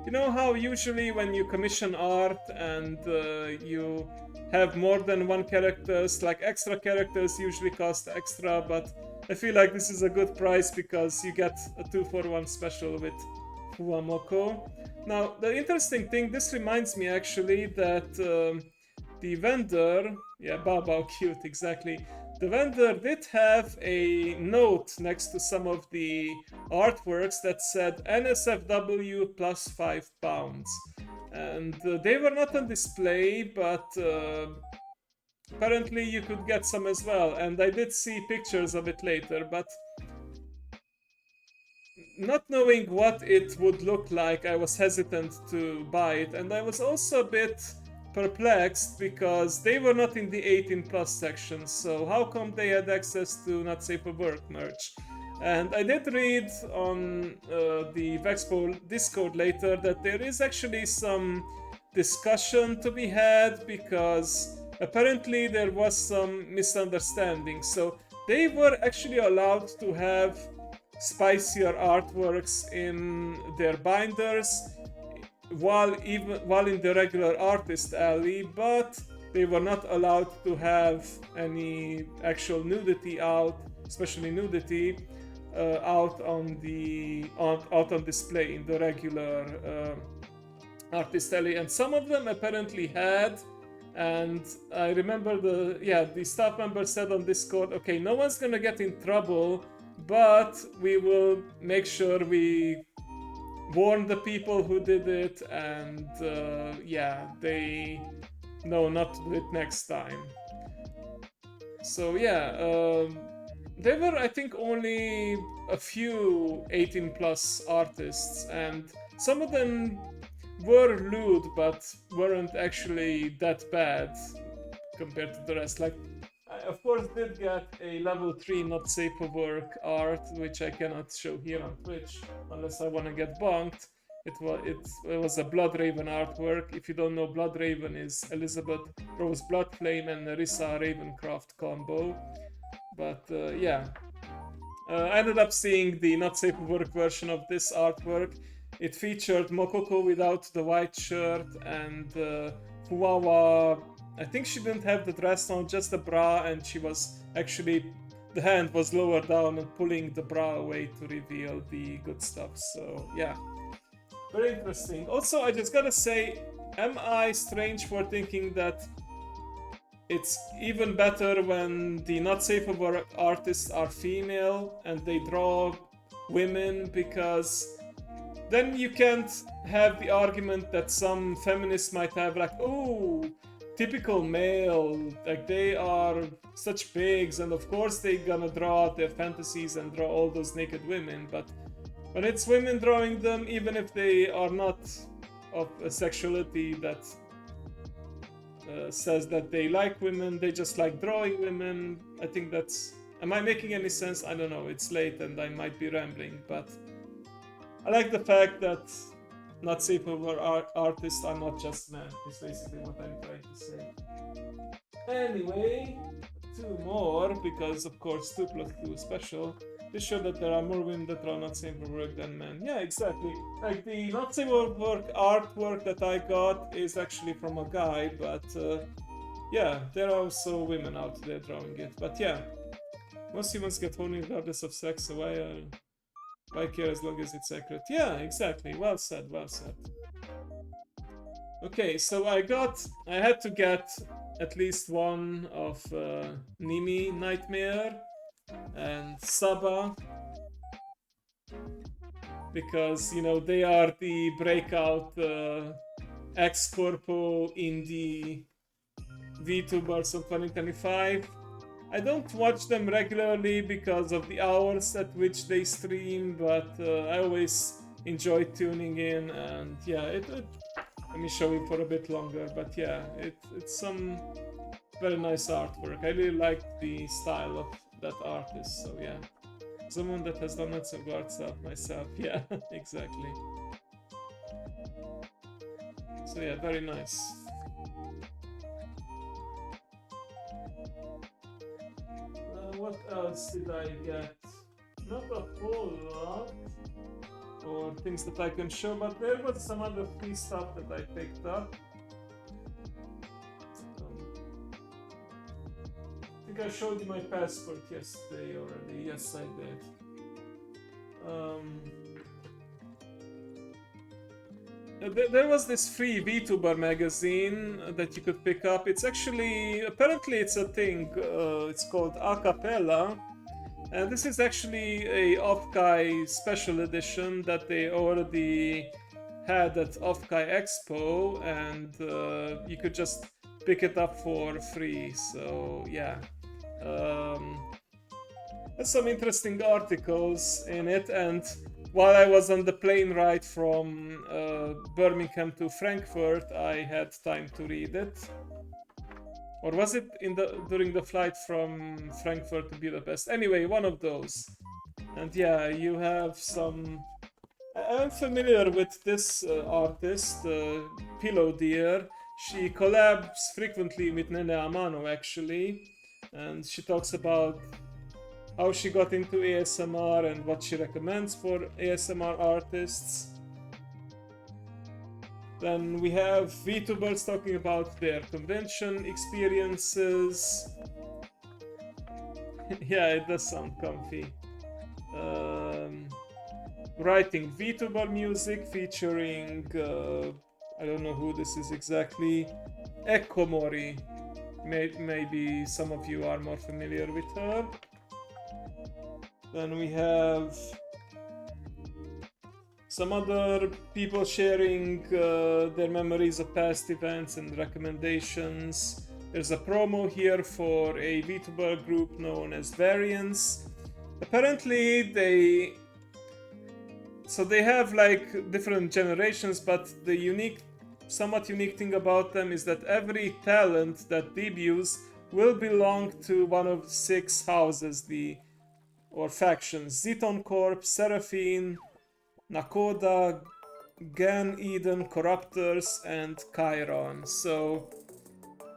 You know how usually when you commission art and you have more than one characters, like extra characters usually cost extra, but I feel like this is a good price because you get a 2-for-1 special with Fuwamoko. Now, the interesting thing, this reminds me actually that the vendor, yeah, Bao cute, exactly. The vendor did have a note next to some of the artworks that said NSFW plus £5. And they were not on display, but apparently you could get some as well. And I did see pictures of it later, but not knowing what it would look like, I was hesitant to buy it, and I was also a bit perplexed because they were not in the 18 plus section, so how come they had access to Not Safe for Work merch? And I did read on the VEXPO Discord later that there is actually some discussion to be had because apparently there was some misunderstanding. So they were actually allowed to have spicier artworks in their binders while in the regular artist alley, but they were not allowed to have any actual nudity out, especially nudity out on display in the regular artist alley, and some of them apparently had. And I remember the staff member said on Discord, okay, no one's gonna get in trouble, but we will make sure we warn the people who did it, and they know not to do it next time. So there were, I think, only a few 18 plus artists, and some of them were lewd but weren't actually that bad compared to the rest. Like, I of course did get a level 3 not safe for work art, which I cannot show here on Twitch unless I want to get bonked. It was a Bloodraven artwork. If you don't know, Bloodraven is Elizabeth Rose Bloodflame and Nerissa Ravencroft combo. But I ended up seeing the not safe for work version of this artwork. It featured Mokoko without the white shirt and Fuwawa. I think she didn't have the dress on, just the bra, and she was actually, the hand was lower down and pulling the bra away to reveal the good stuff. So yeah, very interesting. Also, I just gotta say, am I strange for thinking that it's even better when the not safe for work artists are female and they draw women, because then you can't have the argument that some feminists might have, like, oh, typical male, like they are such pigs, and of course they gonna draw out their fantasies and draw all those naked women. But when it's women drawing them, even if they are not of a sexuality that says that they like women, they just like drawing women, I think that's... Am I making any sense? I don't know, it's late and I might be rambling, but I like the fact that not safe for artists are not just men, is basically what I'm trying to say. Anyway, 2 more, because of course 2 plus 2 is special. They show that there are more women that are not safe for work than men. Yeah, exactly. Like the not safe for work artwork that I got is actually from a guy, but yeah, there are also women out there drawing it. But yeah, most humans get horny regardless of sex, so why care as long as it's accurate? Yeah, exactly. Well said, well said. Okay, so I had to get at least one of Nimi Nightmare and Saba, because, you know, they are the breakout ex-corpo indie VTubers of 2025. I don't watch them regularly because of the hours at which they stream, but I always enjoy tuning in, and yeah, let me show you for a bit longer, but yeah, it's some very nice artwork. I really like the style of that artist, so yeah. Someone that has done lots of art stuff myself, yeah, exactly. So yeah, very nice. What else did I get? Not a whole lot. or things that I can show, but there was some other free stuff that I picked up. I think I showed you my passport yesterday already. Yes, I did. There was this free VTuber magazine that you could pick up. It's actually, apparently it's a thing, it's called Acapella. And this is actually a Offkai special edition that they already had at Offkai Expo, and you could just pick it up for free. So yeah, there's some interesting articles in it. And while I was on the plane ride from Birmingham to Frankfurt, I had time to read it. Or was it during the flight from Frankfurt to Budapest? Anyway, one of those. And yeah, you have some... I'm familiar with this artist, Pillow Deer. She collabs frequently with Nene Amano, actually. And she talks about how she got into ASMR and what she recommends for ASMR artists. Then we have VTubers talking about their convention experiences. Yeah, it does sound comfy. Writing VTuber music featuring, I don't know who this is exactly, Ekomori. Maybe some of you are more familiar with her. Then we have some other people sharing their memories of past events and recommendations. There's a promo here for a VTuber group known as Variance. Apparently they have like different generations, but the somewhat unique thing about them is that every talent that debuts will belong to one of 6 houses, or factions: Zeton Corp, Seraphine, Nakoda, Gan Eden, Corruptors, and Chiron. So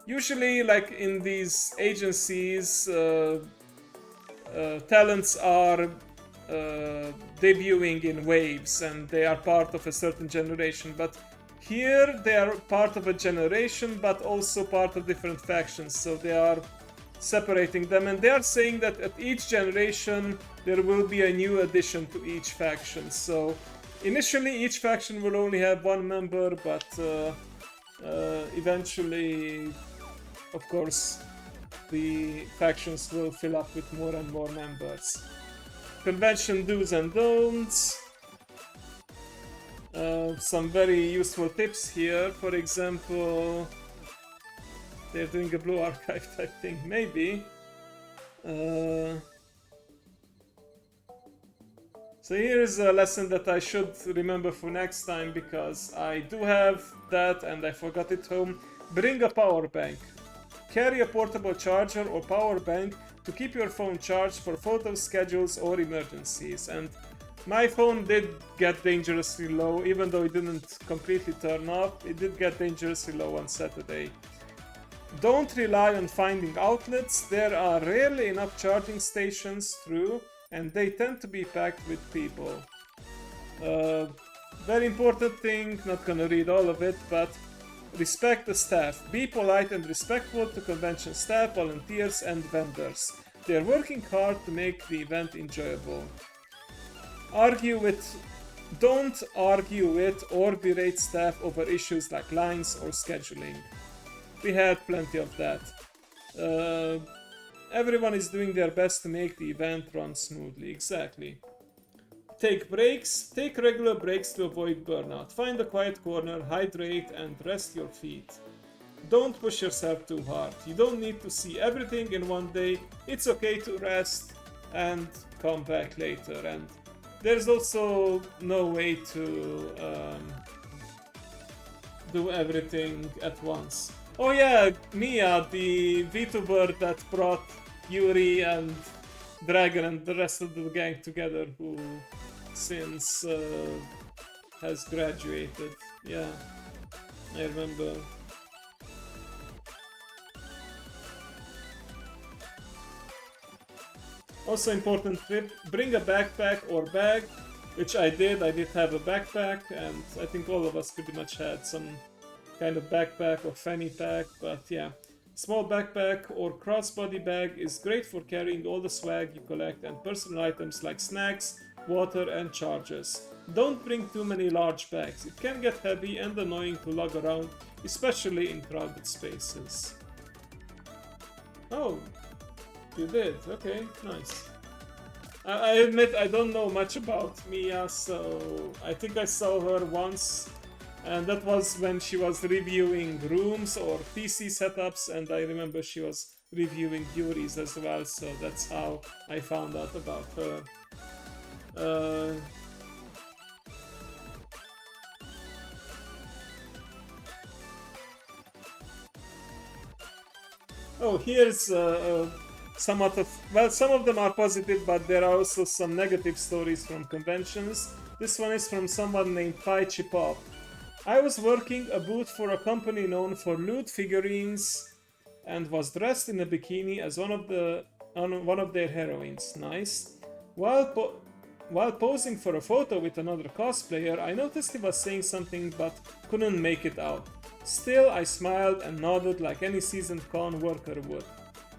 usually, like in these agencies, talents are debuting in waves and they are part of a certain generation. But here they are part of a generation but also part of different factions, so they are separating them, and they are saying that at each generation there will be a new addition to each faction. So initially each faction will only have 1 member, but eventually, of course, the factions will fill up with more and more members. Convention do's and don'ts. Some very useful tips here. For example, they're doing a blue archive type thing, maybe. So here's a lesson that I should remember for next time, because I do have that and I forgot it home. Bring a power bank. Carry a portable charger or power bank to keep your phone charged for photos, schedules, or emergencies. And my phone did get dangerously low, even though it didn't completely turn off. It did get dangerously low on Saturday. Don't rely on finding outlets. There are rarely enough charging stations through, and they tend to be packed with people. Very important thing, not gonna read all of it, but respect the staff. Be polite and respectful to convention staff, volunteers, and vendors. They're working hard to make the event enjoyable. Don't argue with or berate staff over issues like lines or scheduling. We had plenty of that. Everyone is doing their best to make the event run smoothly. Exactly. Take breaks. Take regular breaks to avoid burnout. Find a quiet corner, hydrate, and rest your feet. Don't push yourself too hard. You don't need to see everything in one day. It's okay to rest and come back later. And there's also no way to do everything at once. Oh yeah, Mia, the VTuber that brought Yuri and Dragon and the rest of the gang together, who since has graduated. Yeah, I remember. Also important tip, bring a backpack or bag which I did. I did have a backpack, and I think all of us pretty much had some kind of backpack or fanny pack, but yeah. Small backpack or crossbody bag is great for carrying all the swag you collect and personal items like snacks, water, and chargers. Don't bring too many large bags. It can get heavy and annoying to lug around, especially in crowded spaces. Oh, you did. Okay, nice. I admit I don't know much about Mia, so I think I saw her once, and that was when she was reviewing rooms or PC setups, and I remember she was reviewing Yuri's as well, so that's how I found out about her. Oh, here's somewhat of, well, some of them are positive, but there are also some negative stories from conventions. This one is from someone named Pai Chipop. I was working a booth for a company known for loot figurines and was dressed in a bikini as one of their heroines. Nice. While posing for a photo with another cosplayer, I noticed he was saying something but couldn't make it out. Still, I smiled and nodded like any seasoned con worker would.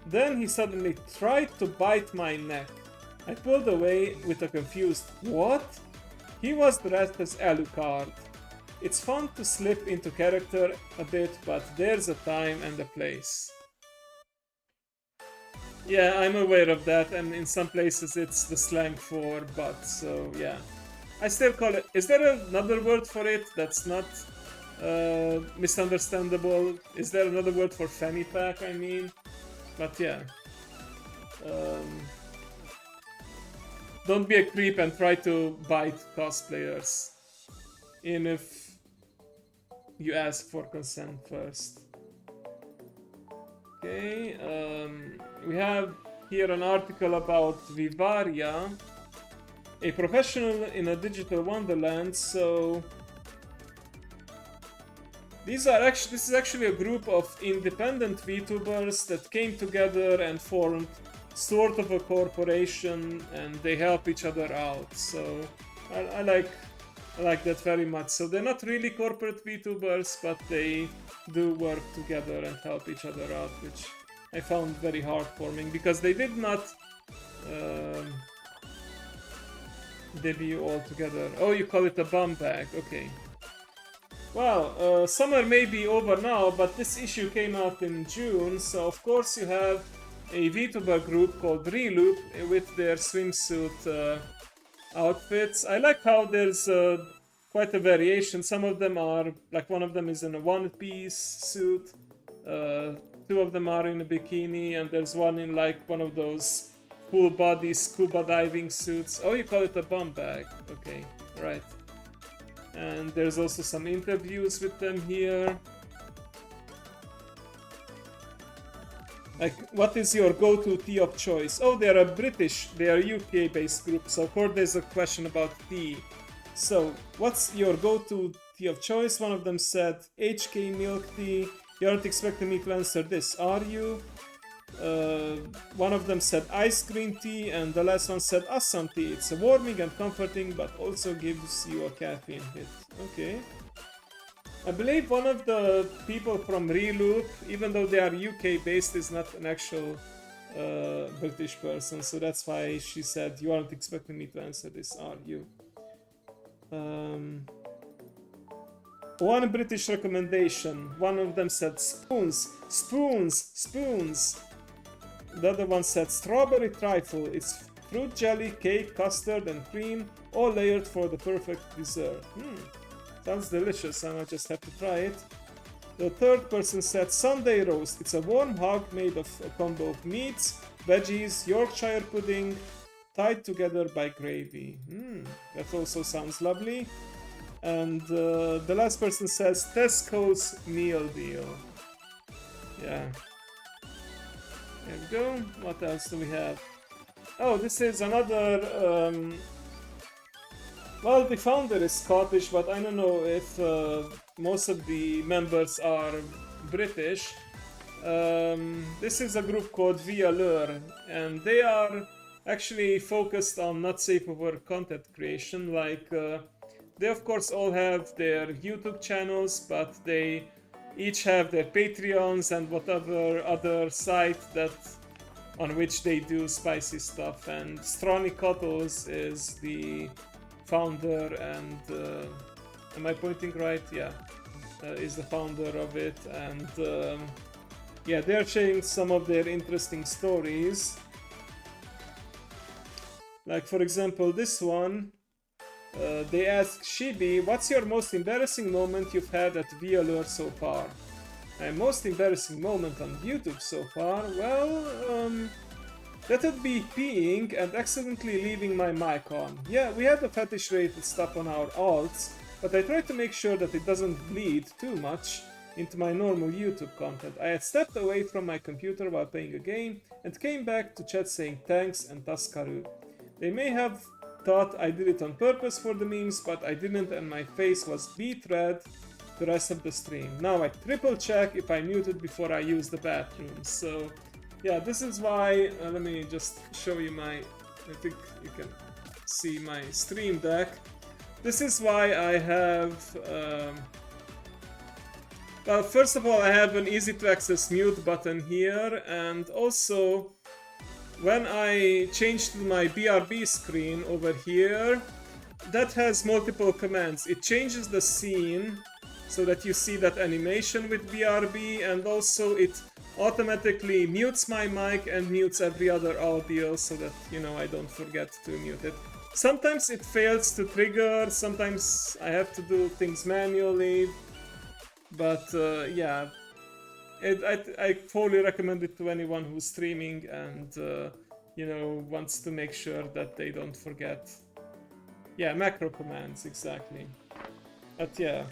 Then he suddenly tried to bite my neck. I pulled away with a confused "What?" He was dressed as Alucard. It's fun to slip into character a bit, but there's a time and a place. Yeah, I'm aware of that, and in some places it's the slang for butt, so yeah. I still call it... Is there another word for it that's not misunderstandable? Is there another word for fanny pack, I mean? But yeah. Don't be a creep and try to bite cosplayers. Even if you ask for consent first. Okay, we have here an article about Vivaria, a professional in a digital wonderland. So this is actually a group of independent VTubers that came together and formed sort of a corporation, and they help each other out. So I like that very much. So they're not really corporate VTubers, but they do work together and help each other out, which I found very heartwarming because they did not debut all together. Oh, you call it a bum bag, okay. Well, summer may be over now, but this issue came out in June, so of course you have a VTuber group called Reloop with their swimsuit outfits. I like how there's quite a variation. Some of them are, like one of them is in a one-piece suit, two of them are in a bikini, and there's one in like one of those full-body scuba diving suits. Oh, you call it a bum bag. Okay, right. And there's also some interviews with them here. Like, what is your go-to tea of choice? Oh, they are UK-based group, so of course there's a question about tea. So, what's your go-to tea of choice? One of them said HK milk tea. You aren't expecting me to answer this, are you? One of them said ice green tea, and the last one said Assam tea. It's warming and comforting, but also gives you a caffeine hit. Okay. I believe one of the people from Reloop, even though they are UK based, is not an actual British person, so that's why she said, you aren't expecting me to answer this, are you? One British recommendation. One of them said spoons, spoons, spoons. The other one said strawberry trifle. It's fruit jelly, cake, custard, and cream, all layered for the perfect dessert. Sounds delicious, I might just have to try it. The third person said Sunday roast. It's a warm hug made of a combo of meats, veggies, Yorkshire pudding, tied together by gravy. That also sounds lovely. And the last person says Tesco's meal deal. Yeah. There we go. What else do we have? Oh, this is another... well, the founder is Scottish, but I don't know if most of the members are British. This is a group called Via Lure, and they are actually focused on not safe for work content creation. Like they of course all have their YouTube channels, but they each have their Patreons and whatever other site that on which they do spicy stuff. And Strony Kotos is the founder and am I pointing right? Yeah, is the founder of it, and yeah, they're sharing some of their interesting stories. Like for example, this one. They ask Shibi, what's your most embarrassing moment you've had at VLR so far? My most embarrassing moment on YouTube so far? Well, that would be peeing and accidentally leaving my mic on. Yeah, we had the fetish rated stuff on our alts, but I try to make sure that it doesn't bleed too much into my normal YouTube content. I had stepped away from my computer while playing a game and came back to chat saying thanks and Taskaru. They may have thought I did it on purpose for the memes, but I didn't, and my face was beet red the rest of the stream. Now I triple check if I muted before I use the bathroom. So yeah, this is why, let me just show you my, I think you can see my stream deck. This is why I have, well, first of all, I have an easy to access mute button here, and also when I change to my BRB screen over here, that has multiple commands. It changes the scene so that you see that animation with BRB, and also it automatically mutes my mic and mutes every other audio so that, you know, I don't forget to mute it. Sometimes it fails to trigger, sometimes I have to do things manually, but yeah. I fully recommend it to anyone who's streaming and, you know, wants to make sure that they don't forget. Yeah, macro commands, exactly. But yeah.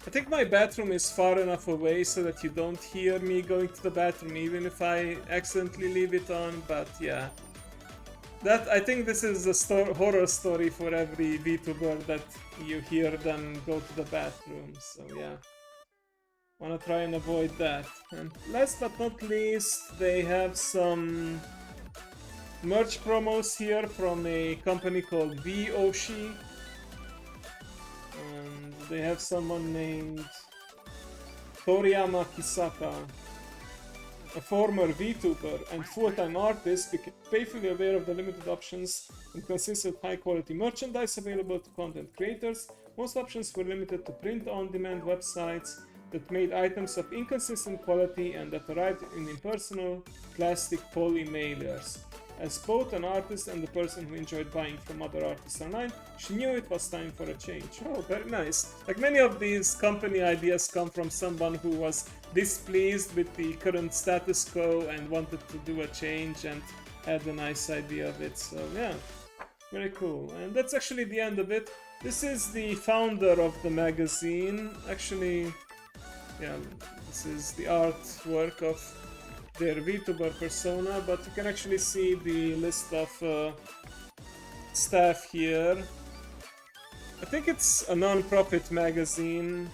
I think my bathroom is far enough away so that you don't hear me going to the bathroom even if I accidentally leave it on, but yeah. That, I think this is a horror story for every VTuber that you hear them go to the bathroom, so yeah. Wanna try and avoid that. And last but not least, they have some merch promos here from a company called VOSHI. And they have someone named Toriyama Kisaka, a former VTuber and full-time artist, painfully aware of the limited options and consistent high-quality merchandise available to content creators. Most options were limited to print-on-demand websites that made items of inconsistent quality and that arrived in impersonal plastic poly mailers. As both an artist and the person who enjoyed buying from other artists online, she knew it was time for a change. Oh, very nice. Like many of these company ideas come from someone who was displeased with the current status quo and wanted to do a change and had a nice idea of it. So yeah, very cool. And that's actually the end of it. This is the founder of the magazine. Actually, yeah, this is the artwork of their VTuber persona, but you can actually see the list of staff here. I think it's a non-profit magazine.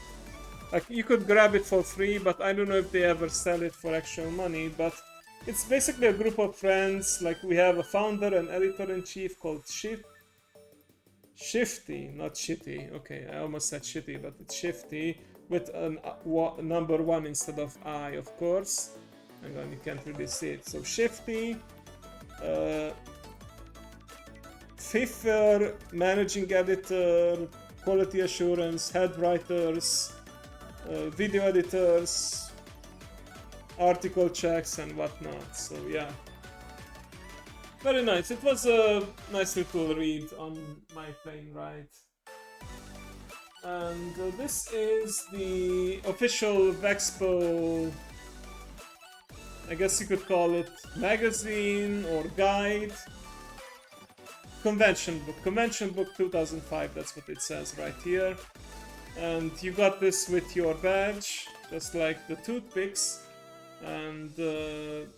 Like, you could grab it for free, but I don't know if they ever sell it for actual money, but it's basically a group of friends. Like, we have a founder and editor-in-chief called Shifty, not Shitty. Okay, I almost said Shitty, but it's Shifty, with a number 1 instead of I, of course. Hang on, you can't really see it. So Shifty, Fiffer, managing editor, quality assurance, head writers, video editors, article checks and whatnot. So yeah, very nice. It was a nice little read on my plane ride. And this is the official VEXPO, I guess you could call it magazine or guide. Convention book 2005, that's what it says right here. And you got this with your badge, just like the toothpicks. And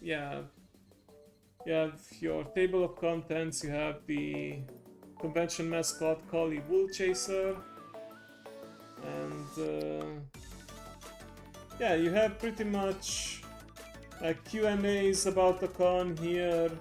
yeah, you have your table of contents, you have the convention mascot Collie Wool Chaser. And yeah, you have pretty much like Q&As about the con here.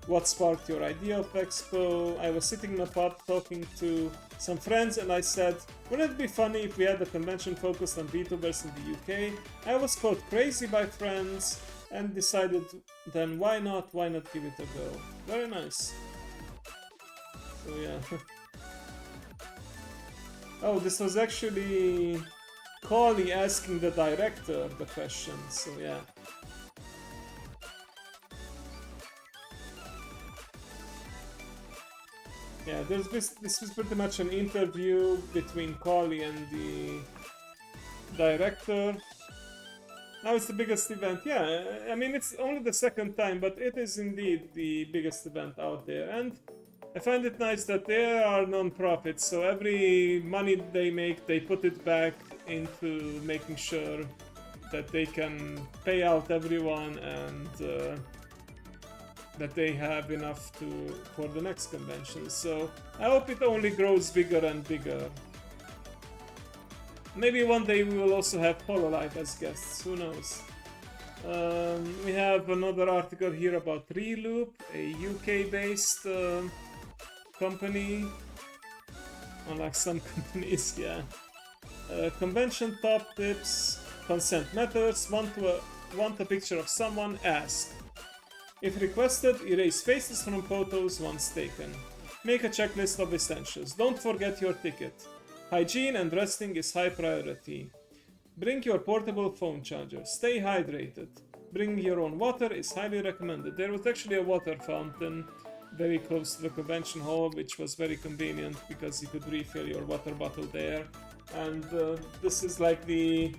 What sparked your idea of VEXPO? I was sitting in a pub talking to some friends and I said, wouldn't it be funny if we had a convention focused on VTubers in the UK? I was called crazy by friends and decided then why not give it a go. Very nice. So yeah. Oh, this was actually Collie asking the director the question, so yeah. Yeah, this was pretty much an interview between Collie and the director. Now it's the biggest event. Yeah, I mean, it's only the second time, but it is indeed the biggest event out there. And I find it nice that they are non-profits, so every money they make, they put it back into making sure that they can pay out everyone and that they have enough for the next convention. So I hope it only grows bigger and bigger. Maybe one day we will also have Hololive as guests, who knows. We have another article here about Reloop, a UK-based company. Unlike some companies, yeah. Convention top tips, consent matters, want a picture of someone, ask. If requested, erase faces from photos once taken. Make a checklist of essentials. Don't forget your ticket. Hygiene and resting is high priority. Bring your portable phone charger. Stay hydrated. Bring your own water is highly recommended. There was actually a water fountain very close to the convention hall, which was very convenient because you could refill your water bottle there. And this is like the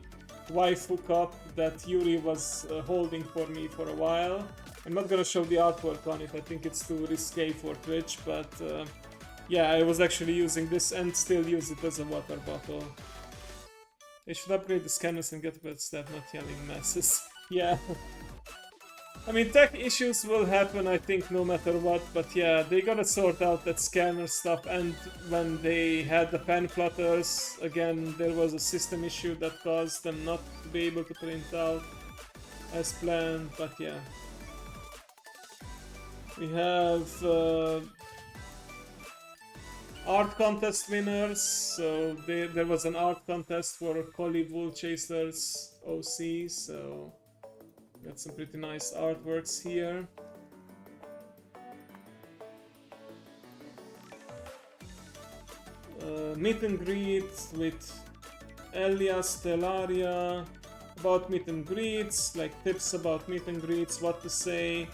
waifu cup that Yuri was holding for me for a while. I'm not gonna show the artwork on it, I think it's too risque for Twitch, but yeah, I was actually using this and still use it as a water bottle. They should upgrade the scanners and get better staff, not yelling masses. Yeah. I mean, tech issues will happen, I think, no matter what, but yeah, they gotta sort out that scanner stuff, and when they had the pen flutters, again, there was a system issue that caused them not to be able to print out as planned, but yeah. We have art contest winners, so there was an art contest for Collie Wool Chasers OC, so got some pretty nice artworks here. Meet and greet with Elia Stellaria, about meet and greets, like tips about meet and greets, what to say.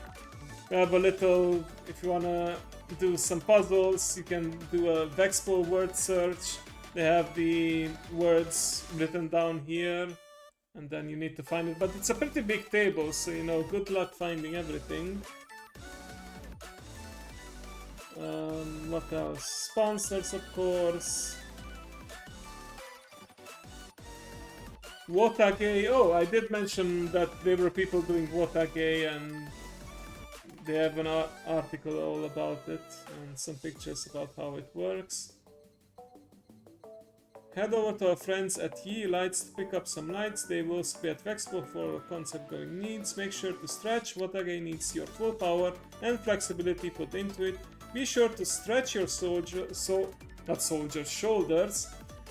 We have a little, if you wanna do some puzzles, you can do a VEXPO word search. They have the words written down here, and then you need to find it. But it's a pretty big table, so you know, good luck finding everything. What else? Sponsors, of course. Wotage. Oh, I did mention that there were people doing Wotage, and they have an article all about it and some pictures about how it works. Head over to our friends at Ye Lights to pick up some lights. They will be at VEXPO for concept going needs. Make sure to stretch. Wotage needs your full power and flexibility put into it. Be sure to stretch your shoulders,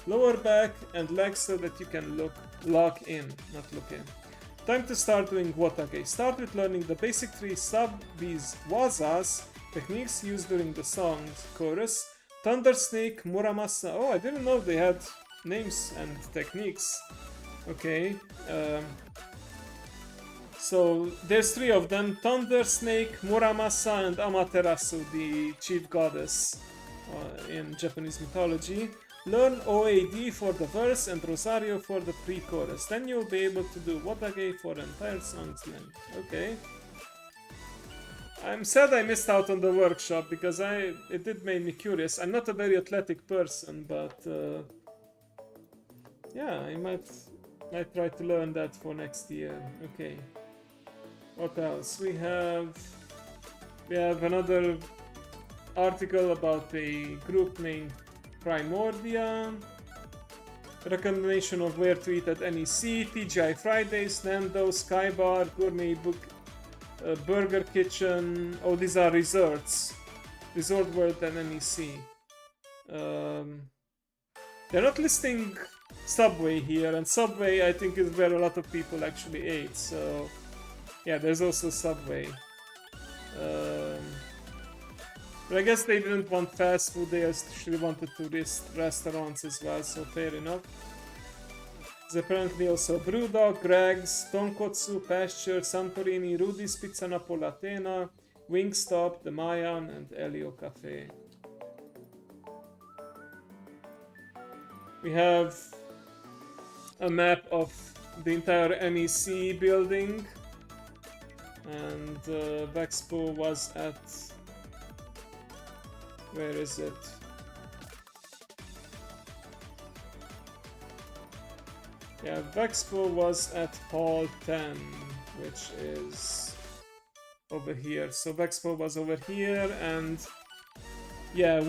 lower back and legs so that you can lock in. Time to start doing Wotage. Start with learning the basic 3 sub-B's wazas, techniques used during the song's chorus. Thunder Snake, Muramasa. Oh, I didn't know they had names and techniques. Okay. So there's 3 of them. Thunder Snake, Muramasa, and Amaterasu, the chief goddess in Japanese mythology. Learn OAD for the verse and Rosario for the pre-chorus. Then you'll be able to do Wotage for entire song's length. Okay. I'm sad I missed out on the workshop because it did make me curious. I'm not a very athletic person, but yeah, I might try to learn that for next year. Okay. What else? We have another article about a group named Primordia. recommendation of where to eat at NEC, TGI Fridays, Nando's, Sky Bar, Gourmet Book, Burger Kitchen. Oh, these are resorts. Resort World and NEC. They're not listing Subway here, and Subway I think is where a lot of people actually ate, so yeah, there's also Subway. But I guess they didn't want fast food, they actually wanted tourist restaurants as well, so fair enough. There's apparently also Brewdog, Greg's, Tonkotsu, Pasture, Santorini, Rudy's Pizza Napoletana, Wingstop, The Mayan, and Elio Cafe. We have a map of the entire NEC building, and VEXPO was at... where is it? Yeah, VEXPO was at Hall 10, which is over here. So VEXPO was over here, and yeah,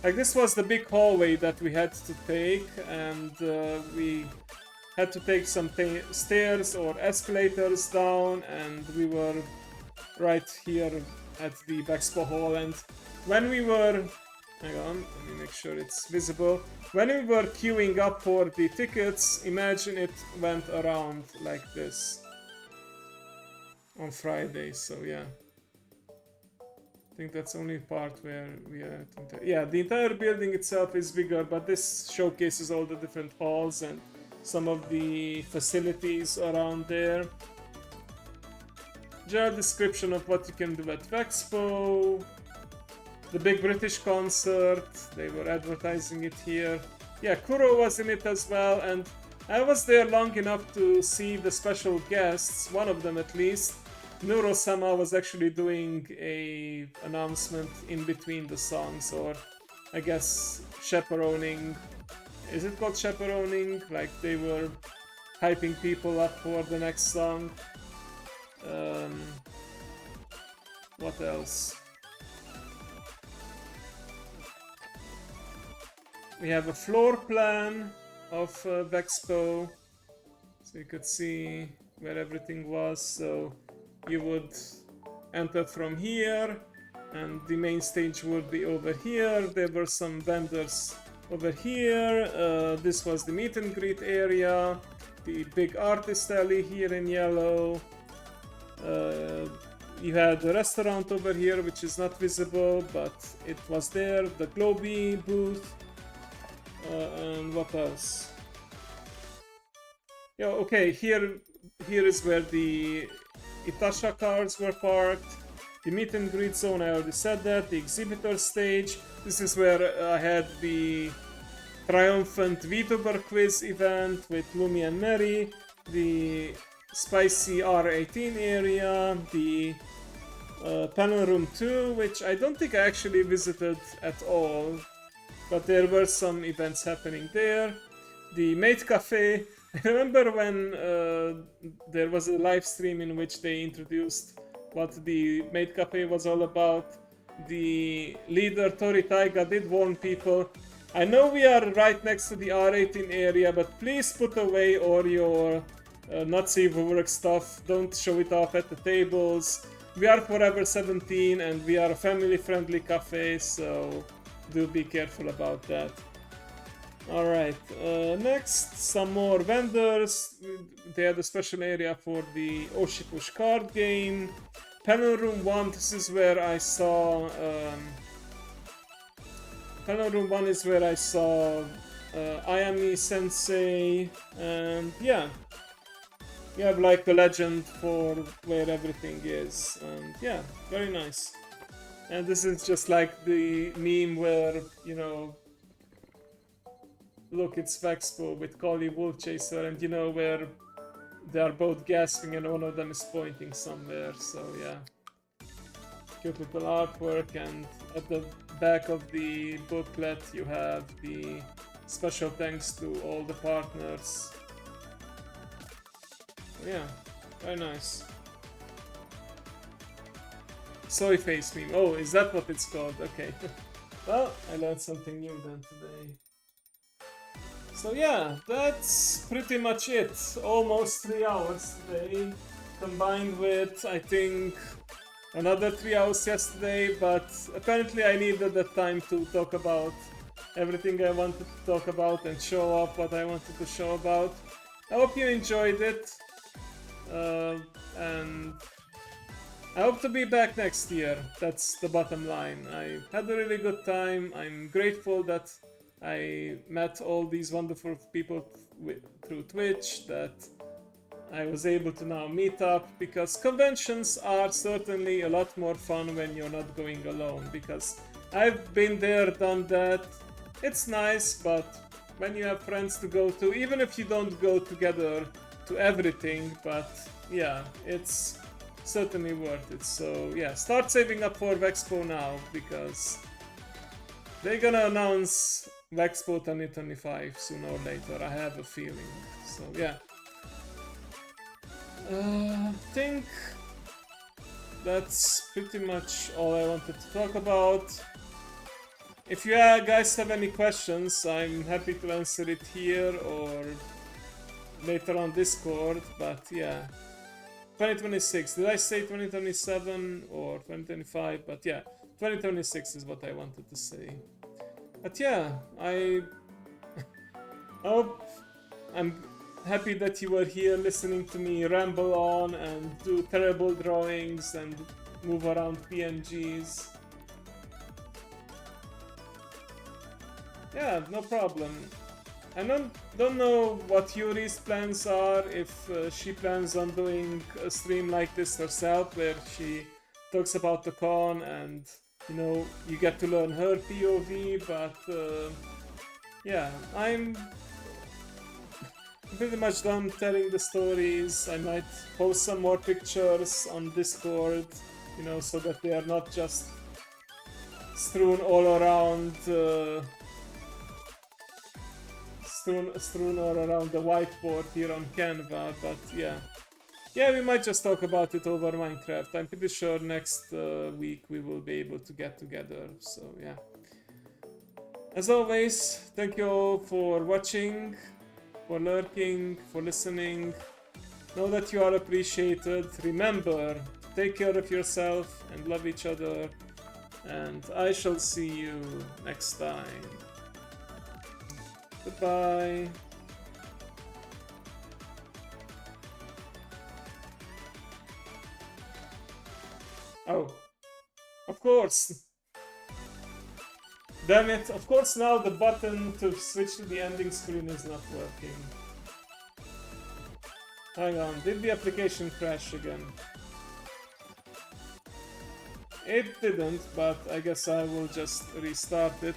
like this was the big hallway that we had to take, and we had to take some stairs or escalators down, and we were right here at the VEXPO hall. And when we were, hang on, let me make sure it's visible. When we were queuing up for the tickets, imagine it went around like this on Friday, so yeah. I think that's only part where we are. Yeah, the entire building itself is bigger, but this showcases all the different halls and some of the facilities around there. General description of what you can do at VEXPO. The big British concert, they were advertising it here. Yeah, Kuro was in it as well, and I was there long enough to see the special guests, one of them at least. Nuro-sama was actually doing a announcement in between the songs, or I guess chaperoning. Is it called chaperoning? Like they were hyping people up for the next song. What else? We have a floor plan of VEXPO, so you could see where everything was. So you would enter from here, and the main stage would be over here. There were some vendors over here. This was the meet and greet area, the big artist alley here in yellow. You had a restaurant over here, which is not visible, but it was there. The Globy booth. And what else? Yeah, okay, here is where the Itasha cars were parked. The meet and greet zone, I already said that. The exhibitor stage. This is where I had the triumphant VTuber quiz event with Lumi and Mary. The spicy R18 area. The panel room 2, which I don't think I actually visited at all, but there were some events happening there. The Mate Cafe. I remember when there was a live stream in which they introduced what the Mate Cafe was all about. The leader Tori Taiga did warn people, I know we are right next to the R18 area, but please put away all your not safe for work stuff. Don't show it off at the tables. We are Forever 17 and we are a family friendly cafe, so do be careful about that. Alright, next, some more vendors. They had a special area for the Oshipush card game. Panel room 1, this is where I saw... Panel room 1 is where I saw Ayami Sensei, and yeah. You have like a legend for where everything is, and yeah, very nice. And this is just like the meme where, you know, look, it's VEXPO with Kali Wolf Chaser, and you know, where they are both gasping and one of them is pointing somewhere, so yeah. Cute little artwork, and at the back of the booklet you have the special thanks to all the partners. Yeah, very nice. Soy face meme. Oh, is that what it's called? Okay. Well, I learned something new then today. So yeah, that's pretty much it. Almost 3 hours today, combined with, I think, another 3 hours yesterday, but apparently I needed the time to talk about everything I wanted to talk about and show off what I wanted to show about. I hope you enjoyed it, and I hope to be back next year. That's the bottom line. I had a really good time. I'm grateful that I met all these wonderful people through Twitch, that I was able to now meet up, because conventions are certainly a lot more fun when you're not going alone, because I've been there, done that. It's nice, but when you have friends to go to, even if you don't go together to everything, but yeah, it's certainly worth it. So yeah, start saving up for VEXPO now, because they're gonna announce VEXPO 2025 sooner or later, I have a feeling. So yeah. I think that's pretty much all I wanted to talk about. If you guys have any questions, I'm happy to answer it here or later on Discord, but yeah. 2026, did I say 2027 or 2025? But yeah, 2026 is what I wanted to say. But yeah, I hope, I'm happy that you were here listening to me ramble on and do terrible drawings and move around PNGs. Yeah, no problem. I don't know what Yuri's plans are, if she plans on doing a stream like this herself, where she talks about the con and, you know, you get to learn her POV, but yeah, I'm pretty much done telling the stories. I might post some more pictures on Discord, you know, so that they are not just strewn all around strewn all around the whiteboard here on Canva, but yeah. Yeah, we might just talk about it over Minecraft. I'm pretty sure next week we will be able to get together, so yeah. As always, thank you all for watching, for lurking, for listening. Know that you are appreciated. Remember, take care of yourself and love each other, and I shall see you next time. Goodbye. Oh, of course. Damn it, of course now the button to switch to the ending screen is not working. Hang on, did the application crash again? It didn't, but I guess I will just restart it.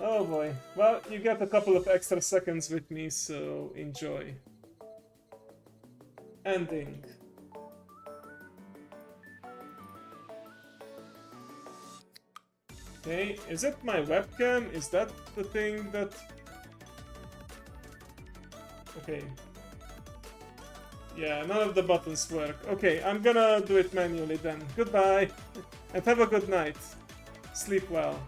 Oh boy. Well, you get a couple of extra seconds with me, so enjoy. Ending. Okay, is it my webcam? Is that the thing that... Okay. Yeah, none of the buttons work. Okay, I'm gonna do it manually then. Goodbye, and have a good night. Sleep well.